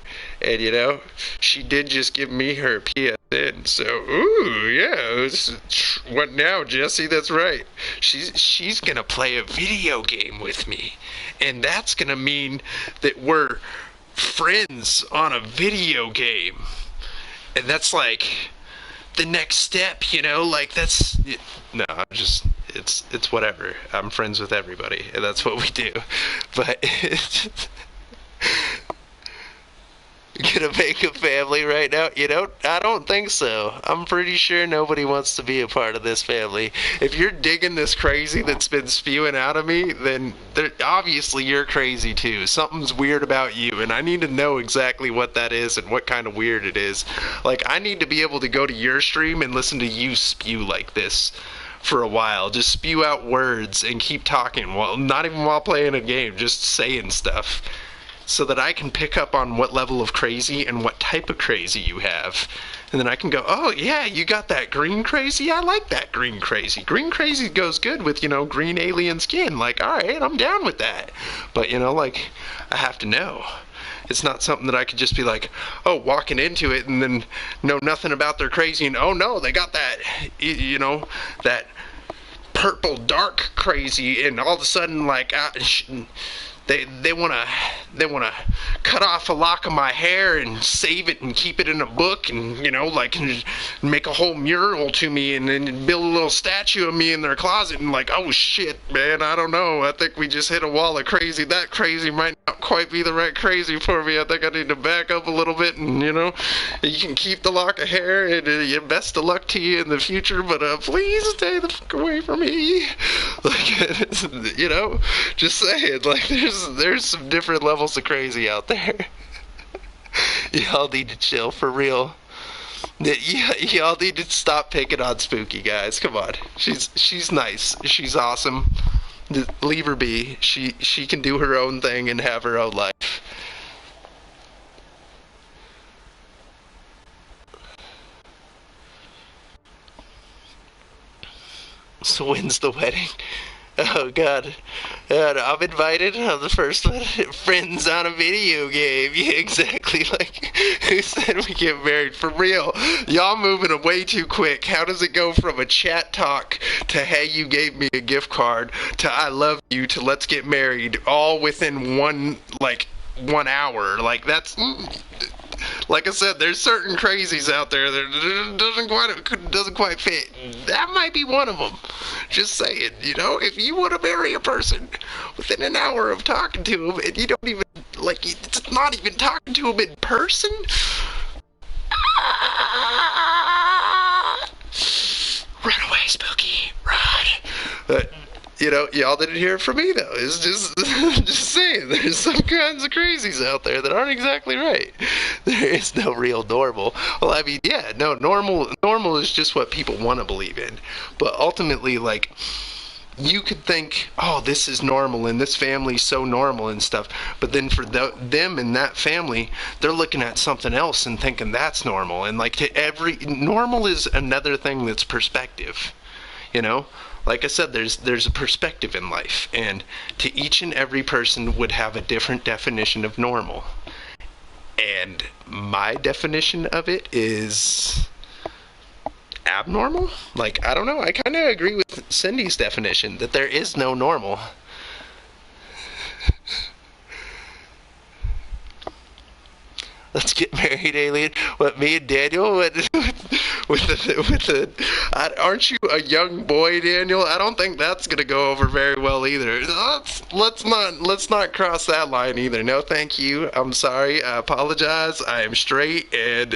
And, you know, she did just give me her PSN. So, ooh, yeah. What now, Jesse? That's right. She's going to play a video game with me. And that's going to mean that we're friends on a video game. And that's like... the next step, you know, like that's no, I'm just it's whatever. I'm friends with everybody, and that's what we do. But gonna make a family right now? You know, I don't think so. I'm pretty sure nobody wants to be a part of this family. If you're digging this crazy that's been spewing out of me, then obviously you're crazy too. Something's weird about you, and I need to know exactly what that is and what kind of weird it is. Like, I need to be able to go to your stream and listen to you spew like this for a while. Just spew out words and keep talking. Well, not even while playing a game, just saying stuff. So that I can pick up on what level of crazy and what type of crazy you have. And then I can go, oh yeah, you got that green crazy? I like that green crazy. Green crazy goes good with, you know, green alien skin. Like, alright, I'm down with that. But, you know, like, I have to know. It's not something that I could just be like, oh, walking into it and then know nothing about their crazy and, oh no, they got that, you know, that purple dark crazy, and all of a sudden, like, they wanna cut off a lock of my hair and save it and keep it in a book, and, you know, like, make a whole mural to me and then build a little statue of me in their closet, and like, oh shit, man, I don't know, I think we just hit a wall of crazy. That crazy might not quite be the right crazy for me. I think I need to back up a little bit, and, you know, you can keep the lock of hair, and best of luck to you in the future, but please stay the fuck away from me. Like, you know, just saying, like, there's some different levels of crazy out there. Y'all need to chill, for real. Y'all need to stop picking on Spooky, guys. Come on. She's nice. She's awesome. Leave her be. She can do her own thing and have her own life. So when's the wedding? Oh god. I'm invited. I'm the first one. Friends on a video game. Yeah, exactly. Like, who said we get married? For real. Y'all moving way too quick. How does it go from a chat talk to hey, you gave me a gift card, to I love you, to let's get married, all within 1 hour. Like, that's, like I said, there's certain crazies out there that doesn't quite fit. That might be one of them. Just saying, if you want to marry a person within an hour of talking to him, and you don't even, it's not even talking to him in person, run away, Spooky, run. Y'all didn't hear it from me, though. It's just saying, there's some kinds of crazies out there that aren't exactly right. There is no real normal. Well, I mean, yeah, no, normal is just what people want to believe in. But ultimately, you could think, oh, this is normal, and this family's so normal and stuff. But then for them and that family, they're looking at something else and thinking that's normal. And, normal is another thing that's perspective, Like I said, there's a perspective in life, and to each and every person would have a different definition of normal. And my definition of it is abnormal? I don't know. I kind of agree with Cindy's definition that there is no normal. Let's get married, alien. What, me and Daniel? Aren't you a young boy, Daniel? I don't think that's gonna go over very well either. Let's not cross that line either. No, thank you. I'm sorry. I apologize. I am straight, and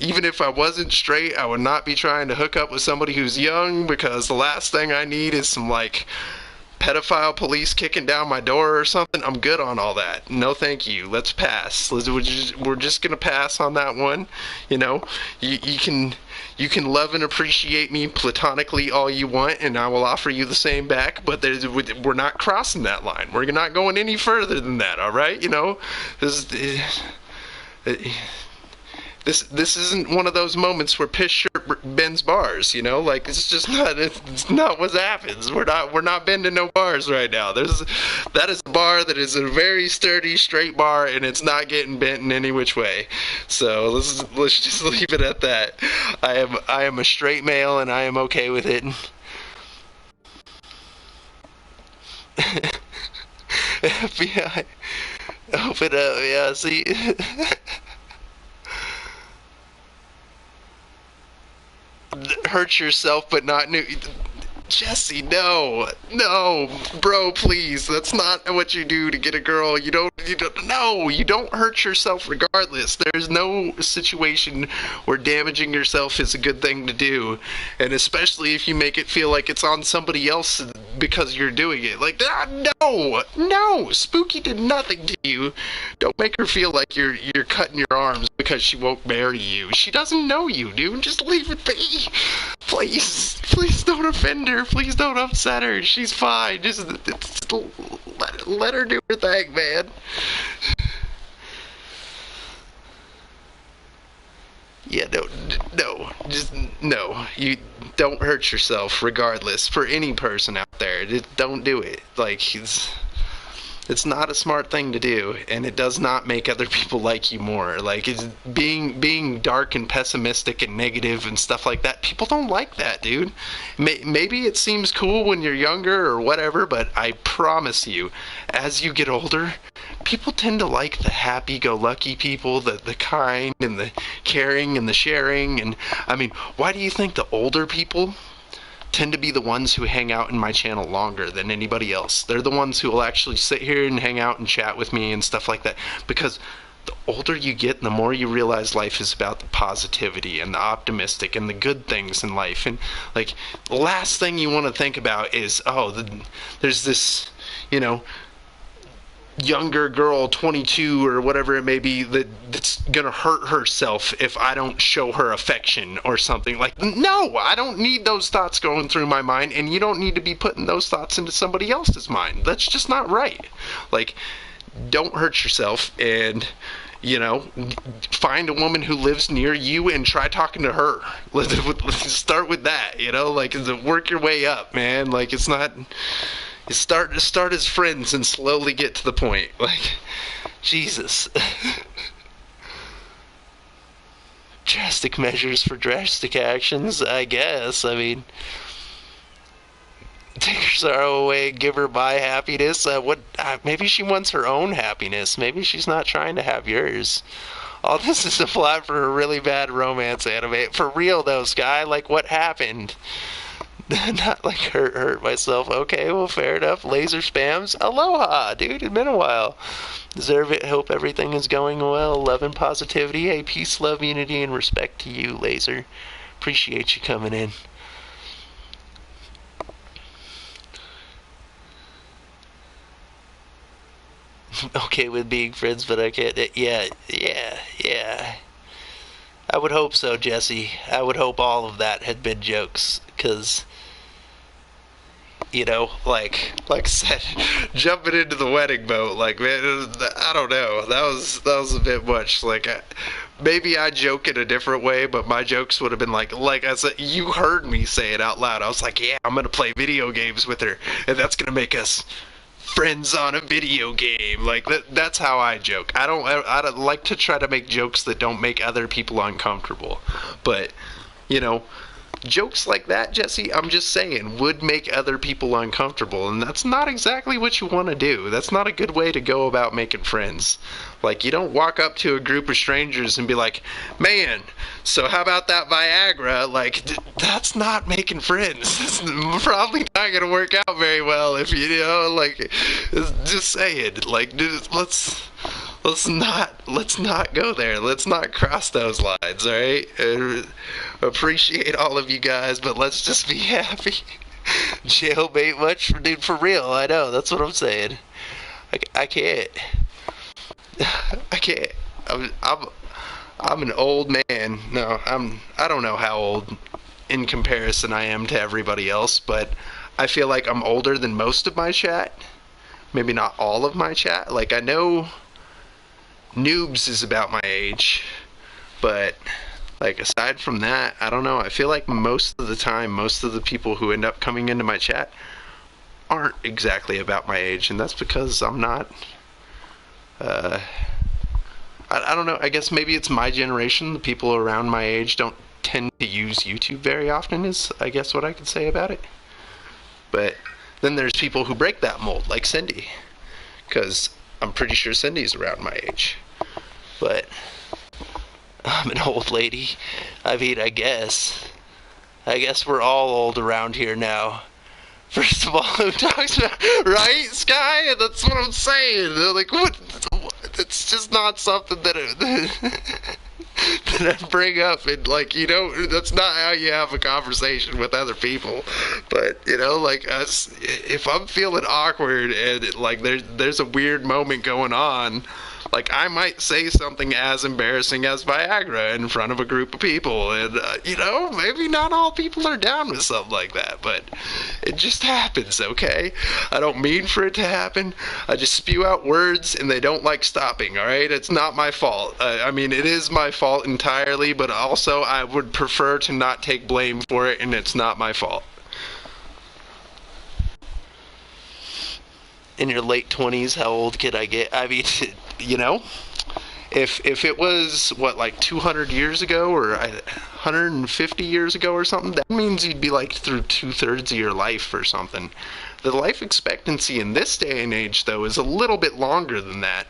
even if I wasn't straight, I would not be trying to hook up with somebody who's young, because the last thing I need is some pedophile police kicking down my door or something. I'm good on all that. No, thank you. Let's pass. We're just gonna pass on that one. You can love and appreciate me platonically all you want, and I will offer you the same back. But we're not crossing that line. We're not going any further than that. All right? This isn't one of those moments where piss shirt bends bars, it's just not. It's not what happens. We're not bending no bars right now. That is a bar that is a very sturdy, straight bar, and it's not getting bent in any which way. So let's just leave it at that. I am a straight male, and I am okay with it. FBI, open up. Yeah, see. Hurt yourself, but not new. Jesse, no, bro, please. That's not what you do to get a girl. You don't hurt yourself regardless. There's no situation where damaging yourself is a good thing to do. And especially if you make it feel like it's on somebody else because you're doing it. No, Spooky did nothing to you. Don't make her feel like you're cutting your arms because she won't marry you. She doesn't know you, dude. Just leave it be. Please don't offend her. Please don't upset her. She's fine. Just let her do her thing, man. Yeah, no. You don't hurt yourself, regardless. For any person out there, don't do it. It's not a smart thing to do, and it does not make other people like you more. It's being dark and pessimistic and negative and stuff like that. People don't like that, dude. Maybe it seems cool when you're younger or whatever, but I promise you, as you get older, people tend to like the happy-go-lucky people, the kind and the caring and the sharing. And I mean, why do you think the older people tend to be the ones who hang out in my channel longer than anybody else? They're the ones who will actually sit here and hang out and chat with me and stuff like that, because the older you get, the more you realize life is about the positivity and the optimistic and the good things in life. And the last thing you want to think about is, there's this younger girl, 22 or whatever it may be, that's gonna hurt herself if I don't show her affection or something. No, I don't need those thoughts going through my mind, and you don't need to be putting those thoughts into somebody else's mind. That's just not right. Don't hurt yourself, and find a woman who lives near you and try talking to her. Let's start with that. Work your way up, man. It's not. Start as friends and slowly get to the point. Jesus. drastic measures for drastic actions, I guess. I mean, take her sorrow away, give her my happiness. Maybe she wants her own happiness. Maybe she's not trying to have yours. All this is a plot for a really bad romance anime. For real though, Sky, like what happened? Not like hurt myself. Okay, well, fair enough. Laser spams. Aloha, dude. It's been a while. Deserve it. Hope everything is going well. Love and positivity. Hey, peace, love, unity, and respect to you, Laser. Appreciate you coming in. Okay with being friends, but I can't. Yeah. I would hope so, Jesse. I would hope all of that had been jokes, because like I said, jumping into the wedding boat, like, man, I don't know, that was a bit much. Like, maybe I joke in a different way, but my jokes would have been like I said, you heard me say it out loud. I was like, yeah, I'm gonna play video games with her, and that's gonna make us friends on a video game. Like, that's how I joke. I don't like to try to make jokes that don't make other people uncomfortable, but jokes like that, Jesse, I'm just saying, would make other people uncomfortable, and that's not exactly what you want to do. That's not a good way to go about making friends. Like, you don't walk up to a group of strangers and be like, man, so how about that Viagra? Like, that's not making friends. It's probably not going to work out very well if like, just saying, like, let's not go there. Let's not cross those lines, alright? Appreciate all of you guys, but let's just be happy. Jailbait much? Dude, for real, I know, that's what I'm saying. I can't. I can't. I'm an old man. No, I don't know how old in comparison I am to everybody else, but I feel like I'm older than most of my chat. Maybe not all of my chat. Like, I know Noobs is about my age, but like, aside from that, I don't know. I feel like most of the time, most of the people who end up coming into my chat aren't exactly about my age, and that's because I'm not I don't know, I guess maybe it's my generation. The people around my age don't tend to use YouTube very often, is I guess what I could say about it. But then there's people who break that mold, like Cindy, because I'm pretty sure Cindy's around my age. But I'm an old lady. I mean, I guess we're all old around here now. First of all, who talks about, right, Sky? That's what I'm saying. They're like, what? It's just not something that that I bring up, and like, that's not how you have a conversation with other people. But like us, if I'm feeling awkward and like there's a weird moment going on, like, I might say something as embarrassing as Viagra in front of a group of people, and maybe not all people are down with something like that, but it just happens. Okay, I don't mean for it to happen. I just spew out words, and they don't like stopping. All right, it's not my fault. I mean, it is my fault entirely, but also I would prefer to not take blame for it, and it's not my fault. In your late 20s, how old could I get? I mean, if it was, what, like 200 years ago or 150 years ago or something, that means you'd be like through 2/3 of your life or something. The life expectancy in this day and age, though, is a little bit longer than that.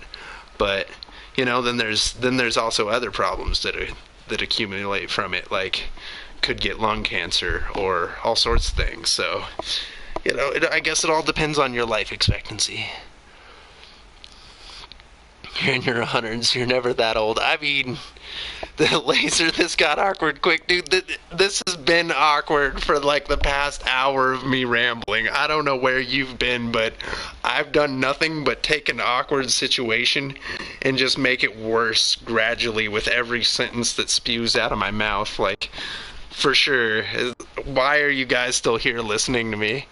But, then there's also other problems that accumulate from it, like could get lung cancer or all sorts of things. So, I guess it all depends on your life expectancy. You're in your hundreds, you're never that old. I mean, the Laser, this got awkward quick, dude. This has been awkward for like the past hour of me rambling. I don't know where you've been, but I've done nothing but take an awkward situation and just make it worse gradually with every sentence that spews out of my mouth. Like, for sure. Why are you guys still here listening to me?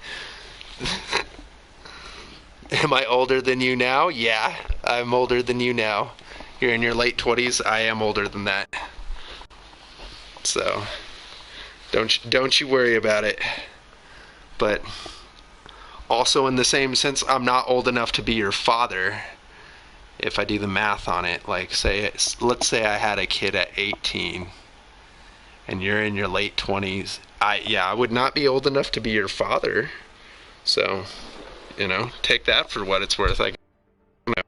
Am I older than you now? Yeah, I'm older than you now. You're in your late 20s. I am older than that. So, don't you worry about it. But also, in the same sense, I'm not old enough to be your father. If I do the math on it, like, let's say I had a kid at 18. and you're in your late 20s, I would not be old enough to be your father. So, take that for what it's worth. I don't know.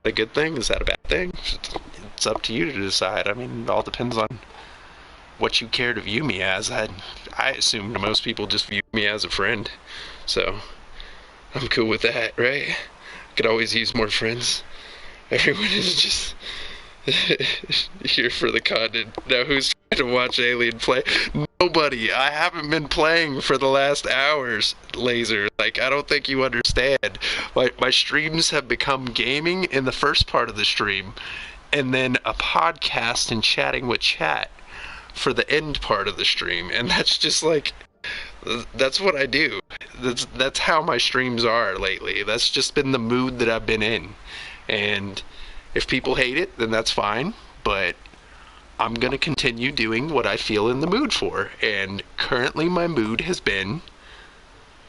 A good thing? Is that a bad thing? It's up to you to decide. I mean, it all depends on what you care to view me as. I assumed most people just view me as a friend. So, I'm cool with that, right? I could always use more friends. Everyone is just here for the content. Now, who's trying to watch Alien play? Nobody. I haven't been playing for the last hours, Laser. Like, I don't think you understand. My streams have become gaming in the first part of the stream, and then a podcast and chatting with chat for the end part of the stream. And that's just like, that's what I do. That's how my streams are lately. That's just been the mood that I've been in. And if people hate it, then that's fine. But I'm going to continue doing what I feel in the mood for. And currently my mood has been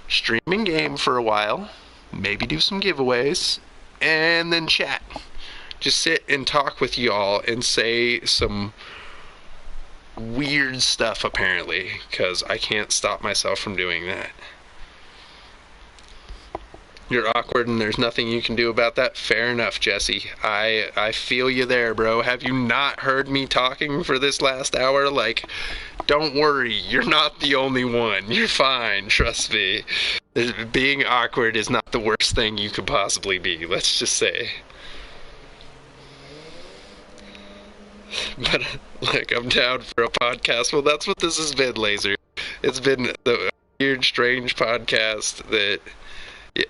streaming game for a while, maybe do some giveaways, and then chat. Just sit and talk with y'all and say some weird stuff, apparently, because I can't stop myself from doing that. You're awkward and there's nothing you can do about that? Fair enough, Jesse. I feel you there, bro. Have you not heard me talking for this last hour? Like, don't worry, you're not the only one. You're fine, trust me. Being awkward is not the worst thing you could possibly be, let's just say. But, like, I'm down for a podcast. Well, that's what this has been, Laser. It's been the weird, strange podcast that... Yeah.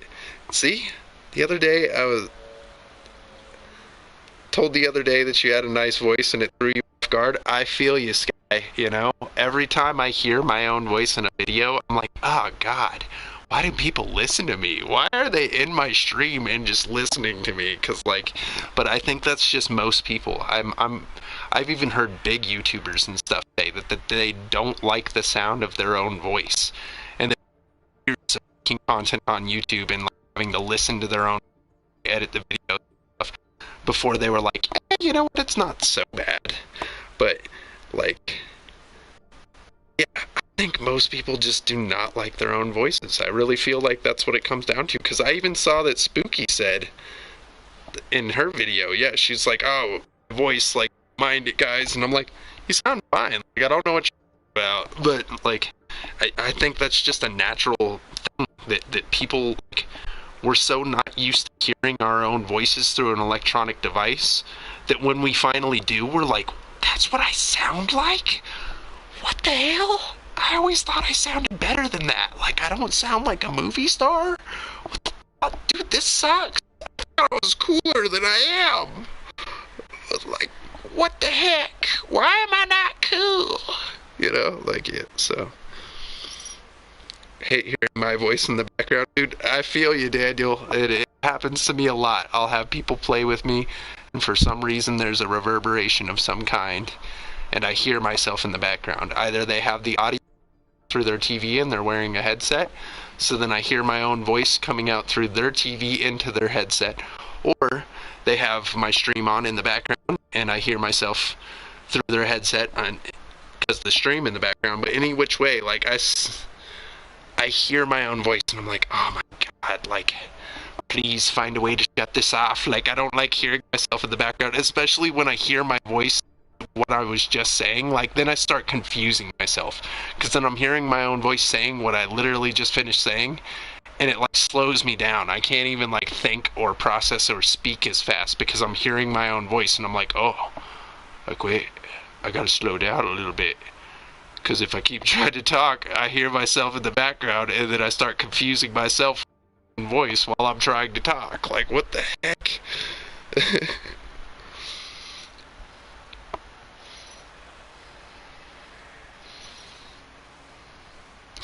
See? The other day, I was told the other day that you had a nice voice and it threw you off guard. I feel you, Sky, Every time I hear my own voice in a video, I'm like, oh, God, why do people listen to me? Why are they in my stream and just listening to me? But I think that's just most people. I've even heard big YouTubers and stuff say that they don't like the sound of their own voice. And they're making content on YouTube and having to listen to their own, edit the video stuff before they were like, you know what, it's not so bad. But, like, yeah, I think most people just do not like their own voices. I really feel like that's what it comes down to, because I even saw that Spooky said in her video, yeah, she's like, oh, voice, like, mind it, guys. And I'm like, you sound fine. Like, I don't know what you're about. But, like, I think that's just a natural thing that people, like, we're so not used to hearing our own voices through an electronic device that when we finally do, we're like, that's what I sound like? What the hell? I always thought I sounded better than that. Like, I don't sound like a movie star? What the fuck? Dude, this sucks. I thought I was cooler than I am. Like, what the heck? Why am I not cool? Yeah, so... hate hearing my voice in the background. Dude, I feel you, Daniel. It happens to me a lot. I'll have people play with me, and for some reason there's a reverberation of some kind, and I hear myself in the background. Either they have the audio through their TV and they're wearing a headset, so then I hear my own voice coming out through their TV into their headset, or they have my stream on in the background, and I hear myself through their headset, because the stream in the background. But any which way, like, I hear my own voice and I'm like, oh my God, like, please find a way to shut this off. Like, I don't like hearing myself in the background, especially when I hear my voice, what I was just saying. Like, then I start confusing myself, because then I'm hearing my own voice saying what I literally just finished saying, and it, like, slows me down. I can't even, like, think or process or speak as fast because I'm hearing my own voice, and I'm like, oh, like, wait, I gotta slow down a little bit. Because if I keep trying to talk, I hear myself in the background, and then I start confusing myself in voice while I'm trying to talk. Like, what the heck?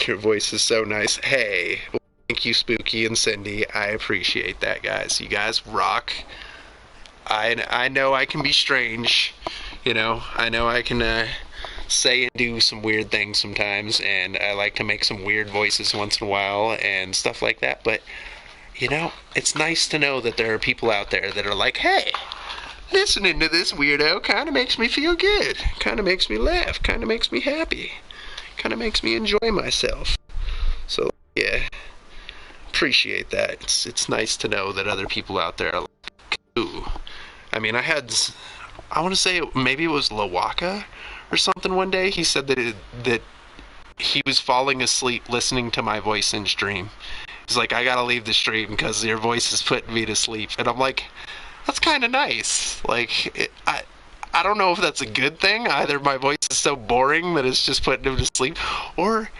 Your voice is so nice. Hey, well, thank you, Spooky and Cindy. I appreciate that, guys. You guys rock. I know I can be strange. I know I can, say and do some weird things sometimes, and I like to make some weird voices once in a while and stuff like that, but it's nice to know that there are people out there that are like, hey, listening to this weirdo kind of makes me feel good. Kind of makes me laugh. Kind of makes me happy. Kind of makes me enjoy myself. So, yeah, appreciate that. It's nice to know that other people out there are like, ooh. I mean, I want to say maybe it was Lawaka or something one day. He said that he was falling asleep listening to my voice in stream. He's like, I gotta leave the stream because your voice is putting me to sleep. And I'm like, that's kind of nice. Like, I don't know if that's a good thing. Either my voice is so boring that it's just putting him to sleep, or,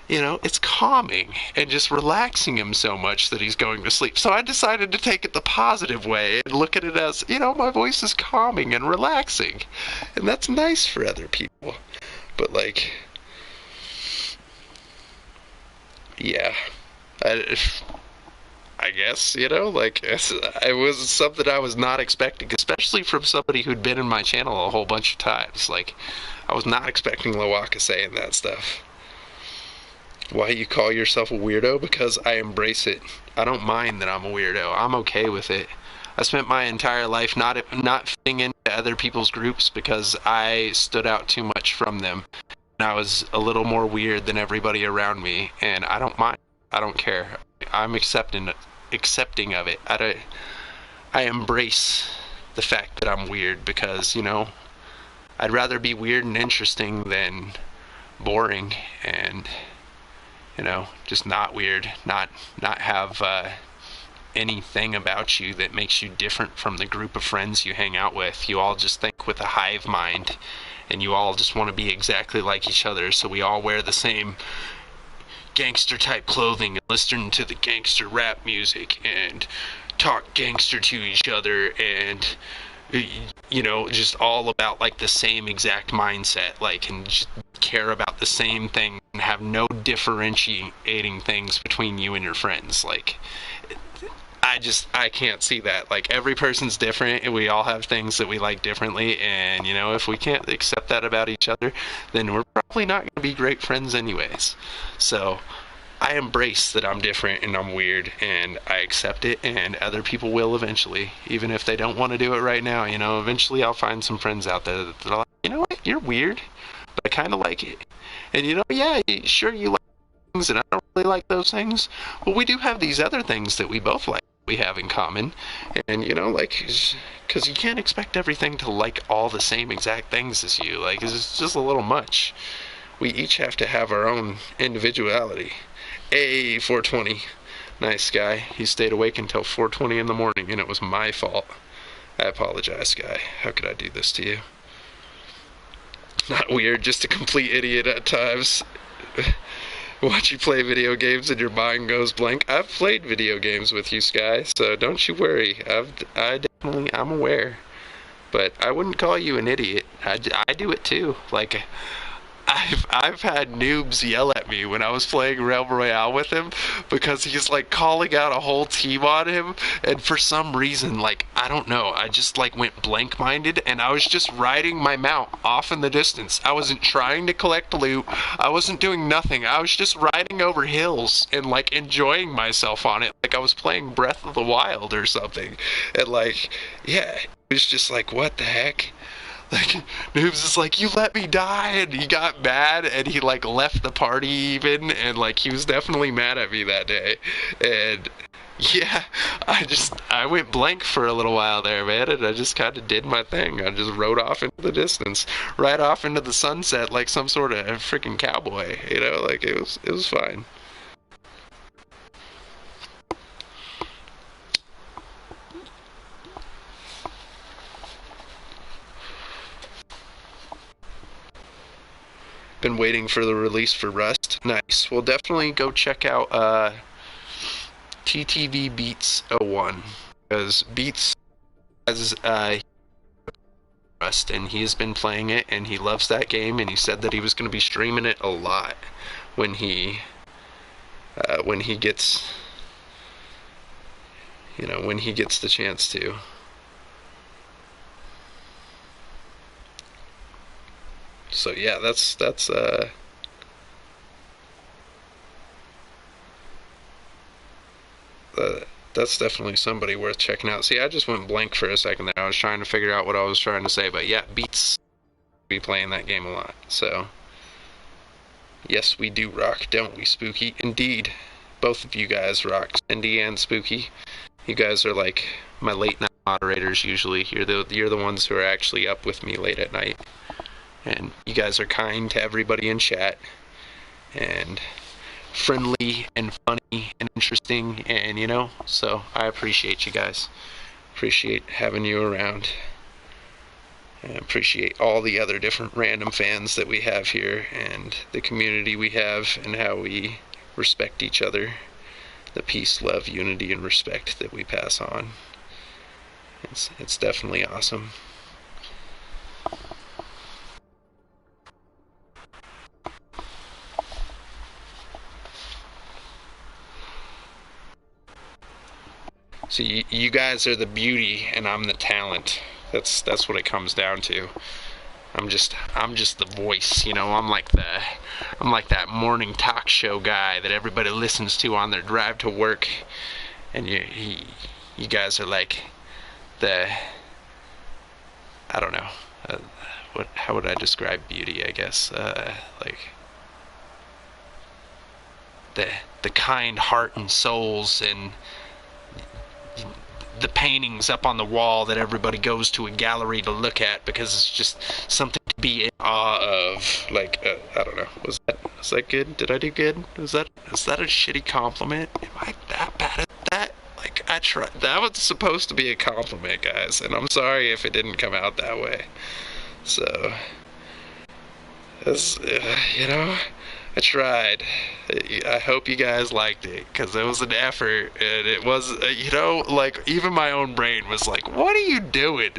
it's calming and just relaxing him so much that he's going to sleep. So I decided to take it the positive way and look at it as, my voice is calming and relaxing. And that's nice for other people. But, like, yeah. I guess, like, it was something I was not expecting, especially from somebody who'd been in my channel a whole bunch of times. Like, I was not expecting Lawaka saying that stuff. Why you call yourself a weirdo? Because I embrace it. I don't mind that I'm a weirdo. I'm okay with it. I spent my entire life not fitting into other people's groups because I stood out too much from them. And I was a little more weird than everybody around me, and I don't mind. I don't care. I'm accepting of it. I embrace the fact that I'm weird because, I'd rather be weird and interesting than boring and, just not weird, not have anything about you that makes you different from the group of friends you hang out with. You all just think with a hive mind, and you all just want to be exactly like each other, so we all wear the same gangster type clothing and listen to the gangster rap music and talk gangster to each other, and just all about like the same exact mindset, like, and just care about the same thing and have no differentiating things between you and your friends. Like, I can't see that. Like, every person's different and we all have things that we like differently, and if we can't accept that about each other, then we're probably not going to be great friends anyways. So I embrace that I'm different and I'm weird, and I accept it, and other people will eventually, even if they don't want to do it right now. Eventually I'll find some friends out there that are like, you know what, you're weird, but I kind of like it. And yeah, sure, you like things and I don't really like those things, but we do have these other things that we both like, we have in common. And like, because you can't expect everything to like all the same exact things as you. Like, it's just a little much. We each have to have our own individuality. 420. Nice, guy. He stayed awake until 4:20 in the morning, and it was my fault. I apologize, guy. How could I do this to you? Not weird, just a complete idiot at times. Watch you play video games and your mind goes blank. I've played video games with you, Sky, so don't you worry. I'm aware. But I wouldn't call you an idiot. I do it too. Like, I've had noobs yell at me when I was playing Realm Royale with him because he's like calling out a whole team on him, and for some reason, like, I don't know, I just like went blank-minded and I was just riding my mount off in the distance. I wasn't trying to collect loot. I wasn't doing nothing. I was just riding over hills and like enjoying myself on it, like I was playing Breath of the Wild or something. And like, yeah, it was just like, what the heck? Like, Noobs is like, you let me die, and he got mad, and he, like, left the party even, and, like, he was definitely mad at me that day. And, yeah, I went blank for a little while there, man, and I just kind of did my thing. I just rode off into the distance, right off into the sunset like some sort of freaking cowboy, like, it was fine. Been waiting for the release for Rust. Nice. Well, definitely go check out TTV Beats 01, because Beats has Rust, and he has been playing it, and he loves that game, and he said that he was going to be streaming it a lot when he gets the chance to. So yeah, that's that's definitely somebody worth checking out. See, I just went blank for a second there. I was trying to figure out what I was trying to say, but yeah, Beats be playing that game a lot. So, yes, we do rock, don't we, Spooky? Indeed. Both of you guys rock, Cindy and Spooky. You guys are like my late night moderators usually. You're the ones who are actually up with me late at night. And you guys are kind to everybody in chat. And friendly and funny and interesting, and so I appreciate you guys. Appreciate having you around. I appreciate all the other different random fans that we have here, and the community we have, and how we respect each other. The peace, love, unity, and respect that we pass on. It's definitely awesome. So you guys are the beauty, and I'm the talent. That's what it comes down to. I'm just the voice, I'm like that morning talk show guy that everybody listens to on their drive to work, and you guys are like the, I don't know, how would I describe beauty? I guess like the kind heart and souls and the paintings up on the wall that everybody goes to a gallery to look at because it's just something to be in awe of. Like, I don't know. Was that good? Did I do good? Is that a shitty compliment? Am I that bad at that? Like, I tried. That was supposed to be a compliment, guys, and I'm sorry if it didn't come out that way. So, that's, I tried. I hope you guys liked it, because it was an effort, and it was, like, even my own brain was like, what are you doing?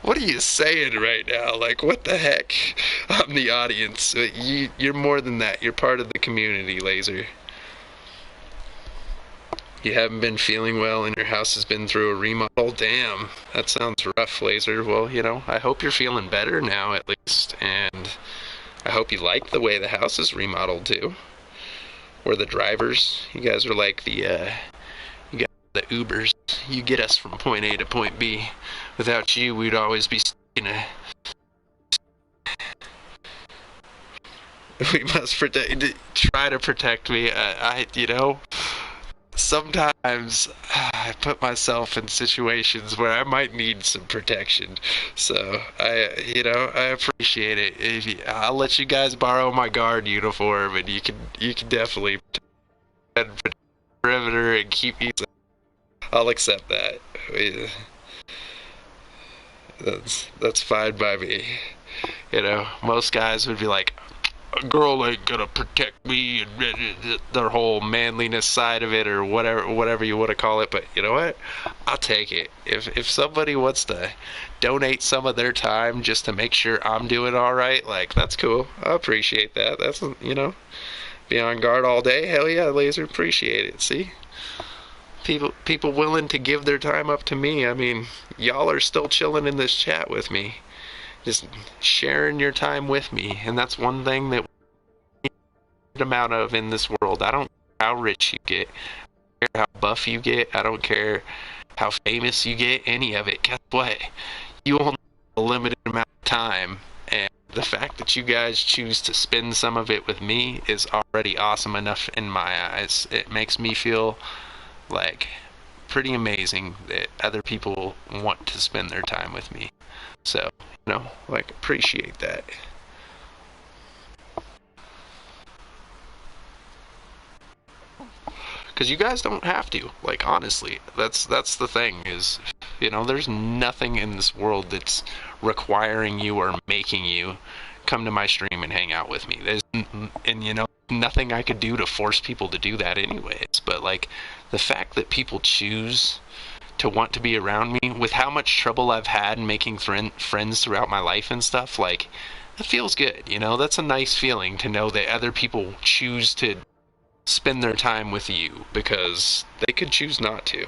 What are you saying right now? Like, what the heck? I'm the audience. You're more than that. You're part of the community, Laser. You haven't been feeling well, and your house has been through a remodel? Damn, that sounds rough, Laser. Well, I hope you're feeling better now, at least, and I hope you like the way the house is remodeled too. Or the drivers. You guys are like you got the Ubers. You get us from point A to point B. Without you, we'd always be stuck in a... We must try to protect me. Sometimes I put myself in situations where I might need some protection. So I appreciate it. I'll let you guys borrow my guard uniform, and you can definitely protect the perimeter and keep me safe. I'll accept that. That's fine by me. Most guys would be like, a girl ain't gonna protect me, and their whole manliness side of it, or whatever you want to call it. But you know what? I'll take it. If somebody wants to donate some of their time just to make sure I'm doing all right, like, that's cool. I appreciate that. That's, be on guard all day. Hell yeah, Laser, appreciate it. See? People willing to give their time up to me. I mean, y'all are still chilling in this chat with me, just sharing your time with me, and that's one thing that we need amount of in this world. I don't care how rich you get, I don't care how buff you get, I don't care how famous you get, any of it. Guess what? You only have a limited amount of time, and the fact that you guys choose to spend some of it with me is already awesome enough in my eyes. It makes me feel like pretty amazing that other people want to spend their time with me. So, appreciate that. Because you guys don't have to. Like, honestly, that's the thing is, there's nothing in this world that's requiring you or making you come to my stream and hang out with me. Nothing I could do to force people to do that anyways. But, like, the fact that people choose to want to be around me, with how much trouble I've had making friends throughout my life and stuff, like, it feels good, That's a nice feeling to know that other people choose to spend their time with you, because they could choose not to.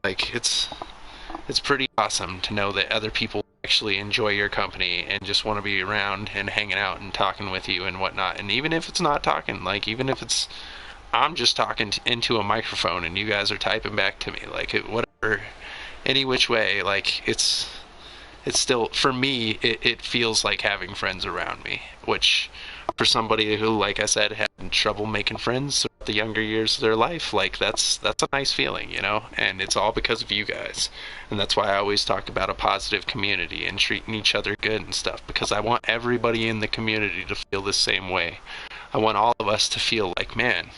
It's pretty awesome to know that other people actually enjoy your company and just want to be around and hanging out and talking with you and whatnot. And even if it's not talking, like, even if it's I'm just talking into a microphone and you guys are typing back to me. Like, whatever, any which way, like, it's still, for me, it feels like having friends around me, which for somebody who, like I said, had trouble making friends throughout the younger years of their life, like, that's a nice feeling, you know, and it's all because of you guys. And that's why I always talk about a positive community and treating each other good and stuff, because I want everybody in the community to feel the same way. I want all of us to feel like, man,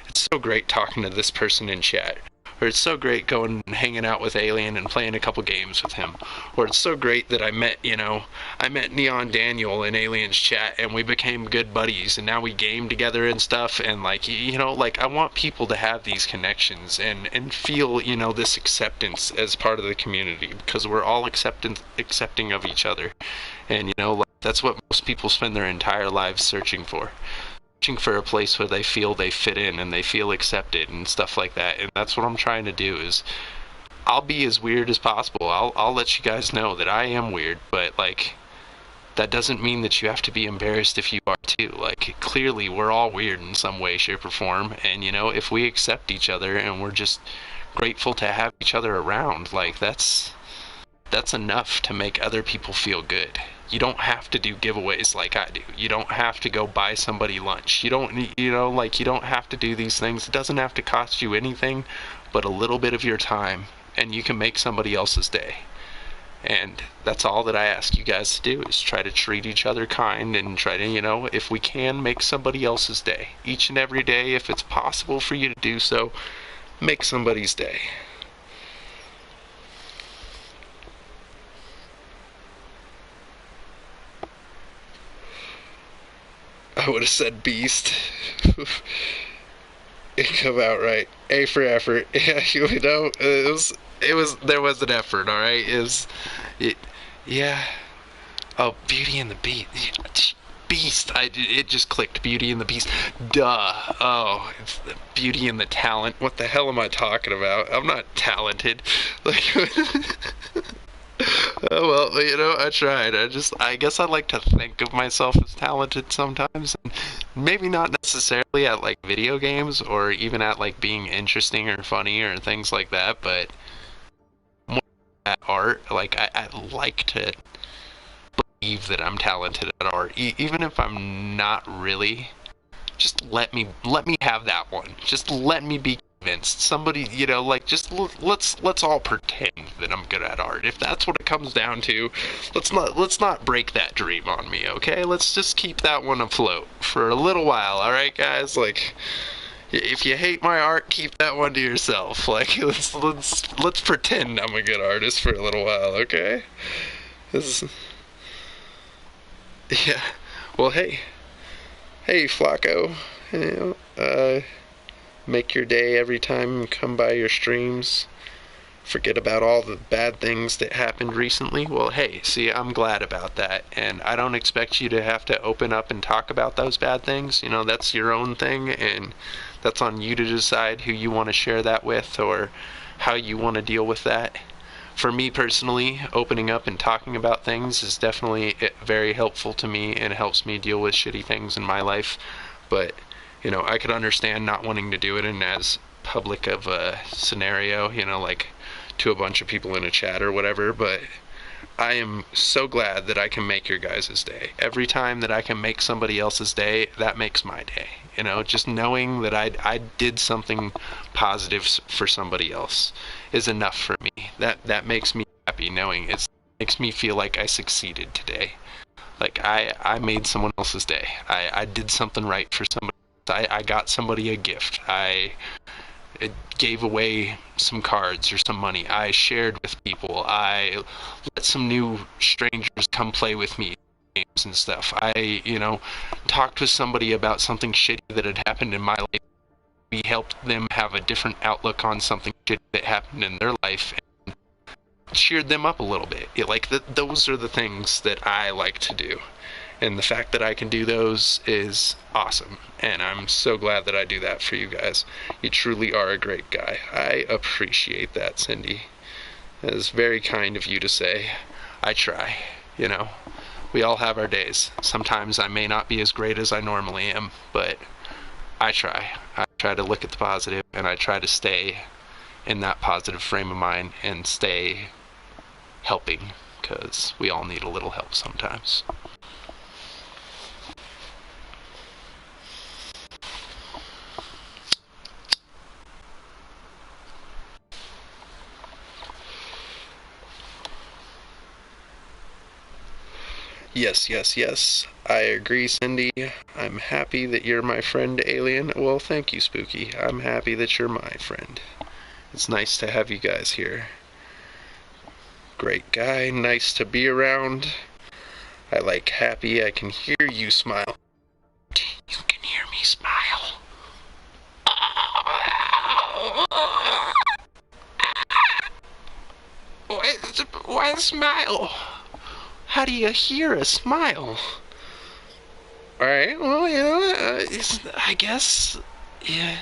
it's so great talking to this person in chat. Or it's so great going and hanging out with Alien and playing a couple games with him. Or it's so great that I met Neon Daniel in Alien's chat and we became good buddies and now we game together and stuff. And like, like I want people to have these connections and feel, this acceptance as part of the community, because we're all accepting of each other. And, like, that's what most people spend their entire lives searching for a place where they feel they fit in and they feel accepted and stuff like that. And that's what I'm trying to do. Is I'll be as weird as possible. I'll let you guys know that I am weird, but like that doesn't mean that you have to be embarrassed if you are too. Like, clearly we're all weird in some way, shape, or form, and if we accept each other and we're just grateful to have each other around, like that's enough to make other people feel good. You don't have to do giveaways like I do. You don't have to go buy somebody lunch. You don't, you don't have to do these things. It doesn't have to cost you anything but a little bit of your time, and you can make somebody else's day. And that's all that I ask you guys to do, is try to treat each other kind and try to, if we can, make somebody else's day. Each and every day, if it's possible for you to do so, make somebody's day. I would have said beast. It come out right. A for effort. Yeah, there was an effort, alright? Yeah. Oh, Beauty and the Beast. Beast. It just clicked. Beauty and the Beast. Duh. Oh, it's the Beauty and the Talent. What the hell am I talking about? I'm not talented. Like, oh, well, I tried. I guess I like to think of myself as talented sometimes. And maybe not necessarily at, like, video games or even at, like, being interesting or funny or things like that, but more at art. Like, I like to believe that I'm talented at art, even if I'm not really. Just let me have that one. Just let me be convinced. Somebody, just let's all pretend that I'm good at art. If that's what it comes down to, let's not break that dream on me, okay? Let's just keep that one afloat for a little while, all right, guys? Like, if you hate my art, keep that one to yourself. Like, let's pretend I'm a good artist for a little while, okay? Yeah. Well, hey, Flacco. Make your day every time you come by your streams. Forget about all the bad things that happened recently. Well, hey, see, I'm glad about that. And I don't expect you to have to open up and talk about those bad things. That's your own thing, and that's on you to decide who you want to share that with or how you want to deal with that. For me personally, opening up and talking about things is definitely very helpful to me and helps me deal with shitty things in my life. But, I could understand not wanting to do it in as public of a scenario, like to a bunch of people in a chat or whatever, but I am so glad that I can make your guys' day. Every time that I can make somebody else's day, that makes my day. Just knowing that I did something positive for somebody else is enough for me. That makes me happy, knowing it makes me feel like I succeeded today. Like, I made someone else's day. I did something right for somebody. I got somebody a gift. I gave away some cards or some money. I shared with people. I let some new strangers come play with me games and stuff. I, talked with somebody about something shitty that had happened in my life. We helped them have a different outlook on something shitty that happened in their life and cheered them up a little bit. Those are the things that I like to do. And the fact that I can do those is awesome. And I'm so glad that I do that for you guys. You truly are a great guy. I appreciate that, Cindy. That is very kind of you to say. I try, We all have our days. Sometimes I may not be as great as I normally am, but I try. try to look at the positive, and I try to stay in that positive frame of mind and stay helping, because we all need a little help sometimes. Yes, yes, yes. I agree, Cindy. I'm happy that you're my friend, Alien. Well, thank you, Spooky. I'm happy that you're my friend. It's nice to have you guys here. Great guy, nice to be around. I like happy. I can hear you smile. You can hear me smile. Why smile? How do you hear a smile? Alright, well, I guess, yeah,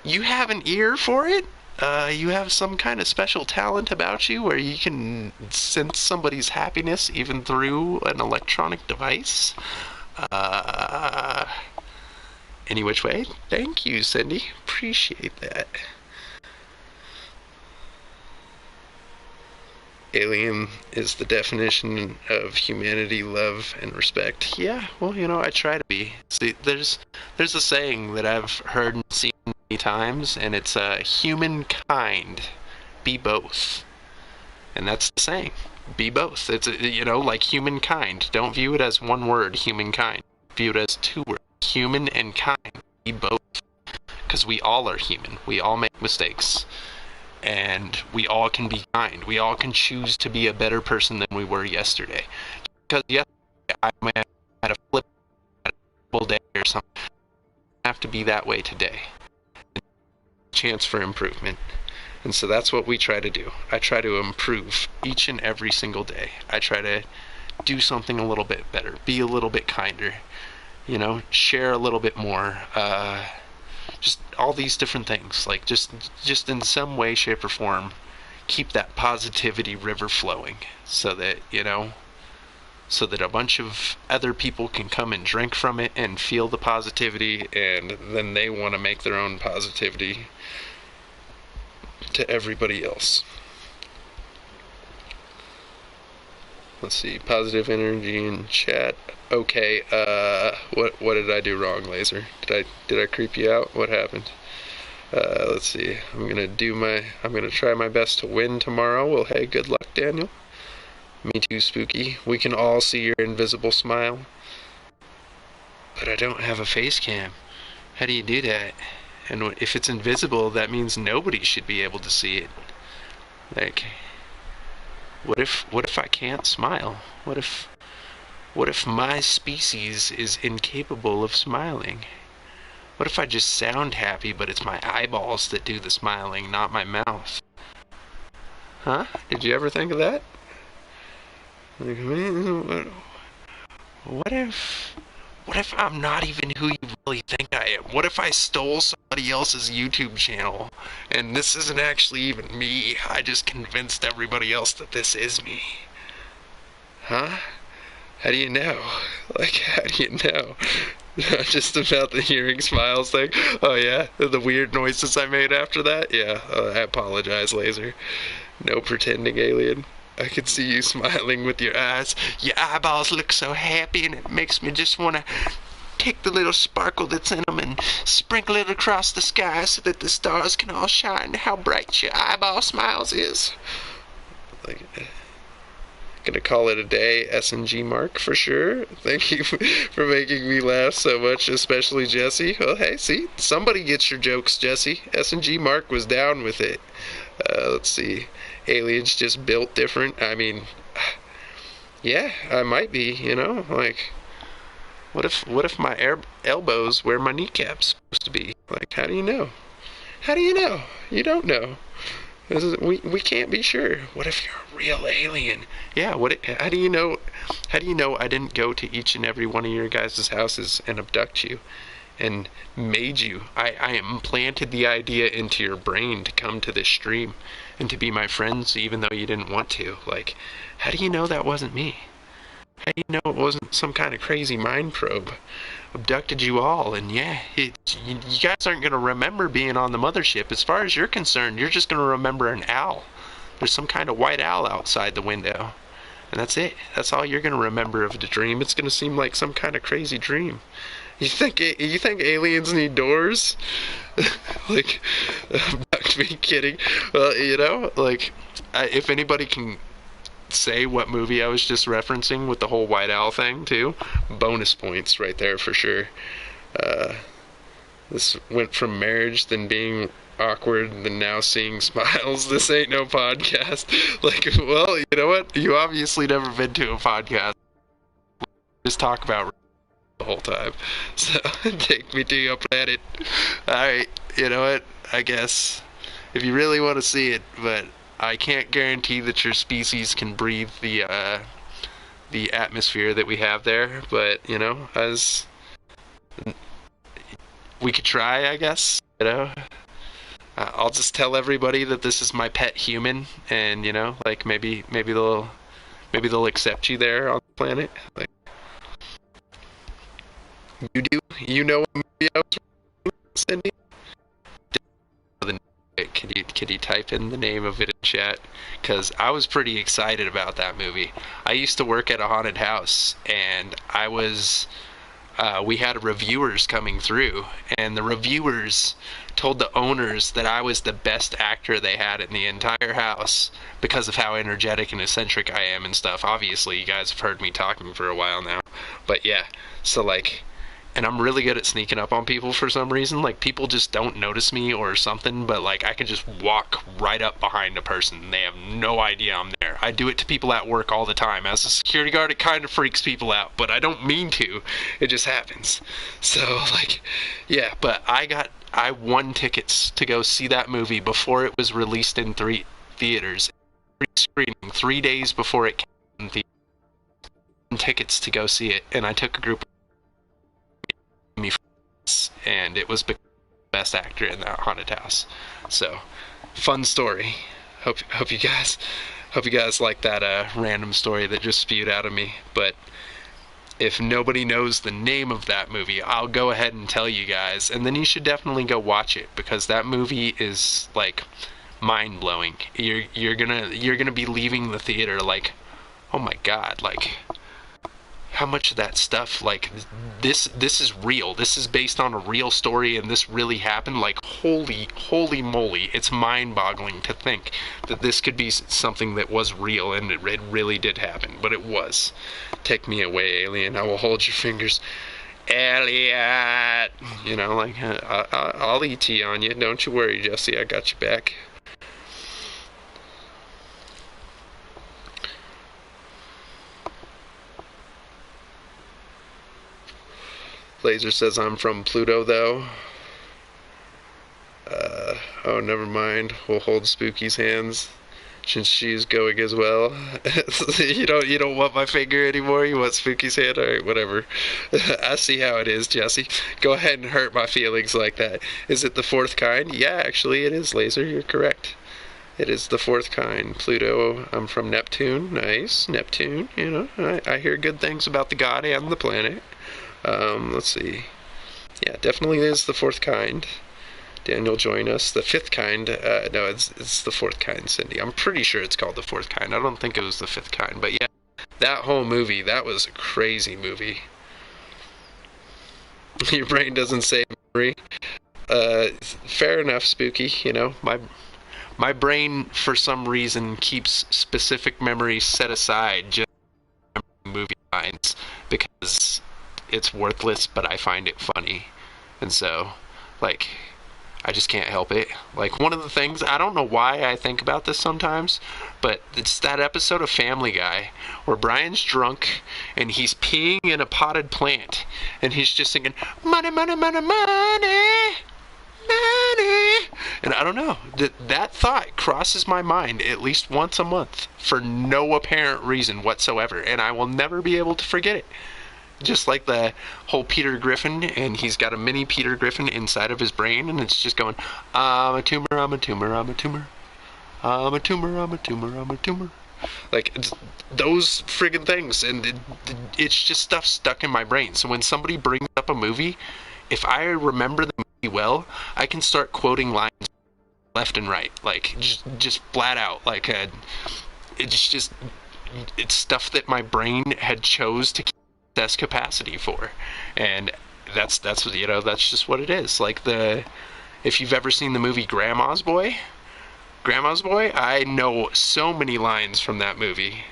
you have an ear for it. You have some kind of special talent about you where you can sense somebody's happiness even through an electronic device. Any which way, thank you, Cindy. Appreciate that. Alien is the definition of humanity, love, and respect. Yeah, well, I try to be. See, there's a saying that I've heard and seen many times, and it's humankind, be both. And that's the saying. Be both. It's, like humankind. Don't view it as one word, humankind. View it as two words, human and kind. Be both. Because we all are human. We all make mistakes. And we all can be kind. We all can choose to be a better person than we were yesterday. Because yesterday I had a flip, had a day or something. I have to be that way today. Chance for improvement. And so that's what we try to do. I try to improve each and every single day. I try to do something a little bit better, be a little bit kinder, share a little bit more. Just all these different things, like just in some way, shape, or form, keep that positivity river flowing, so that so that a bunch of other people can come and drink from it and feel the positivity, and then they want to make their own positivity to everybody else. Let's see, positive energy in chat. Okay, what did I do wrong, Laser? Did I creep you out? What happened? Let's see. I'm gonna try my best to win tomorrow. Well, hey, good luck, Daniel. Me too, Spooky. We can all see your invisible smile. But I don't have a face cam. How do you do that? And if it's invisible, that means nobody should be able to see it. Like, what if I can't smile? What if my species is incapable of smiling? What if I just sound happy, but it's my eyeballs that do the smiling, not my mouth? Huh? Did you ever think of that? Like, what if I'm not even who you really think I am? What if I stole somebody else's YouTube channel, and this isn't actually even me? I just convinced everybody else that this is me. Huh? How do you know? Like, how do you know? Just about the hearing smiles thing? Oh yeah? The weird noises I made after that? Yeah, I apologize, Laser. No pretending, Alien. I can see you smiling with your eyes. Your eyeballs look so happy, and it makes me just want to take the little sparkle that's in them and sprinkle it across the sky so that the stars can all shine. How bright your eyeball smiles is. Like, gonna call it a day, S&G Mark, for sure. Thank you for making me laugh so much, especially Jesse. Well, hey, see, somebody gets your jokes, Jesse. S&G Mark was down with it. Let's see. Aliens just built different. I mean, yeah, I might be, like, what if my elbows where my kneecaps supposed to be? Like, how do you know? How do you know? You don't know. We can't be sure. What if you're a real alien? Yeah, how do you know? How do you know I didn't go to each and every one of your guys' houses and abduct you and made you? I implanted the idea into your brain to come to this stream and to be my friends even though you didn't want to. Like, how do you know that wasn't me? you know it wasn't some kind of crazy mind probe abducted you all, and yeah, you guys aren't going to remember being on the mothership. As far as you're concerned, you're just going to remember an owl. There's some kind of white owl outside the window, and that's it. That's all you're going to remember of the dream. It's going to seem like some kind of crazy dream. You think aliens need doors? Like, I'm not being kidding. Well, you know, like, if anybody can say what movie I was just referencing with the whole white owl thing too, bonus points right there for sure. This went from marriage, then being awkward, then now seeing smiles. This ain't no podcast. Like, well, you know what? You obviously never been to a podcast. Just talk about the whole time. So take me to your planet. Alright, you know what? I guess if you really want to see it, but I can't guarantee that your species can breathe the atmosphere that we have there, but you know, as we could try, I guess. You know, I'll just tell everybody that this is my pet human, and you know, like maybe they'll accept you there on the planet. Like, you know what movie I was watching, Cindy? Can you type in the name of it in chat? Because I was pretty excited about that movie. I used to work at a haunted house, and we had reviewers coming through, and the reviewers told the owners that I was the best actor they had in the entire house because of how energetic and eccentric I am and stuff. Obviously, you guys have heard me talking for a while now. But yeah, so like, and I'm really good at sneaking up on people for some reason. Like, people just don't notice me or something, but like, I can just walk right up behind a person and they have no idea I'm there. I do it to people at work all the time. As a security guard, it kind of freaks people out, but I don't mean to. It just happens. So like, yeah, but I won tickets to go see that movie before it was released in 3 theaters. Screening 3 days before it came in theaters. Tickets to go see it, and I took a group of me friends, and it was the best actor in that haunted house. So, fun story. Hope you guys like that random story that just spewed out of me. But if nobody knows the name of that movie, I'll go ahead and tell you guys, and then you should definitely go watch it, because that movie is like mind-blowing. You're gonna be leaving the theater like, oh my god, like, how much of that stuff, like, this is real. This is based on a real story, and this really happened. Like, holy moly, it's mind-boggling to think that this could be something that was real, and it really did happen. But it was. Take me away, alien. I will hold your fingers. Elliot! You know, like, I'll ET on you. Don't you worry, Jesse. I got your back. Laser says I'm from Pluto, though. Oh, never mind. We'll hold Spooky's hands, since she's going as well. You don't want my finger anymore? You want Spooky's hand? Alright, whatever. I see how it is, Jesse. Go ahead and hurt my feelings like that. Is it the 4th kind? Yeah, actually it is, Laser. You're correct. It is the 4th kind. Pluto, I'm from Neptune. Nice. Neptune, you know. I hear good things about the god and the planet. Let's see. Yeah, definitely is the 4th kind. Daniel, join us. The 5th kind, no, it's the 4th kind, Cindy. I'm pretty sure it's called the 4th kind. I don't think it was the 5th kind, but yeah, that whole movie, that was a crazy movie. Your brain doesn't say memory. Fair enough, Spooky. You know, my brain, for some reason, keeps specific memories set aside just movie lines, because it's worthless, but I find it funny. And so, like, I just can't help it. Like, one of the things, I don't know why I think about this sometimes, but it's that episode of Family Guy where Brian's drunk and he's peeing in a potted plant, and he's just singing, money, money, money, money, money. And I don't know, that thought crosses my mind at least once a month for no apparent reason whatsoever, and I will never be able to forget it. Just like the whole Peter Griffin, and he's got a mini Peter Griffin inside of his brain, and it's just going, I'm a tumor, I'm a tumor, I'm a tumor. I'm a tumor, I'm a tumor, I'm a tumor. Like, those friggin' things, and it's just stuff stuck in my brain. So when somebody brings up a movie, if I remember the movie well, I can start quoting lines left and right, like just flat out. Like, it's stuff that my brain had chose to keep excess capacity for, and that's that's just what it is. Like, if you've ever seen the movie Grandma's Boy, I know so many lines from that movie,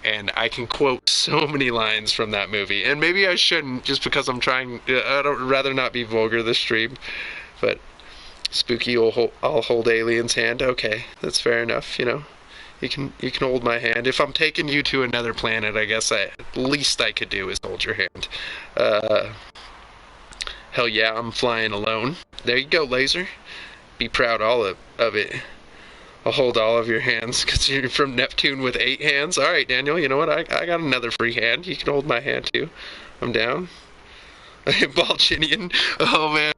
and I can quote so many lines from that movie. And maybe I shouldn't, just because I'm trying. I don't rather not be vulgar this stream, but Spooky, I'll hold Alien's hand. Okay, that's fair enough. You can hold my hand. If I'm taking you to another planet, I guess least I could do is hold your hand. Hell yeah, I'm flying alone. There you go, Laser. Be proud of it. I'll hold all of your hands, because you're from Neptune with 8 hands. Alright, Daniel, you know what? I got another free hand. You can hold my hand, too. I'm down. Balchinian. Oh, man.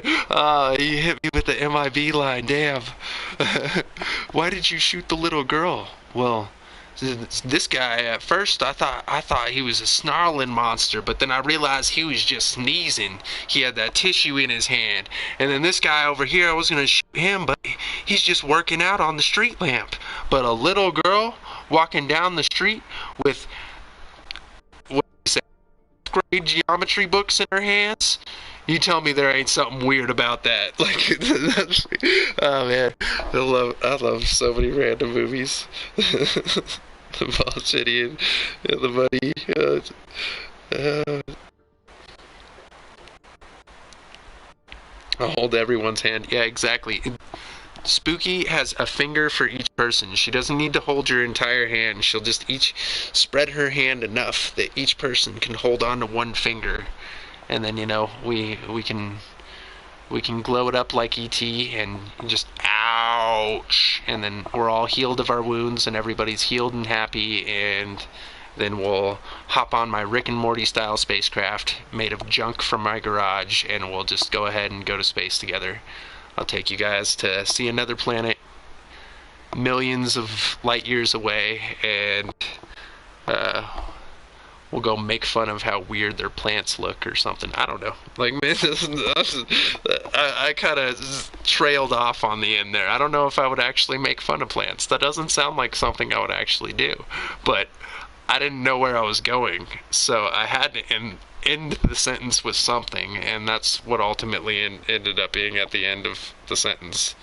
You hit me with the MIB line. Damn. Why did you shoot the little girl? Well, this guy, at first, I thought he was a snarling monster, but then I realized he was just sneezing. He had that tissue in his hand. And then this guy over here, I was going to shoot him, but he's just working out on the street lamp. But a little girl walking down the street with grade geometry books in her hands, you tell me there ain't something weird about that. Like, oh man, I love so many random movies. The Balchinian and the Buddy. I'll hold everyone's hand. Yeah, exactly. Spooky has a finger for each person. She doesn't need to hold your entire hand. She'll just each spread her hand enough that each person can hold on to one finger, and then we can glow it up like ET and just ouch, and then we're all healed of our wounds, and everybody's healed and happy, and then we'll hop on my Rick and Morty style spacecraft made of junk from my garage, and we'll just go ahead and go to space together. I'll take you guys to see another planet millions of light years away, and we'll go make fun of how weird their plants look or something. I don't know. Like, man, I kind of trailed off on the end there. I don't know if I would actually make fun of plants. That doesn't sound like something I would actually do. But I didn't know where I was going, so I had to end the sentence with something, and that's what ultimately ended up being at the end of the sentence.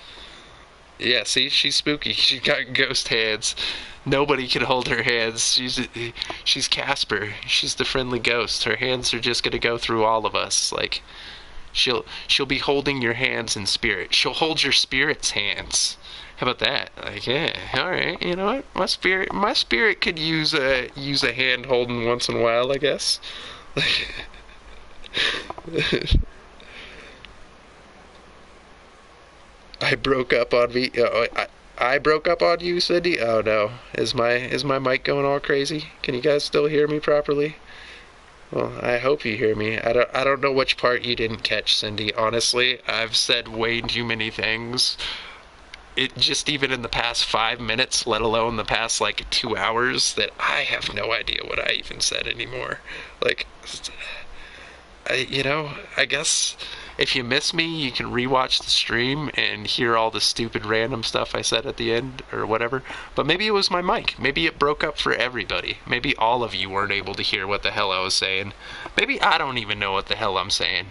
Yeah, see, she's spooky. She's got ghost hands. Nobody can hold her hands. She's Casper. She's the friendly ghost. Her hands are just gonna go through all of us. Like, she'll be holding your hands in spirit. She'll hold your spirit's hands. How about that? Like, yeah, all right. You know what? My spirit could use a hand holding once in a while, I guess. Like, I broke up on me. I broke up on you, Cindy. Oh no, is my mic going all crazy? Can you guys still hear me properly? Well, I hope you hear me. I don't know which part you didn't catch, Cindy. Honestly, I've said way too many things. It just even in the past 5 minutes, let alone the past like 2 hours, that I have no idea what I even said anymore. Like, I guess if you miss me, you can rewatch the stream and hear all the stupid random stuff I said at the end or whatever. But maybe it was my mic. Maybe it broke up for everybody. Maybe all of you weren't able to hear what the hell I was saying. Maybe I don't even know what the hell I'm saying.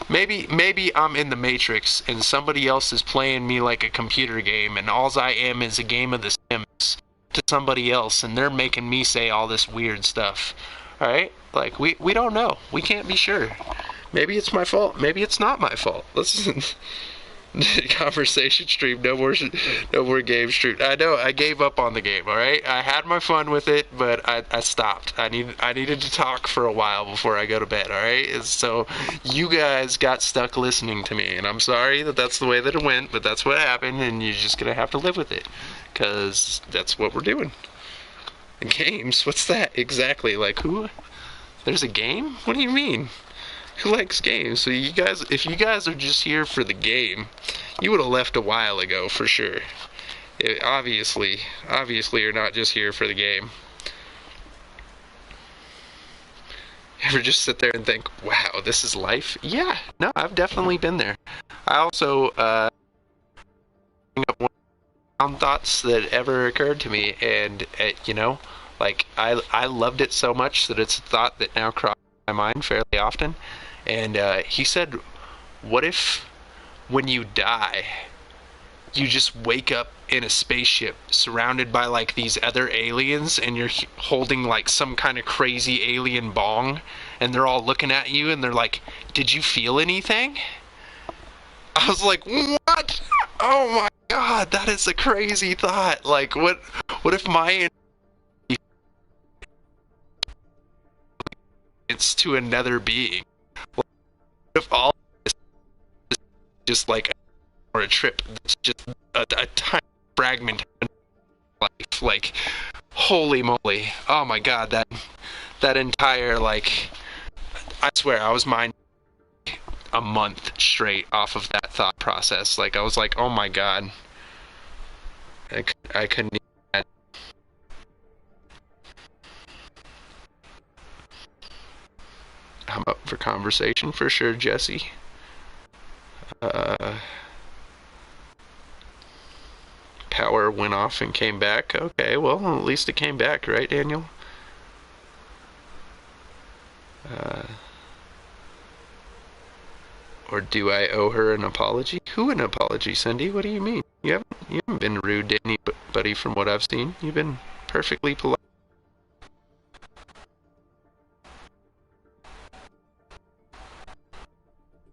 Maybe I'm in the Matrix and somebody else is playing me like a computer game, and alls I am is a game of The Sims to somebody else, and they're making me say all this weird stuff. Alright? Like, we don't know. We can't be sure. Maybe it's my fault. Maybe it's not my fault. Listen. Conversation stream. No more game stream. I know, I gave up on the game, alright? I had my fun with it, but I stopped. I needed to talk for a while before I go to bed, alright? So, you guys got stuck listening to me, and I'm sorry that that's the way that it went, but that's what happened, and you're just gonna have to live with it. Because that's what we're doing. Games? What's that? Exactly. Like, who? There's a game? What do you mean? Who likes games? So if you guys are just here for the game, you would have left a while ago for sure. Obviously, you're not just here for the game. Ever just sit there and think, wow, this is life? Yeah, no, I've definitely been there. I also, bring up one thoughts that ever occurred to me, and, like, I loved it so much that it's a thought that now crosses my mind fairly often. And he said, what if when you die, you just wake up in a spaceship surrounded by like these other aliens, and you're holding like some kind of crazy alien bong, and they're all looking at you and they're like, did you feel anything? I was like, what? Oh my god, that is a crazy thought. Like, what if my it's to another being? What if all this is just like or a trip that's just a tiny fragment of life? Like, holy moly. Oh my god, that entire, like, I swear I was mind a month straight off of that thought process. Like, I was like, oh my god, I couldn't even. I'm up for conversation for sure, Jesse. Power went off and came back. Okay, well, at least it came back, right, Daniel? Or do I owe her an apology? Who an apology, Cindy? What do you mean? You haven't been rude to anybody from what I've seen. You've been perfectly polite.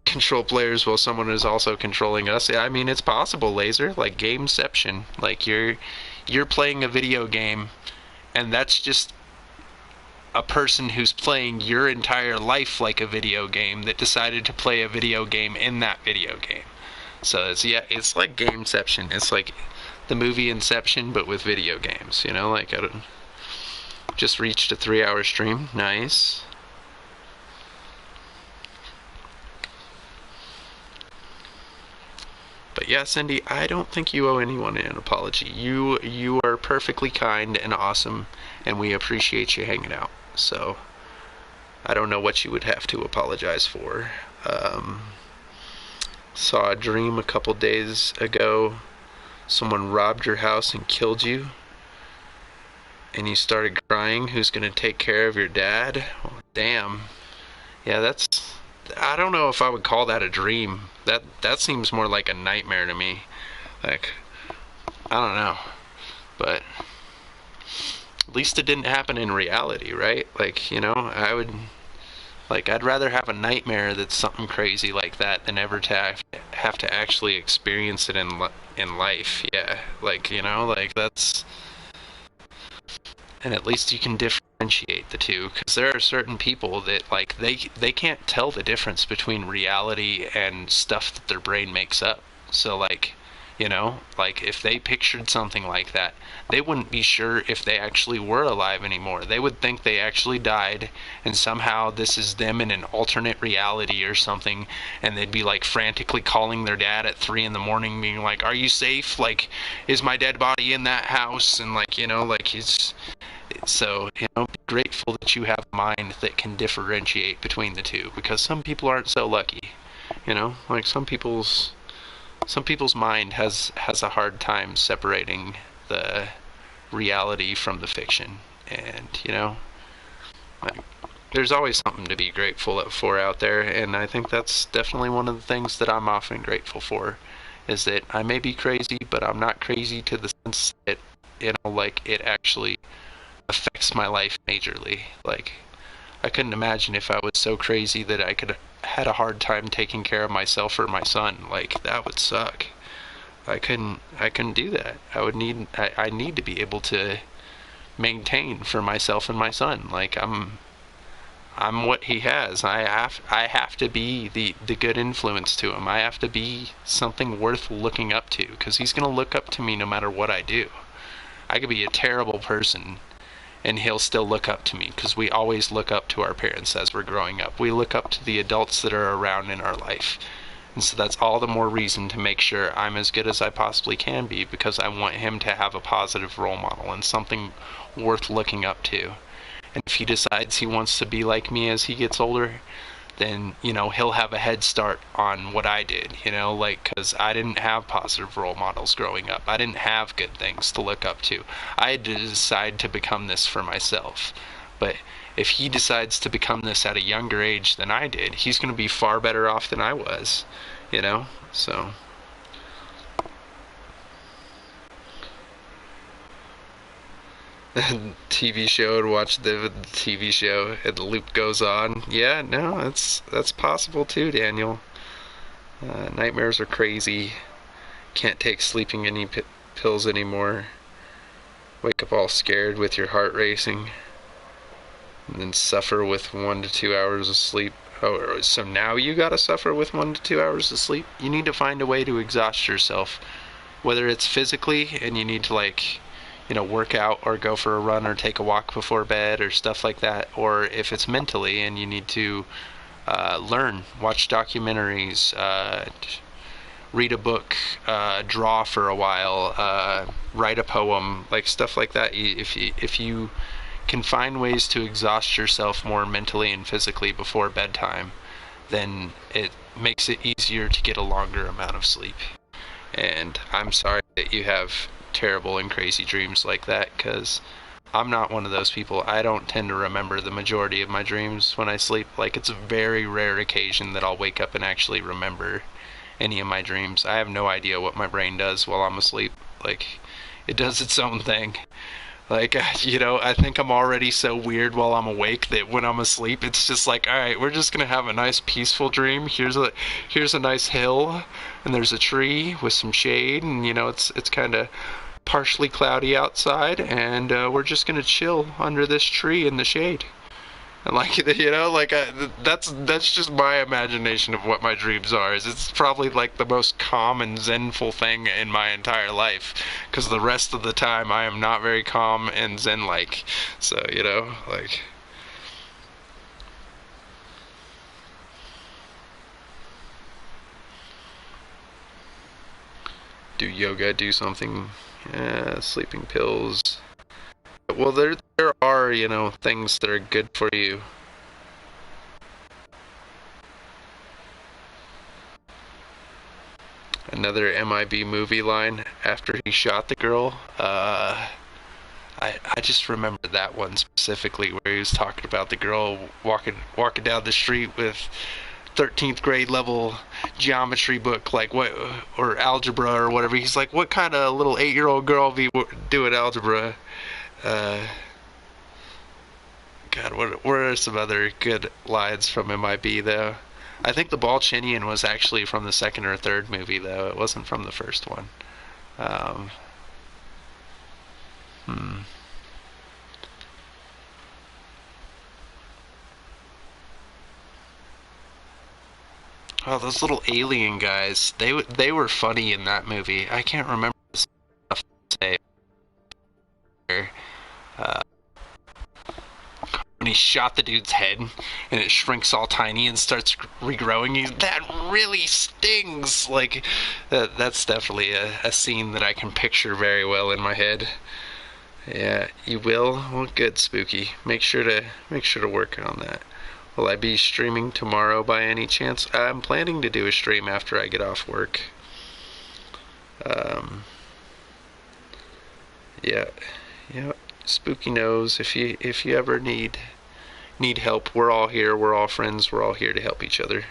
Control players while someone is also controlling us. I mean, it's possible, Laser. Like gameception. Like you're playing a video game, and that's just a person who's playing your entire life like a video game that decided to play a video game in that video game. So it's like gameception. It's like the movie Inception, but with video games. Like I just reached a 3-hour stream. Nice. But yeah, Cindy, I don't think you owe anyone an apology. You are perfectly kind and awesome, and we appreciate you hanging out. So I don't know what you would have to apologize for. Saw a dream a couple days ago. Someone robbed your house and killed you, and you started crying. Who's gonna take care of your dad? Oh, damn. Yeah, I don't know if I would call that a dream. That seems more like a nightmare to me. Like, I don't know. But at least it didn't happen in reality, right? Like, I'd rather have a nightmare that's something crazy like that than ever to have to actually experience it in life. Yeah, that's. And at least you can differentiate the two, because there are certain people that like they can't tell the difference between reality and stuff that their brain makes up. So like if they pictured something like that, they wouldn't be sure if they actually were alive anymore. They would think they actually died, and somehow this is them in an alternate reality or something, and they'd be like frantically calling their dad at 3 in the morning being like, are you safe? Like, is my dead body in that house? And it's so, be grateful that you have a mind that can differentiate between the two, because some people aren't so lucky. Like some people's mind has a hard time separating the reality from the fiction. And like, there's always something to be grateful for out there, and I think that's definitely one of the things that I'm often grateful for, is that I may be crazy, but I'm not crazy to the sense that like it actually affects my life majorly. Like, I couldn't imagine if I was so crazy that I had a hard time taking care of myself or my son. Like, that would suck. I couldn't do that. I need to be able to maintain for myself and my son. Like, I'm what he has. I have to be the good influence to him. I have to be something worth looking up to, because he's going to look up to me no matter what I do. I could be a terrible person, and he'll still look up to me, because we always look up to our parents as we're growing up. We look up to the adults that are around in our life. And so that's all the more reason to make sure I'm as good as I possibly can be, because I want him to have a positive role model and something worth looking up to. And if he decides he wants to be like me as he gets older, then, he'll have a head start on what I did, because I didn't have positive role models growing up. I didn't have good things to look up to. I had to decide to become this for myself. But if he decides to become this at a younger age than I did, he's going to be far better off than I was, so... TV show and watch the TV show and the loop goes on. Yeah, no, that's possible too, Daniel. Nightmares are crazy. Can't take sleeping pills anymore. Wake up all scared with your heart racing, and then suffer with 1 to 2 hours of sleep. Oh, so now you gotta suffer with 1 to 2 hours of sleep? You need to find a way to exhaust yourself, whether it's physically and you need to work out or go for a run or take a walk before bed or stuff like that, or if it's mentally and you need to learn, watch documentaries, read a book, draw for a while, write a poem, stuff like that. If you can find ways to exhaust yourself more mentally and physically before bedtime, then it makes it easier to get a longer amount of sleep. And I'm sorry that you have terrible and crazy dreams like that, because I'm not one of those people. I don't tend to remember the majority of my dreams when I sleep. It's a very rare occasion that I'll wake up and actually remember any of my dreams. I have no idea what my brain does while I'm asleep. It does its own thing. I think I'm already so weird while I'm awake that when I'm asleep, it's just alright, we're just gonna have a nice peaceful dream. Here's a nice hill, and there's a tree with some shade, and it's kind of partially cloudy outside, and we're just gonna chill under this tree in the shade. And that's just my imagination of what my dreams are. It's probably the most calm and zenful thing in my entire life, because the rest of the time I am not very calm and zen-like. So do yoga, do something. Sleeping pills. Well, there are, things that are good for you. Another MIB movie line after he shot the girl. I just remember that one specifically, where he was talking about the girl walking down the street with 13th grade level geometry book, or algebra or whatever. He's like, what kind of little 8-year-old girl be doing algebra? God, what are some other good lines from MIB though? I think the Balchinian was actually from the second or third movie though. It wasn't from the first one. Oh, those little alien guys. They were funny in that movie. I can't remember the stuff to say. When he shot the dude's head and it shrinks all tiny and starts regrowing, that really stings. That's definitely a scene that I can picture very well in my head. Yeah, you will? Well, good, Spooky. Make sure to work on that. Will I be streaming tomorrow by any chance? I'm planning to do a stream after I get off work. Yeah. Spooky knows if you ever need help, we're all here. We're all friends. We're all here to help each other.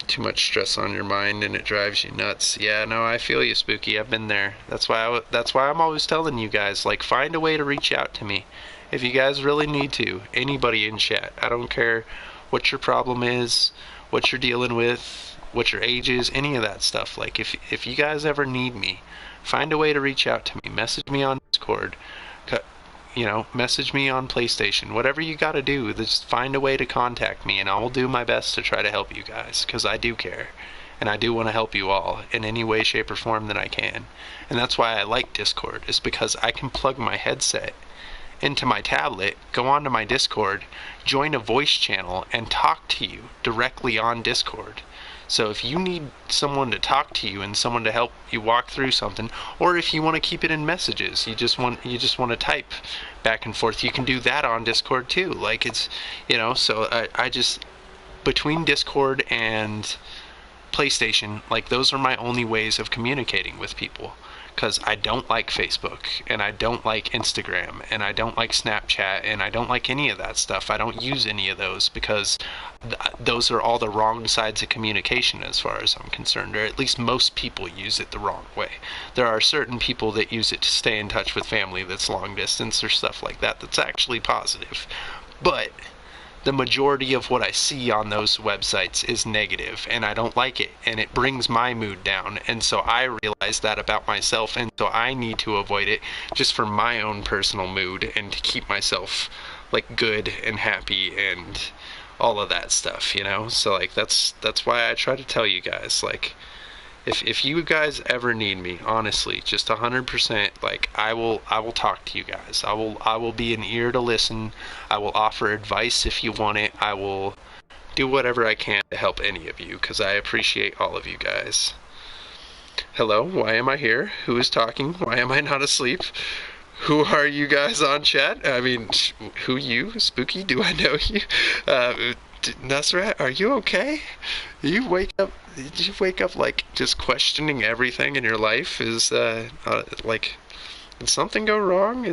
Too much stress on your mind and it drives you nuts. Yeah, no, I feel you, Spooky. I've been there. That's why I'm always telling you guys, find a way to reach out to me. If you guys really need to, anybody in chat. I don't care what your problem is, what you're dealing with, what your age is, any of that stuff. If you guys ever need me, find a way to reach out to me. Message me on Discord. Message me on PlayStation. Whatever you gotta do, just find a way to contact me, and I will do my best to try to help you guys, because I do care. And I do want to help you all in any way, shape, or form that I can. And that's why I like Discord, is because I can plug my headset into my tablet, go onto my Discord, join a voice channel, and talk to you directly on Discord. So if you need someone to talk to you and someone to help you walk through something, or if you want to keep it in messages, you just want to type back and forth, you can do that on Discord too. Like, it's, so I just, between Discord and PlayStation, like, those are my only ways of communicating with people, because I don't like Facebook, and I don't like Instagram, and I don't like Snapchat, and I don't like any of that stuff. I don't use any of those because those are all the wrong sides of communication as far as I'm concerned, or at least most people use it the wrong way. There are certain people that use it to stay in touch with family that's long distance or stuff like that that's actually positive. But the majority of what I see on those websites is negative, and I don't like it, and it brings my mood down, and so I realize that about myself, and so I need to avoid it just for my own personal mood and to keep myself, like, good and happy and all of that stuff, So, like, that's why I try to tell you guys, like, if you guys ever need me, honestly, just 100%, like, I will talk to you guys. I will be an ear to listen. I will offer advice if you want it. I will do whatever I can to help any of you, because I appreciate all of you guys. Hello, why am I here? Who is talking? Why am I not asleep? Who are you guys on chat? I mean, who you? Spooky? Do I know you? Nusrat, are you okay? Did you wake up like just questioning everything in your life? Is like, did something go wrong?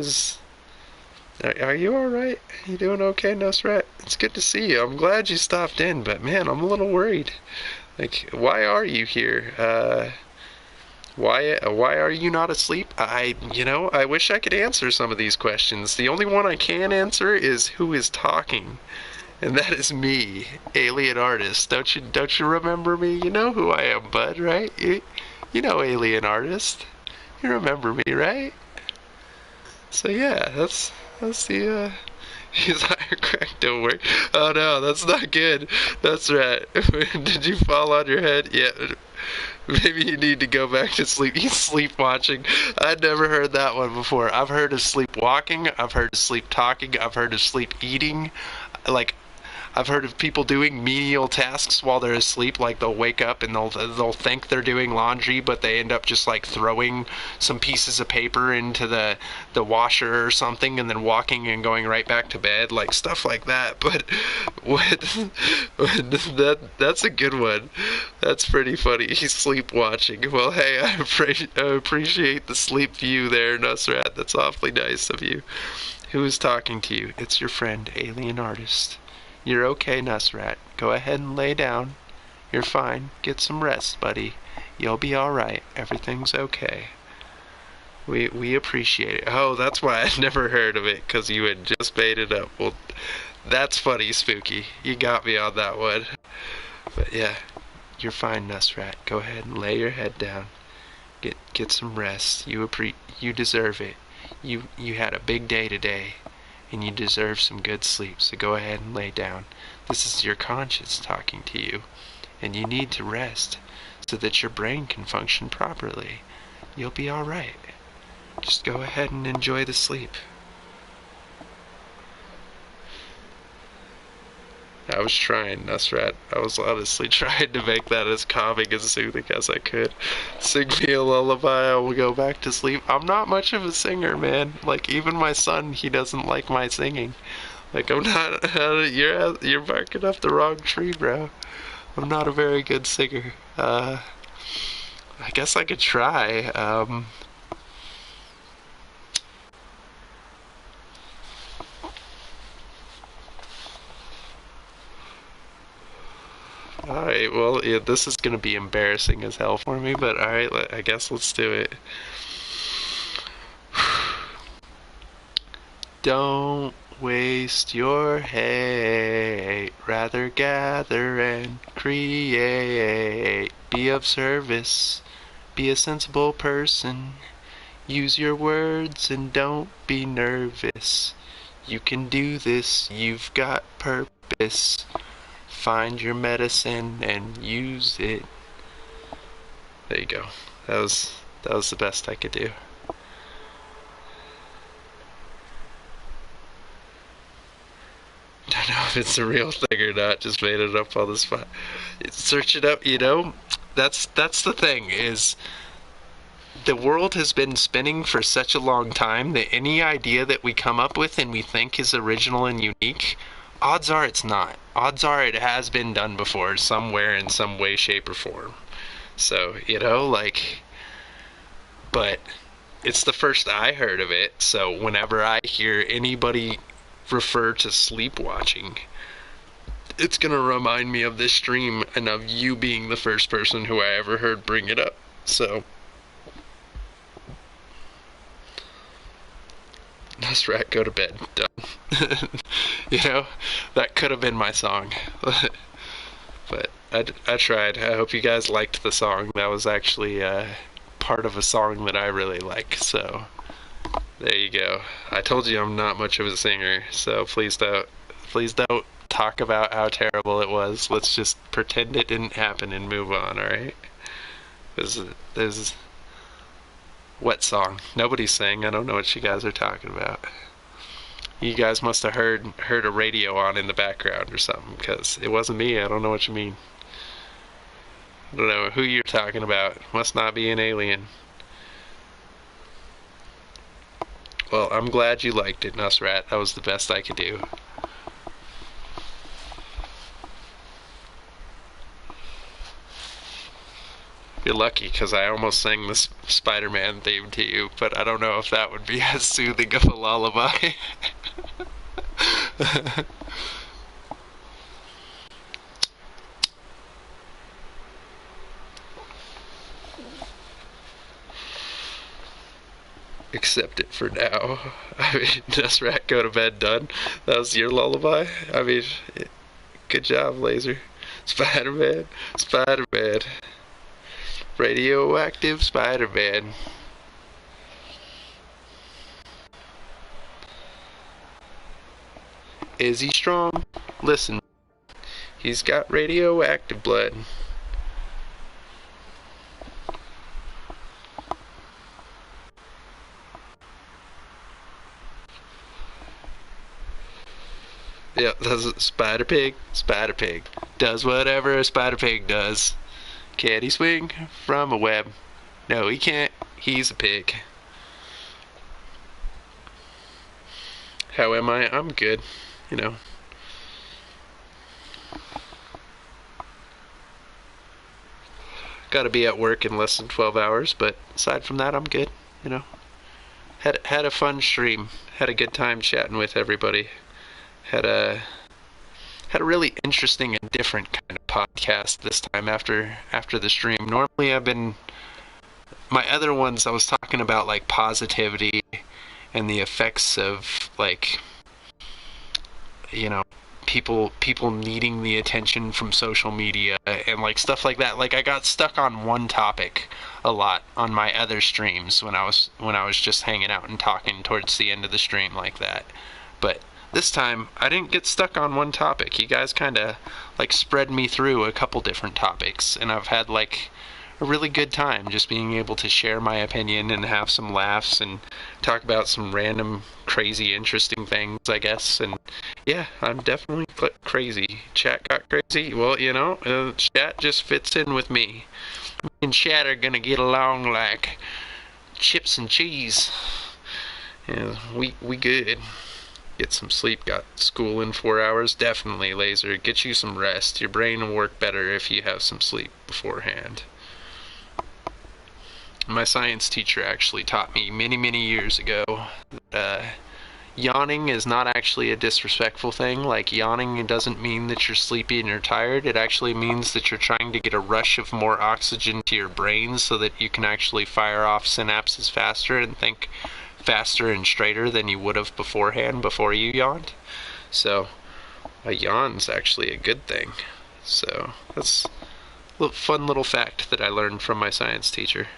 Are you all right? You doing okay, Nusrat? It's good to see you. I'm glad you stopped in, but man, I'm a little worried. Like, why are you here? Why are you not asleep? I wish I could answer some of these questions. The only one I can answer is who is talking. And that is me, alienartist. Don't you remember me? You know who I am, bud, right? You know alienartist. You remember me, right? So yeah, that's the he's higher crack, don't worry. Oh no, that's not good. That's right. Did you fall on your head? Yeah. Maybe you need to go back to sleep. He's sleepwatching. I'd never heard that one before. I've heard of sleepwalking. I've heard of sleep talking. I've heard of sleep eating. Like, I've heard of people doing menial tasks while they're asleep, like they'll wake up and they'll think they're doing laundry, but they end up just like throwing some pieces of paper into the washer or something, and then walking and going right back to bed, like stuff like that. But that's a good one. That's pretty funny. He's sleepwatching. Well, hey, I appreciate the sleep view there, Nusrat. That's awfully nice of you. Who is talking to you? It's your friend, Alien Artist. You're okay, Nusrat. Go ahead and lay down. You're fine. Get some rest, buddy. You'll be alright. Everything's okay. We appreciate it. Oh, that's why I'd never heard of it, because you had just made it up. Well, that's funny, Spooky. You got me on that one. But yeah, you're fine, Nusrat. Go ahead and lay your head down. Get some rest. You deserve it. You had a big day today, and you deserve some good sleep, so go ahead and lay down. This is your conscience talking to you, and you need to rest so that your brain can function properly. You'll be alright. Just go ahead and enjoy the sleep. I was trying, Nusrat. I was honestly trying to make that as calming and soothing as I could. Sing me a lullaby, I will go back to sleep. I'm not much of a singer, man. Like, even my son, he doesn't like my singing. Like, I'm not, you're barking up the wrong tree, bro. I'm not a very good singer. I guess I could try. Alright, well, yeah, this is gonna be embarrassing as hell for me, but alright, I guess let's do it. Don't waste your hate, rather gather and create. Be of service, be a sensible person. Use your words and don't be nervous. You can do this, you've got purpose. Find your medicine and use it. There you go. That was the best I could do. if it's a real thing or not. Just made it up on the spot. Search it up. That's the thing is the world has been spinning for such a long time that any idea that we come up with and we think is original and unique, odds are it's not. Odds are it has been done before somewhere in some way, shape, or form. So, but it's the first I heard of it, so whenever I hear anybody refer to sleepwatching, it's gonna remind me of this stream and of you being the first person who I ever heard bring it up. So, nice rat, go to bed. Done. That could have been my song. But I tried. I hope you guys liked the song. That was actually part of a song that I really like. So there you go. I told you I'm not much of a singer, so please don't talk about how terrible it was. Let's just pretend it didn't happen and move on. All right? There's what song? Nobody sang. I don't know what you guys are talking about. You guys must have heard a radio on in the background or something, because it wasn't me. I don't know what you mean. I don't know who you're talking about. Must not be an alien. Well, I'm glad you liked it, Nusrat. That was the best I could do. You're lucky, because I almost sang the Spider-Man theme to you, but I don't know if that would be as soothing of a lullaby. Accept it for now. I mean, Nusrat, go to bed, done. That was your lullaby? I mean, good job, Laser. Spider-Man, Spider-Man. Radioactive Spider-Man. Is he strong? Listen, he's got radioactive blood. Yeah, that's a Spider Pig. Spider Pig does whatever a Spider Pig does. Can he swing from a web? No, he can't. He's a pig. How am I? I'm good. Gotta be at work in less than 12 hours, but aside from that, I'm good. Had a fun stream. Had a good time chatting with everybody. Had a really interesting and different kind of podcast this time after the stream. Normally my other ones I was talking about like positivity and the effects of people needing the attention from social media and like stuff like that. Like I got stuck on one topic a lot on my other streams when I was just hanging out and talking towards the end of the stream like that. But this time, I didn't get stuck on one topic. You guys kind of, spread me through a couple different topics, and I've had, a really good time just being able to share my opinion and have some laughs and talk about some random, crazy, interesting things, I guess. And, yeah, I'm definitely crazy. Chat got crazy. Well, chat just fits in with me. Me and chat are gonna get along like chips and cheese. Yeah, we good. Get some sleep. Got school in 4 hours. Definitely, Laser. Get you some rest. Your brain will work better if you have some sleep beforehand. My science teacher actually taught me many, many years ago that yawning is not actually a disrespectful thing. Like, yawning doesn't mean that you're sleepy and you're tired. It actually means that you're trying to get a rush of more oxygen to your brain so that you can actually fire off synapses faster and think faster and straighter than you would have beforehand before you yawned. So a yawn's actually a good thing. So that's a fun little fact that I learned from my science teacher.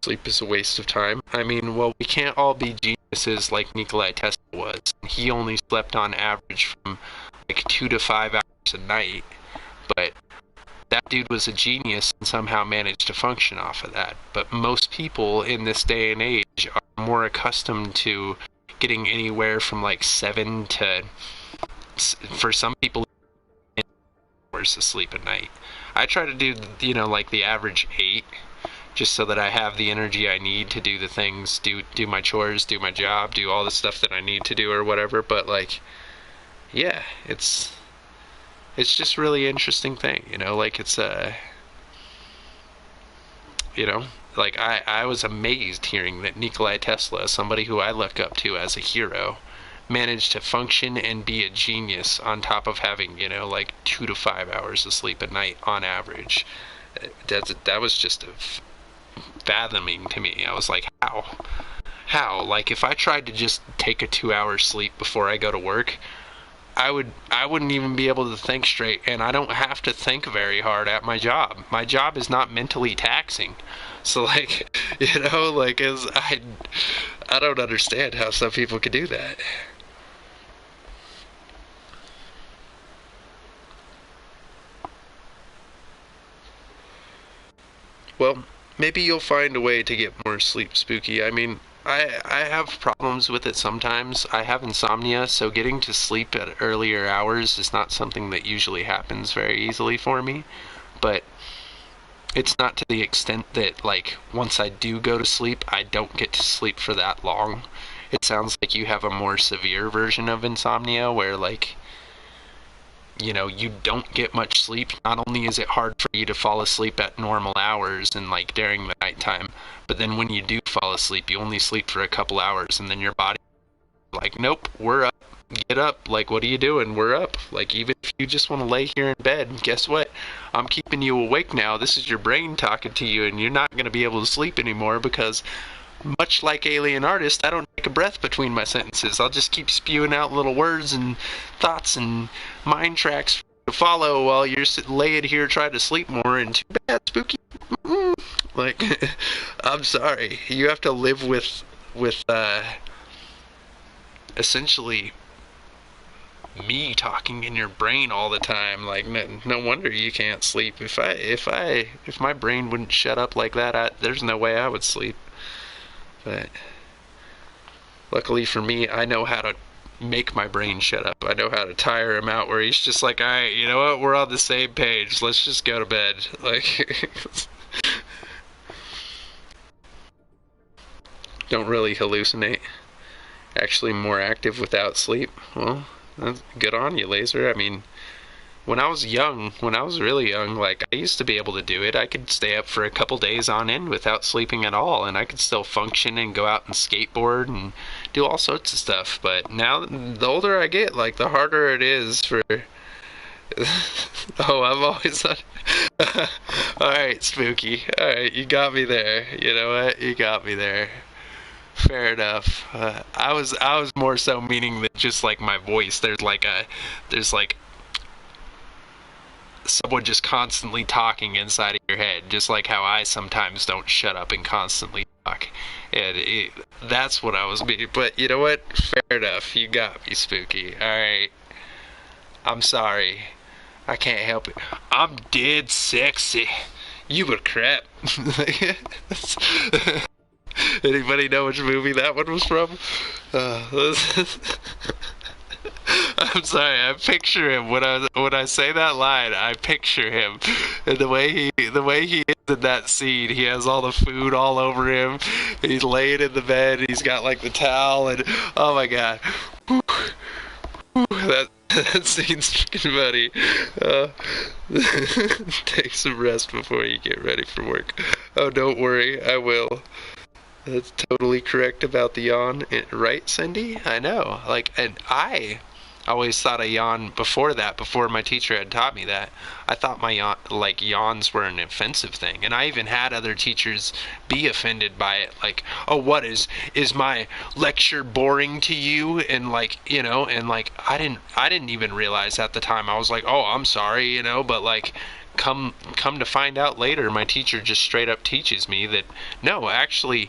Sleep is a waste of time. I mean, well, we can't all be geniuses like Nikolai Tesla was. He only slept on average from 2 to 5 hours a night, but that dude was a genius and somehow managed to function off of that. But most people in this day and age are more accustomed to getting anywhere from like 7 to, for some people, hours of sleep a night. I try to do, like the average 8, just so that I have the energy I need to do the things, do my chores, do my job, do all the stuff that I need to do or whatever. But like, yeah, it's just really interesting thing, like it's like I was amazed hearing that Nikola Tesla, somebody who I look up to as a hero, managed to function and be a genius on top of having, like 2 to 5 hours of sleep a night on average. That was just fathoming to me. I was like, how? Like, if I tried to just take a 2-hour sleep before I go to work, I wouldn't even be able to think straight, and I don't have to think very hard at my job. My job is not mentally taxing. So like, like I don't understand how some people could do that. Well, maybe you'll find a way to get more sleep, Spooky. I mean, I have problems with it sometimes. I have insomnia, so getting to sleep at earlier hours is not something that usually happens very easily for me. But it's not to the extent that, like, once I do go to sleep, I don't get to sleep for that long. It sounds like you have a more severe version of insomnia where, like, you don't get much sleep. Not only is it hard for you to fall asleep at normal hours and like during the nighttime, but then when you do fall asleep, you only sleep for a couple hours, and then your body like, nope, we're up. Get up. Like, what are you doing? We're up. Like, even if you just want to lay here in bed, guess what? I'm keeping you awake now. This is your brain talking to you, and you're not going to be able to sleep anymore because, much like alienartist, I don't take a breath between my sentences. I'll just keep spewing out little words and thoughts and mind tracks to follow while you're laying here trying to sleep more. And too bad, Spooky. Like, I'm sorry. You have to live with essentially me talking in your brain all the time. Like, no wonder you can't sleep. If my brain wouldn't shut up like that, there's no way I would sleep. But luckily for me, I know how to make my brain shut up. I know how to tire him out where he's just like, all right, you know what? We're on the same page. Let's just go to bed. Like, don't really hallucinate. Actually more active without sleep. Well, that's good on you, Laser. I mean, when I was really young, like, I used to be able to do it. I could stay up for a couple days on end without sleeping at all, and I could still function and go out and skateboard and do all sorts of stuff. But now, the older I get, like, the harder it is for... Oh, I'm always on... Alright, Spooky. Alright, you got me there. You know what? You got me there. Fair enough. I was more so meaning that just like my voice, there's like someone just constantly talking inside of your head, just like how I sometimes don't shut up and constantly talk. And that's what I was meaning. But you know what? Fair enough. You got me, Spooky. Alright. I'm sorry. I can't help it. I'm dead sexy. You were crap. Anybody know which movie that one was from? I'm sorry. I picture him when I say that line. I picture him, and the way he is in that scene. He has all the food all over him. He's laying in the bed. He's got like the towel, and oh my god, that scene's freaking funny. Take some rest before you get ready for work. Oh, don't worry, I will. That's totally correct about the yawn, right, Cindy? I know. Like, and I always thought a yawn before my teacher had taught me that. I thought yawns were an offensive thing, and I even had other teachers be offended by it. Like, oh, what is my lecture boring to you? And like, and like, I didn't even realize at the time. I was like, oh, I'm sorry, but like, come to find out later, my teacher just straight up teaches me that no, actually,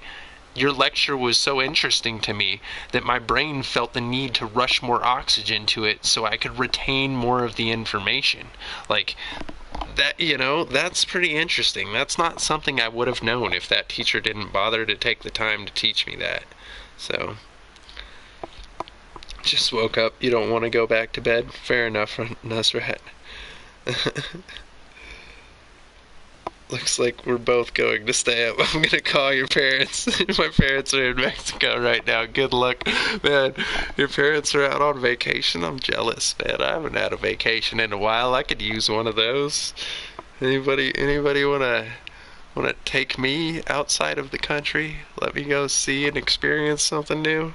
your lecture was so interesting to me that my brain felt the need to rush more oxygen to it so I could retain more of the information. Like, that, that's pretty interesting. That's not something I would have known if that teacher didn't bother to take the time to teach me that. So, just woke up. You don't want to go back to bed? Fair enough, Nusrat. Looks like we're both going to stay up. I'm gonna call your parents. My parents are in Mexico right now. Good luck, man. Your parents are out on vacation. I'm jealous, man. I haven't had a vacation in a while. I could use one of those. Anybody wanna take me outside of the country? Let me go see and experience something new.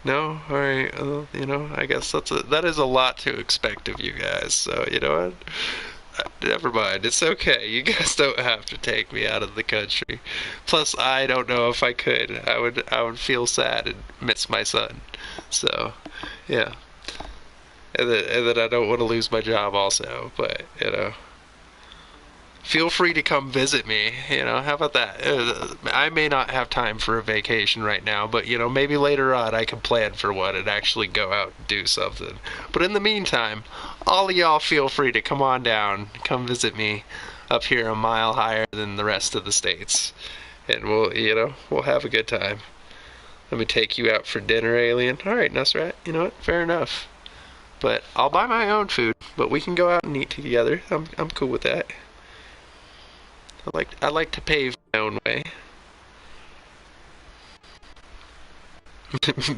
No, all right. I guess that is a lot to expect of you guys. So you know what? Never mind. It's okay. You guys don't have to take me out of the country. Plus, I don't know if I could. I would feel sad and miss my son. So, yeah. And then I don't want to lose my job also. But feel free to come visit me. How about that? I may not have time for a vacation right now, but maybe later on I can plan for one and actually go out and do something. But in the meantime, all of y'all feel free to come on down, come visit me up here a mile higher than the rest of the states, and we'll have a good time. Let me take you out for dinner, alien. All right, Nusrat. You know what? Fair enough. But I'll buy my own food. But we can go out and eat together. I'm cool with that. I like to pave my own way.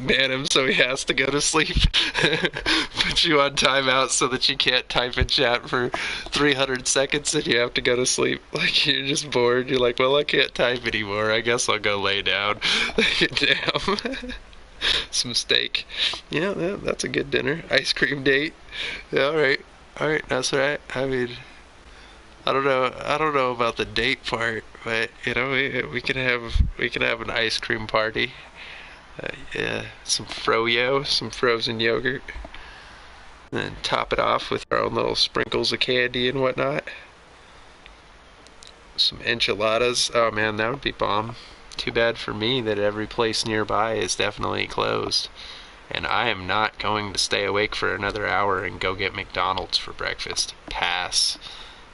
Ban him so he has to go to sleep. Put you on timeout so that you can't type in chat for 300 seconds and you have to go to sleep. Like, you're just bored. You're like, well, I can't type anymore. I guess I'll go lay down. Damn. Some steak. Yeah, that's a good dinner. Ice cream date. Yeah, alright, that's right. I mean, I don't know about the date part, but we can have an ice cream party. Yeah, some froyo, some frozen yogurt, and then top it off with our own little sprinkles of candy and whatnot. Some enchiladas. Oh man, that would be bomb. Too bad for me that every place nearby is definitely closed, and I am not going to stay awake for another hour and go get McDonald's for breakfast. Pass.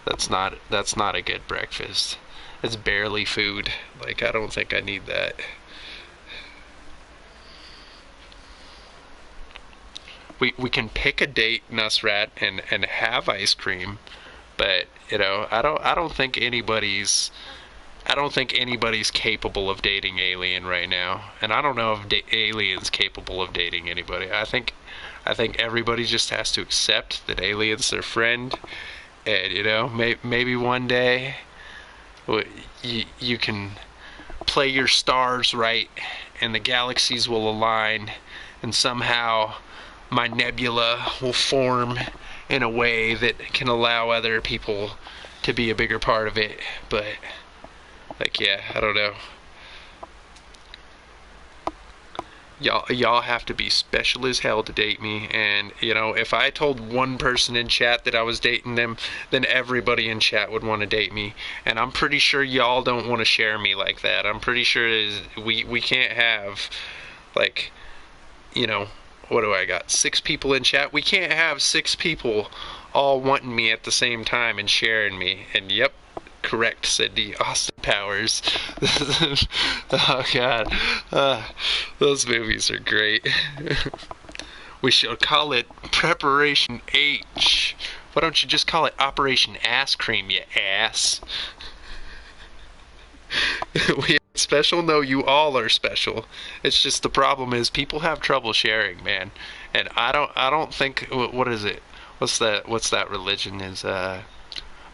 That's not a good breakfast. It's barely food. Like, I don't think I need that. We can pick a date, Nusrat, and have ice cream, but I don't think anybody's capable of dating Alien right now, and I don't know if Alien's capable of dating anybody. I think everybody just has to accept that Alien's their friend. And maybe one day you can play your stars right and the galaxies will align and somehow my nebula will form in a way that can allow other people to be a bigger part of it. But yeah, I don't know. Y'all have to be special as hell to date me, and if I told one person in chat that I was dating them, then everybody in chat would want to date me, and I'm pretty sure y'all don't want to share me like that. I'm pretty sure we can't have, like, what do I got, 6 people in chat? We can't have 6 people all wanting me at the same time and sharing me. And yep, correct, Cindy. Austin Powers. Oh god, those movies are great. We should call it Preparation H. Why don't you just call it Operation Ass Cream, you ass? We ain't special? No, you all are special. It's just the problem is people have trouble sharing, man. And I don't think, what is it? What's that religion is?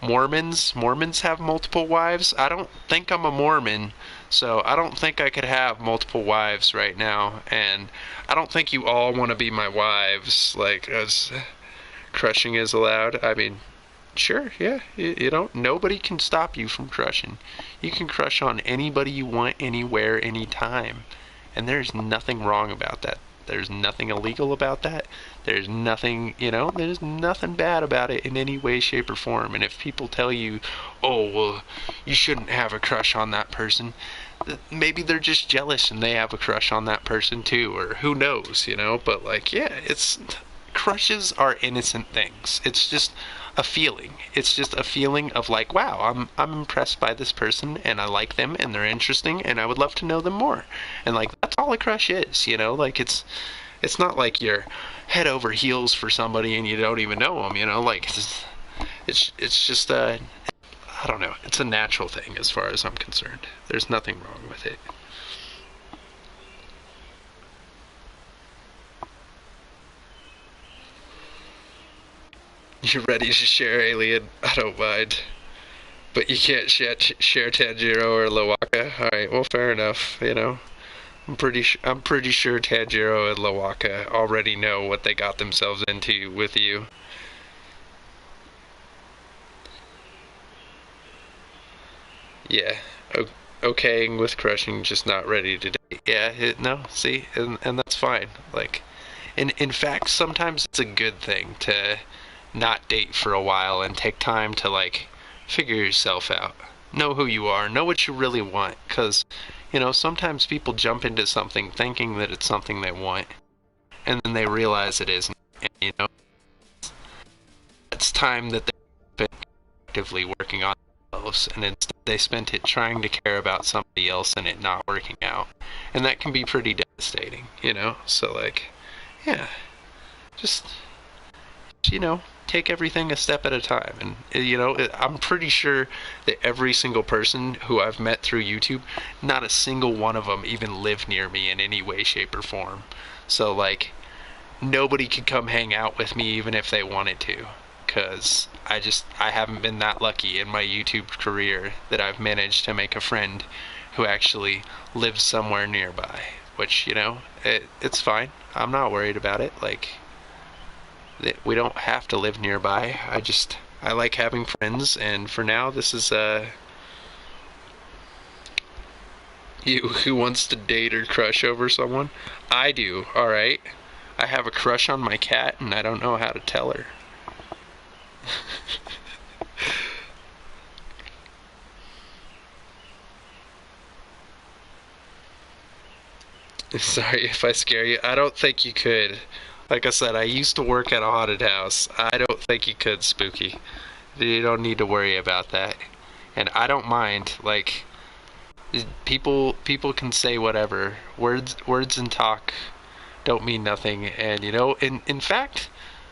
Mormons have multiple wives. I don't think I'm a Mormon, so I don't think I could have multiple wives right now, and I don't think you all want to be my wives, like, as crushing is allowed. I mean, sure, yeah, nobody can stop you from crushing. You can crush on anybody you want, anywhere, anytime, and there's nothing wrong about that. There's nothing illegal about that. There's nothing, there's nothing bad about it in any way, shape, or form. And if people tell you, oh, well, you shouldn't have a crush on that person, maybe they're just jealous and they have a crush on that person too, or who knows, But, like, yeah, crushes are innocent things. It's just a feeling. It's just a feeling of like, wow, I'm impressed by this person and I like them and they're interesting and I would love to know them more. And like that's all a crush is, you know? Like it's not like you're head over heels for somebody and you don't even know them, you know? Like it's just I don't know. It's a natural thing as far as I'm concerned. There's nothing wrong with it. You're ready to share Alien? I don't mind. But you can't share Tanjiro or Lawaka? Alright, well fair enough, you know. I'm pretty sure Tanjiro and Lawaka already know what they got themselves into with you. Yeah. Okaying with crushing, just not ready to date. Yeah, no, see? And that's fine. Like, in fact, sometimes it's a good thing to not date for a while and take time to, like, figure yourself out. Know who you are. Know what you really want. Because, you know, sometimes people jump into something thinking that it's something they want. And then they realize it isn't. And, you know, it's time that they've been actively working on themselves. And instead they spent it trying to care about somebody else and it not working out. And that can be pretty devastating, you know? So, like, yeah. Just, you know, take everything a step at a time. And, you know, I'm pretty sure that every single person who I've met through YouTube, not a single one of them even lived near me in any way, shape, or form. So, like, nobody could come hang out with me even if they wanted to. Because I haven't been that lucky in my YouTube career that I've managed to make a friend who actually lives somewhere nearby. Which, you know, it's fine. I'm not worried about it. Like, we don't have to live nearby. I like having friends, and for now, this is you who wants to date or crush over someone. I do. All right. I have a crush on my cat, and I don't know how to tell her. Sorry if I scare you. I don't think you could. Like I said, I used to work at a haunted house. I don't think you could, Spooky. You don't need to worry about that. And I don't mind. Like, people can say whatever. Words and talk don't mean nothing. And you know, in fact,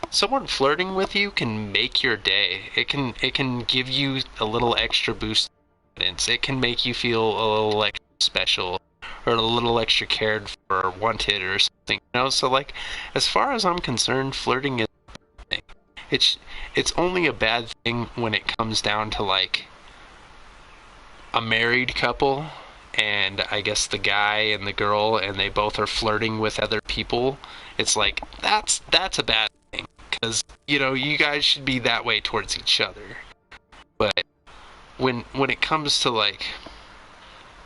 someone flirting with you can make your day. It can give you a little extra boost of confidence. It can make you feel a little extra special or a little extra cared for or wanted or something. You know, so like as far as I'm concerned, flirting is a thing. It's only a bad thing when it comes down to like a married couple and I guess the guy and the girl and they both are flirting with other people. It's like that's a bad thing because you know you guys should be that way towards each other. But when it comes to like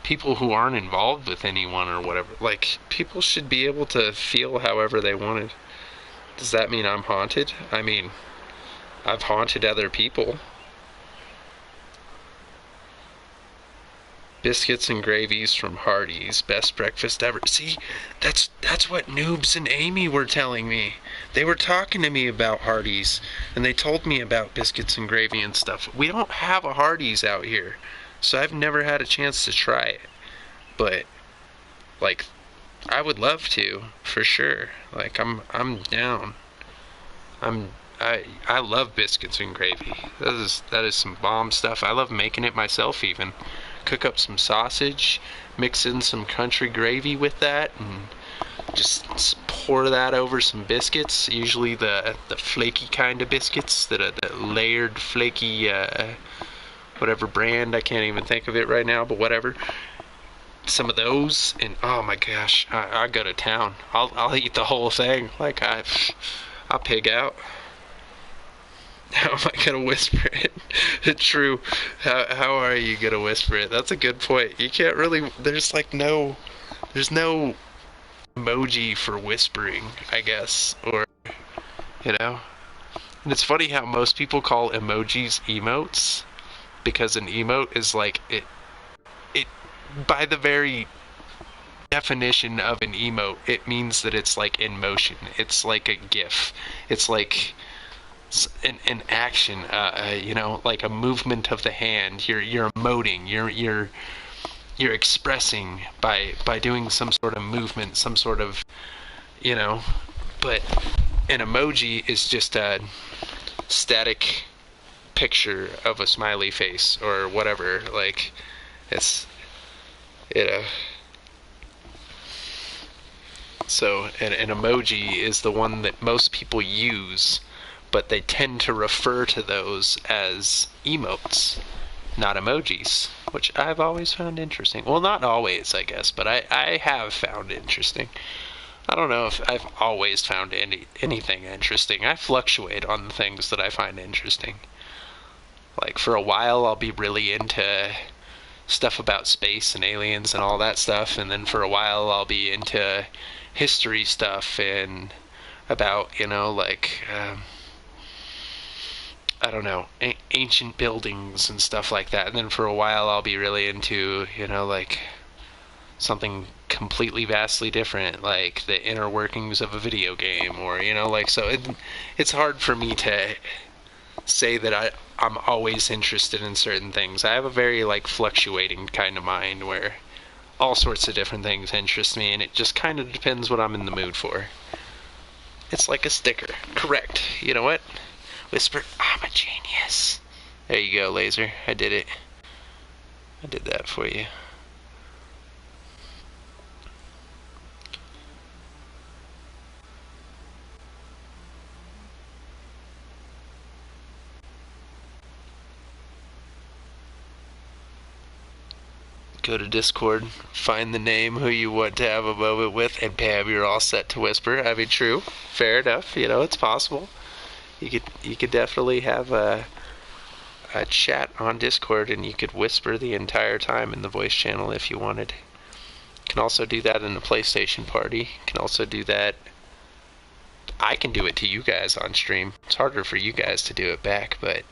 people who aren't involved with anyone or whatever, like people should be able to feel however they wanted. Does that mean I'm haunted? I mean, I've haunted other people. Biscuits and gravies from Hardee's, best breakfast ever. See, that's what Noobs and Amy were telling me. They were talking to me about Hardee's, and they told me about biscuits and gravy and stuff. We don't have a Hardee's out here, so I've never had a chance to try it. But like, I would love to, for sure. Like, I'm down. I love biscuits and gravy. That is some bomb stuff. I love making it myself even. Cook up some sausage, mix in some country gravy with that, and just pour that over some biscuits. Usually the flaky kind of biscuits, the layered flaky whatever brand, I can't even think of it right now, but whatever. Some of those, and oh my gosh, I go to town. I'll eat the whole thing. Like I'll pig out. How am I gonna whisper it? True. How are you gonna whisper it? That's a good point. You can't really. There's no emoji for whispering, I guess, or you know. And it's funny how most people call emojis emotes because an emote is like it by the very definition of an emote, it means that it's like in motion. It's like a GIF. It's like an action, like a movement of the hand. You're emoting. You're expressing by doing some sort of movement, some sort of, But an emoji is just a static picture of a smiley face or whatever. Like, it's so an emoji is the one that most people use, but they tend to refer to those as emotes, not emojis, which I've always found interesting. Well, not always, I guess, but I have found interesting. I don't know if I've always found anything interesting. I fluctuate on the things that I find interesting. Like, for a while, I'll be really into stuff about space and aliens and all that stuff, and then for a while, I'll be into history stuff and about, I don't know, ancient buildings and stuff like that. And then for a while, I'll be really into, something completely vastly different, like the inner workings of a video game, or, so it's hard for me to say that I'm always interested in certain things. I have a very, fluctuating kind of mind where all sorts of different things interest me, and it just kind of depends what I'm in the mood for. It's like a sticker. Correct. You know what? Whisper, I'm a genius. There you go, Laser. I did it. I did that for you. Go to Discord, find the name who you want to have a moment with, and bam, you're all set to whisper. I mean, true, fair enough. It's possible. You could definitely have a chat on Discord, and you could whisper the entire time in the voice channel if you wanted. You can also do that in the PlayStation party. You can also do that. I can do it to you guys on stream. It's harder for you guys to do it back, but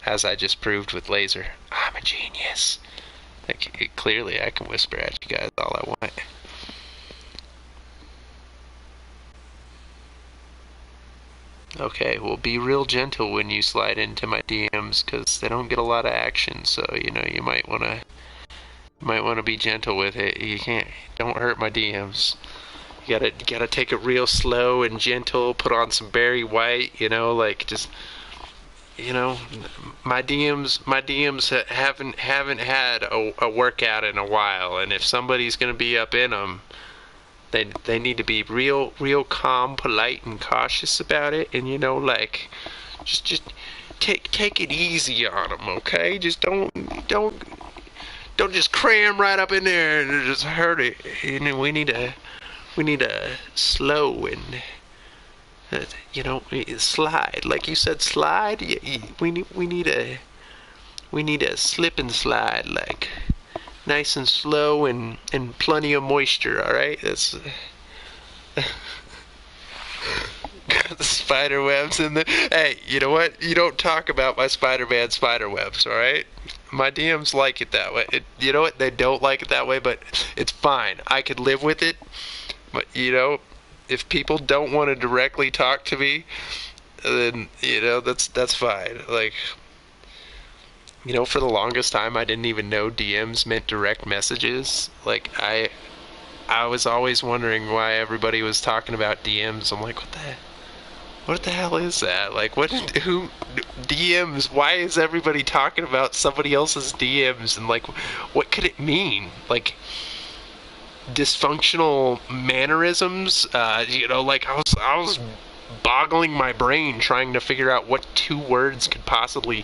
as I just proved with Laser, I'm a genius. Clearly, I can whisper at you guys all I want. Okay, well, be real gentle when you slide into my DMs, because they don't get a lot of action. So you might wanna be gentle with it. Don't hurt my DMs. You gotta take it real slow and gentle. Put on some Barry White. My DMs haven't had a workout in a while, and if somebody's gonna be up in them, they need to be real calm, polite, and cautious about it, and just take it easy on them, okay? Just don't just cram right up in there and just hurt it. We need to slow and. Slide, like you said, slide. We need a slip and slide, like nice and slow and plenty of moisture. All right, that's got the spider webs in the. Hey, you know what? You don't talk about my Spider-Man spider webs. All right, my DMs like it that way. You know what? They don't like it that way, but it's fine. I could live with it. But if people don't want to directly talk to me, then that's fine. For the longest time, I didn't even know DMs meant direct messages. I was always wondering why everybody was talking about DMs. I'm like, what the hell is that? Who DMs? Why is everybody talking about somebody else's DMs? And what could it mean? Dysfunctional mannerisms. I was boggling my brain trying to figure out what two words could possibly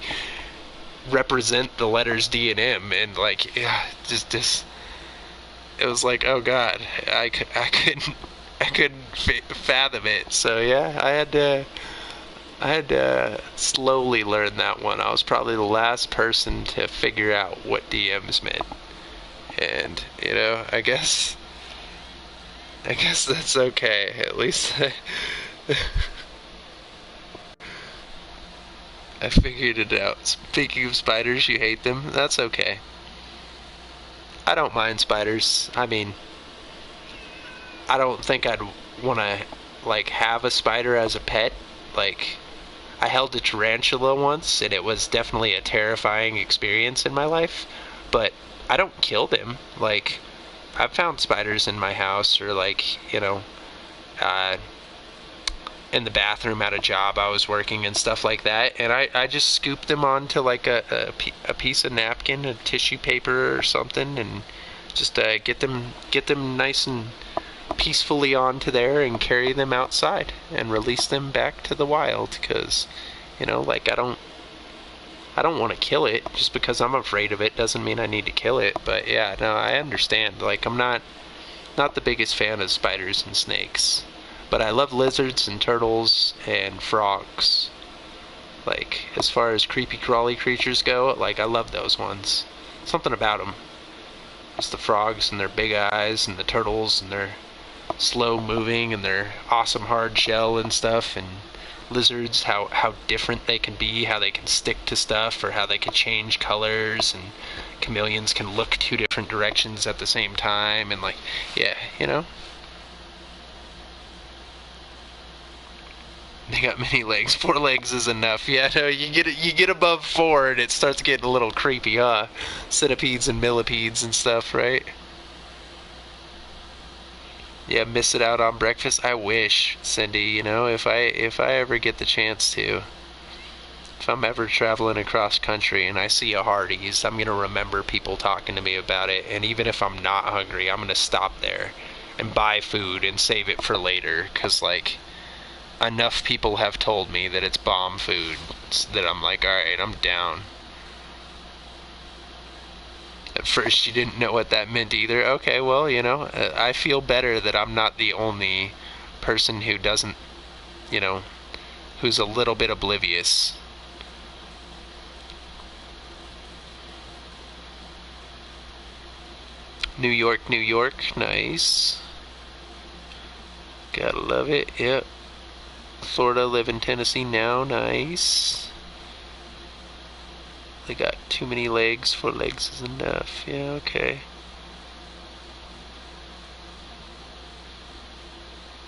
represent the letters D and M, and just it was like, oh god, I couldn't fathom it. So yeah, I had to slowly learn that one. I was probably the last person to figure out what DMs meant. And, I guess that's okay. At least I figured it out. Speaking of spiders, you hate them. That's okay. I don't mind spiders. I mean, I don't think I'd want to, have a spider as a pet. Like, I held a tarantula once, and it was definitely a terrifying experience in my life, but I don't kill them. Like, I've found spiders in my house, or like, uh, in the bathroom at a job I was working and stuff like that, and I just scooped them onto like a piece of napkin, a tissue paper or something, and just get them nice and peacefully onto there and carry them outside and release them back to the wild, because like I don't want to kill it. Just because I'm afraid of it doesn't mean I need to kill it. But yeah, no, I understand. Like, I'm not the biggest fan of spiders and snakes, but I love lizards and turtles and frogs. Like, as far as creepy crawly creatures go, like, I love those ones. Something about them. It's the frogs and their big eyes, and the turtles and their slow moving and their awesome hard shell and stuff, and lizards, how different they can be, how they can stick to stuff, or how they can change colors, and chameleons can look two different directions at the same time, and like, yeah, they got many legs. 4 legs is enough. Yeah, no, you get above 4 and it starts getting a little creepy, huh? Centipedes and millipedes and stuff, right? Yeah, miss it out on breakfast. I wish, Cindy, if I ever get the chance to. If I'm ever traveling across country and I see a Hardee's, I'm going to remember people talking to me about it. And even if I'm not hungry, I'm going to stop there and buy food and save it for later. Because, like, enough people have told me that it's bomb food that I'm like, alright, I'm down. At first you didn't know what that meant either. Okay, well, I feel better that I'm not the only person who doesn't, who's a little bit oblivious. New York, New York, nice. Gotta love it, yep. Florida, live in Tennessee now, nice. They got too many legs. 4 legs is enough. Yeah, okay.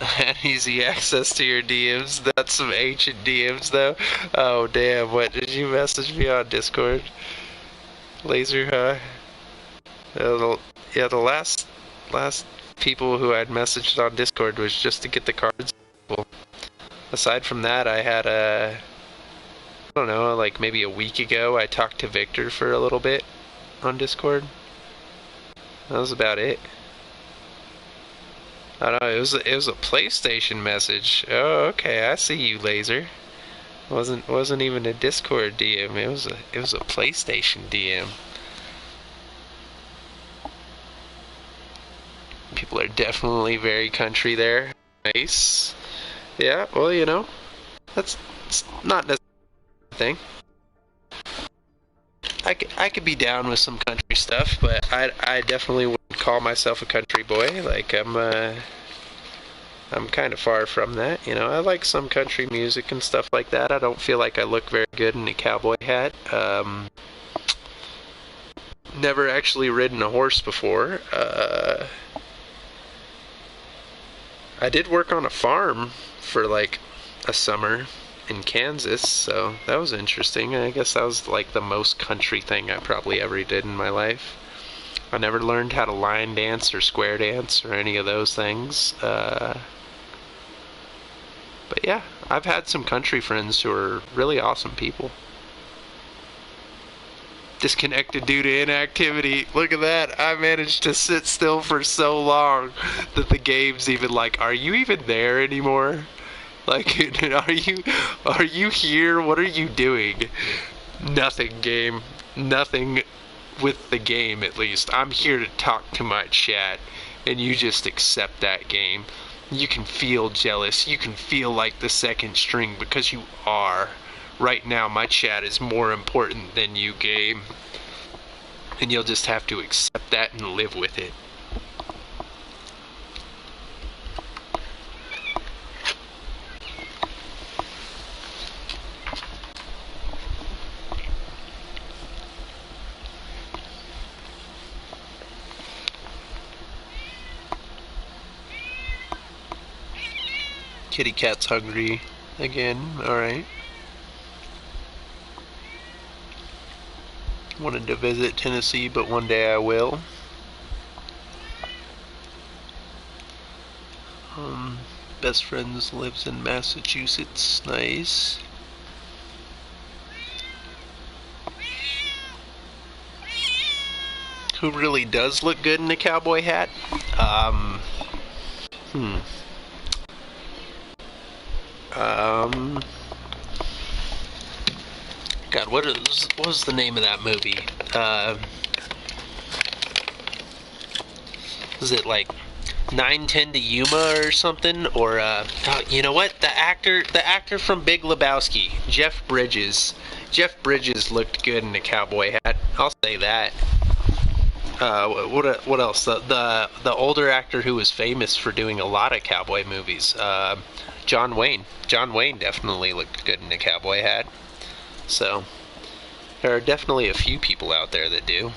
Had easy access to your DMs. That's some ancient DMs, though. Oh, damn. What, did you message me on Discord? Laser, huh? Yeah, the last people who I'd messaged on Discord was just to get the cards. Aside from that, I had I don't know, like maybe a week ago, I talked to Victor for a little bit on Discord. That was about it. I don't know, it was a PlayStation message. Oh, okay, I see you, Laser. Wasn't even a Discord DM. It was a PlayStation DM. People are definitely very country there. Nice. Yeah, well, that's it's not necessarily a thing. I could be down with some country stuff, but I definitely wouldn't call myself a country boy. Like, I'm kind of far from that. I like some country music and stuff like that. I don't feel like I look very good in a cowboy hat. Never actually ridden a horse before. I did work on a farm for like a summer in Kansas, so that was interesting. I guess that was like the most country thing I probably ever did in my life. I never learned how to line dance or square dance or any of those things. But yeah, I've had some country friends who are really awesome people. Disconnected due to inactivity. Look at that. I managed to sit still for so long that the game's even like, are you even there anymore? Like, are you here? What are you doing? Nothing, game. Nothing with the game, at least. I'm here to talk to my chat, and you just accept that, game. You can feel jealous. You can feel like the second string, because you are. Right now, my chat is more important than you, game. And you'll just have to accept that and live with it. Kitty cat's hungry. again. Alright. Wanted to visit Tennessee, but one day I will. Best friends lives in Massachusetts. Nice. Who really does look good in a cowboy hat? Hmm. God, what was the name of that movie? Was it like 910 to Yuma or something? Or you know what? The actor from Big Lebowski, Jeff Bridges. Jeff Bridges looked good in a cowboy hat. I'll say that. What else? The older actor who was famous for doing a lot of cowboy movies. John Wayne. John Wayne definitely looked good in a cowboy hat. So there are definitely a few people out there that do.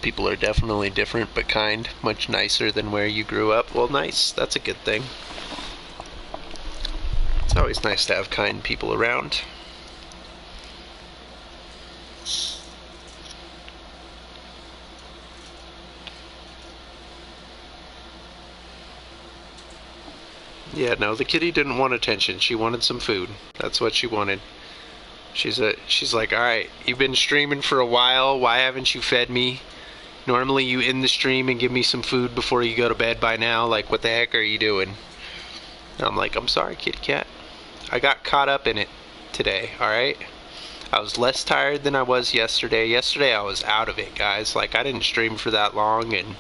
People are definitely different but kind, much nicer than where you grew up. Well, nice. That's a good thing. It's always nice to have kind people around. Yeah, no, the kitty didn't want attention. She wanted some food. That's what she wanted. She's like, all right, you've been streaming for a while. Why haven't you fed me? Normally you end the stream and give me some food before you go to bed by now. Like, what the heck are you doing? And I'm like, I'm sorry, kitty cat. I got caught up in it today, alright? I was less tired than I was yesterday. Yesterday I was out of it, guys. Like, I didn't stream for that long, and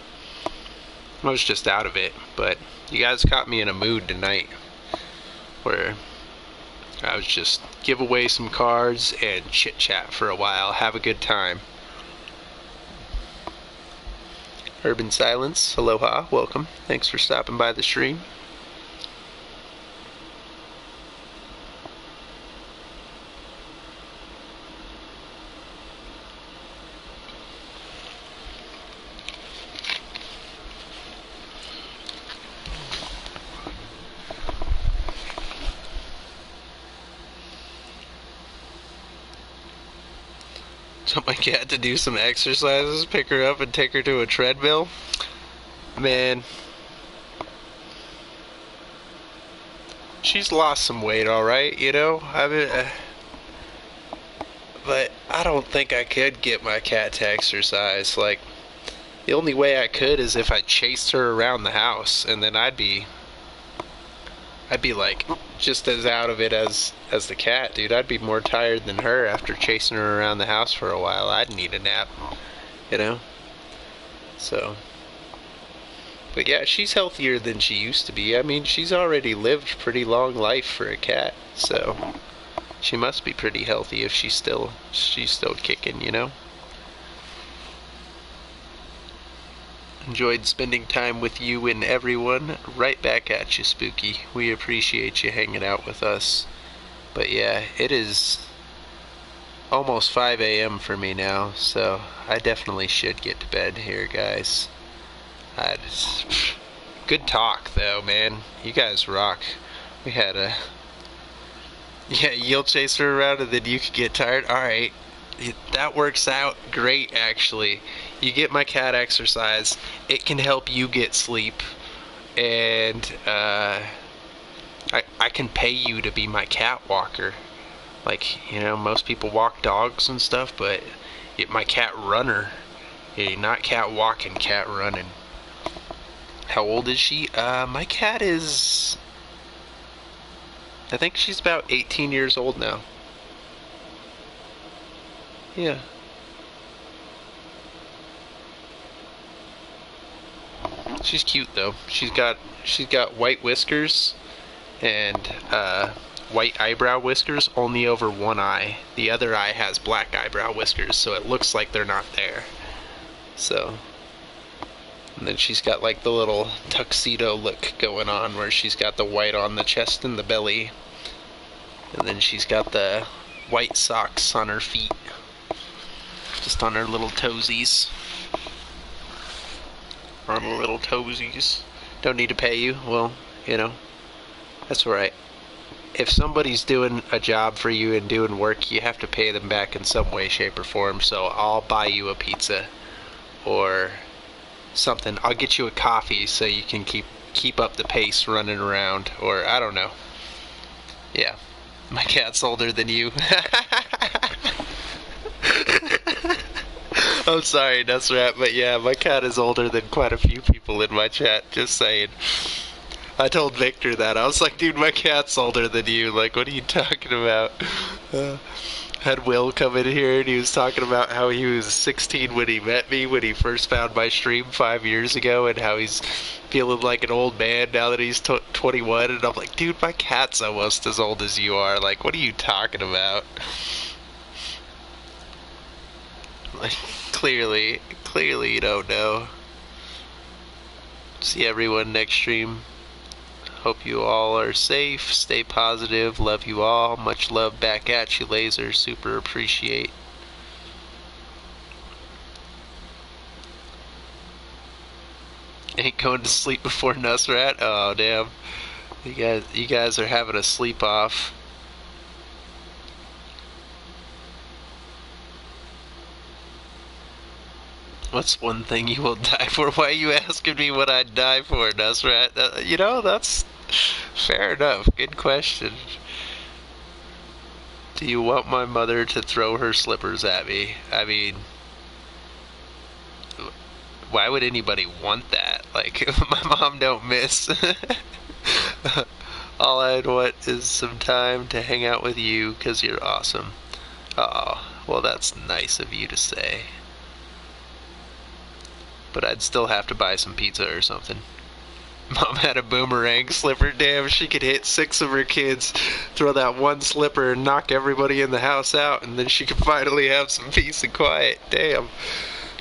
I was just out of it. But you guys caught me in a mood tonight where I was just give away some cards and chit chat for a while. Have a good time. Urban Silence, aloha, welcome. Thanks for stopping by the stream. Tell my cat to do some exercises, pick her up and take her to a treadmill. Man, she's lost some weight, alright, you know? But I don't think I could get my cat to exercise. Like, the only way I could is if I chased her around the house, and then I'd be like just as out of it as the cat, dude. I'd be more tired than her after chasing her around the house for a while. I'd need a nap, you know? So, but yeah, she's healthier than she used to be. I mean, she's already lived pretty long life for a cat, so she must be pretty healthy if she's still kicking, you know? Enjoyed spending time with you and everyone. Right back at you, Spooky. We appreciate you hanging out with us. But yeah, it is almost 5 a.m. for me now, so I definitely should get to bed here, guys. Good talk, though, man. You guys rock. We had a... Yeah, you'll chase her around and then you could get tired? Alright. That works out great, actually. You get my cat exercise, it can help you get sleep, and I can pay you to be my cat walker. Like, you know, most people walk dogs and stuff, but my cat runner. Not cat walking, cat running. How old is she? My cat is... I think she's about 18 years old now. Yeah. She's cute though. She's got white whiskers and white eyebrow whiskers only over one eye. The other eye has black eyebrow whiskers, so it looks like they're not there. So, and then she's got like the little tuxedo look going on where she's got the white on the chest and the belly. And then she's got the white socks on her feet. Just on her little toesies. on the little toesies. Don't need to pay you. Well, you know, that's alright. If somebody's doing a job for you and doing work, you have to pay them back in some way, shape, or form. So I'll buy you a pizza or something. I'll get you a coffee so you can keep up the pace running around. Or I don't know. Yeah, my cat's older than you. I'm sorry, Nusrat, but yeah, my cat is older than quite a few people in my chat. Just saying. I told Victor that. I was like, dude, my cat's older than you. Like, what are you talking about? Had Will come in here and he was talking about how he was 16 when he met me, when he first found my stream 5 years ago, and how he's feeling like an old man now that he's 21. And I'm like, dude, my cat's almost as old as you are. Like, what are you talking about? Like, clearly you don't know. See everyone next stream. Hope you all are safe. Stay positive. Love you all. Much love back at you, Laser. Super appreciate. Ain't going to sleep before Nusrat? Oh, damn. You guys are having a sleep off. What's one thing you will die for? Why are you asking me what I'd die for, Nusrat? You know, that's fair enough. Good question. Do you want my mother to throw her slippers at me? I mean, why would anybody want that? Like, my mom don't miss. All I'd want is some time to hang out with you because you're awesome. Oh, well, that's nice of you to say. But I'd still have to buy some pizza or something. Mom had a boomerang slipper. Damn, she could hit 6 of her kids, throw that one slipper, and knock everybody in the house out, and then she could finally have some peace and quiet. Damn.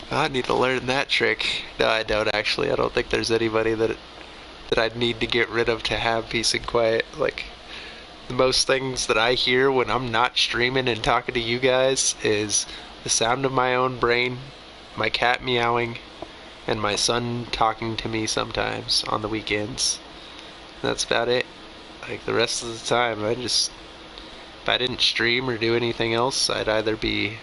I need to learn that trick. No, I don't actually. I don't think there's anybody that I'd need to get rid of to have peace and quiet. Like, the most things that I hear when I'm not streaming and talking to you guys is the sound of my own brain, my cat meowing, and my son talking to me sometimes on the weekends. That's about it. Like, the rest of the time, if I didn't stream or do anything else, I'd either be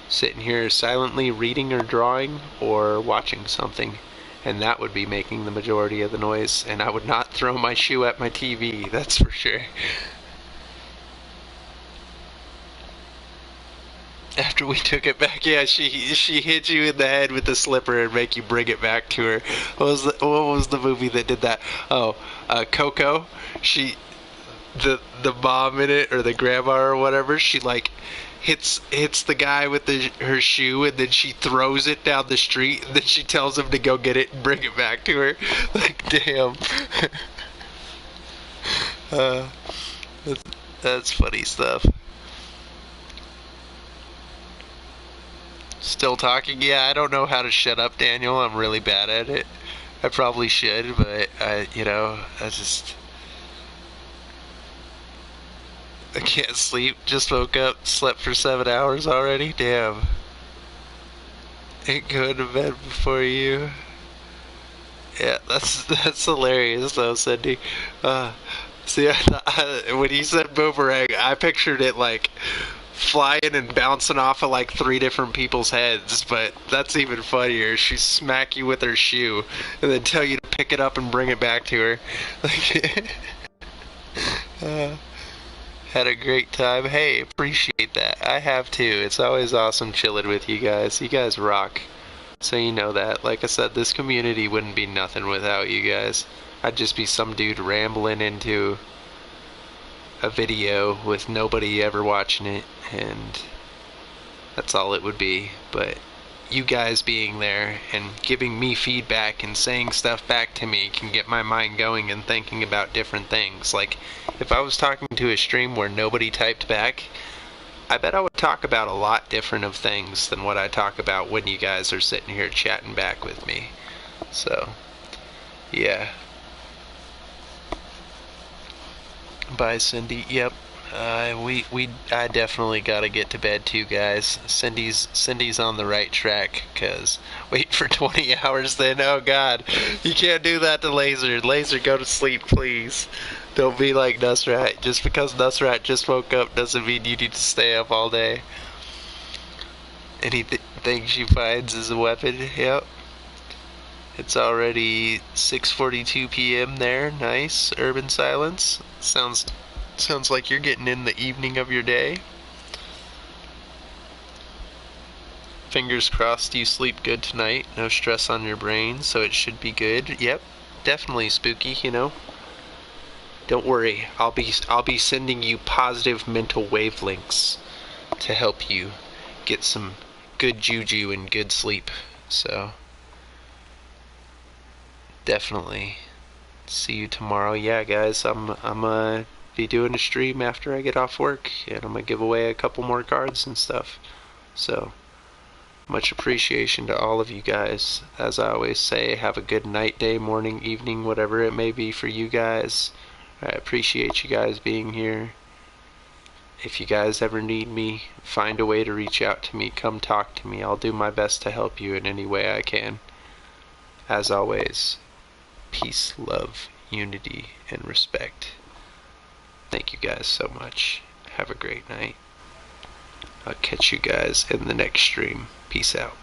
sitting here silently reading or drawing or watching something. And that would be making the majority of the noise. And I would not throw my shoe at my TV, that's for sure. After we took it back, yeah, she hit you in the head with the slipper and make you bring it back to her. What was the movie that did that? Oh, Coco. The mom in it, or the grandma or whatever, she like hits the guy with her shoe, and then she throws it down the street, and then she tells him to go get it and bring it back to her. Like, damn. That's funny stuff. Still talking? Yeah, I don't know how to shut up, Daniel. I'm really bad at it. I probably should, but I can't sleep. Just woke up, slept for 7 hours already. Damn. Ain't going to bed before you. Yeah, that's hilarious though, Cindy. See, when you said boomerang, I pictured it like flying and bouncing off of like 3 different people's heads, but that's even funnier. She smack you with her shoe and then tell you to pick it up and bring it back to her. Had a great time. Hey, appreciate that. I have too. It's always awesome chilling with you guys. You guys rock. So you know that. Like I said, this community wouldn't be nothing without you guys. I'd just be some dude rambling into a video with nobody ever watching it, and that's all it would be. But you guys being there and giving me feedback and saying stuff back to me can get my mind going and thinking about different things. Like, if I was talking to a stream where nobody typed back, I bet I would talk about a lot different of things than what I talk about when you guys are sitting here chatting back with me. So, yeah. Bye, Cindy. Yep. I definitely gotta get to bed too, guys. Cindy's on the right track. Cause wait for 20 hours, then oh god, you can't do that to Laser. Laser, go to sleep, please. Don't be like Nusrat. Just because Nusrat just woke up doesn't mean you need to stay up all day. Anything she finds is a weapon. Yep. It's already 6:42 p.m. there. Nice. Urban silence. Sounds like you're getting in the evening of your day. Fingers crossed you sleep good tonight. No stress on your brain, so it should be good. Yep. Definitely spooky, you know. Don't worry. I'll be sending you positive mental wavelengths to help you get some good juju and good sleep. So definitely see you tomorrow. Yeah, guys, I'm be doing a stream after I get off work, and I'm gonna give away a couple more cards and stuff. So much appreciation to all of you guys. As I always say, have a good night, day, morning, evening, whatever it may be for you guys. I appreciate you guys being here. If you guys ever need me, find a way to reach out to me. Come talk to me. I'll do my best to help you in any way I can. As always, peace, love, unity, and respect. Thank you guys so much. Have a great night. I'll catch you guys in the next stream. Peace out.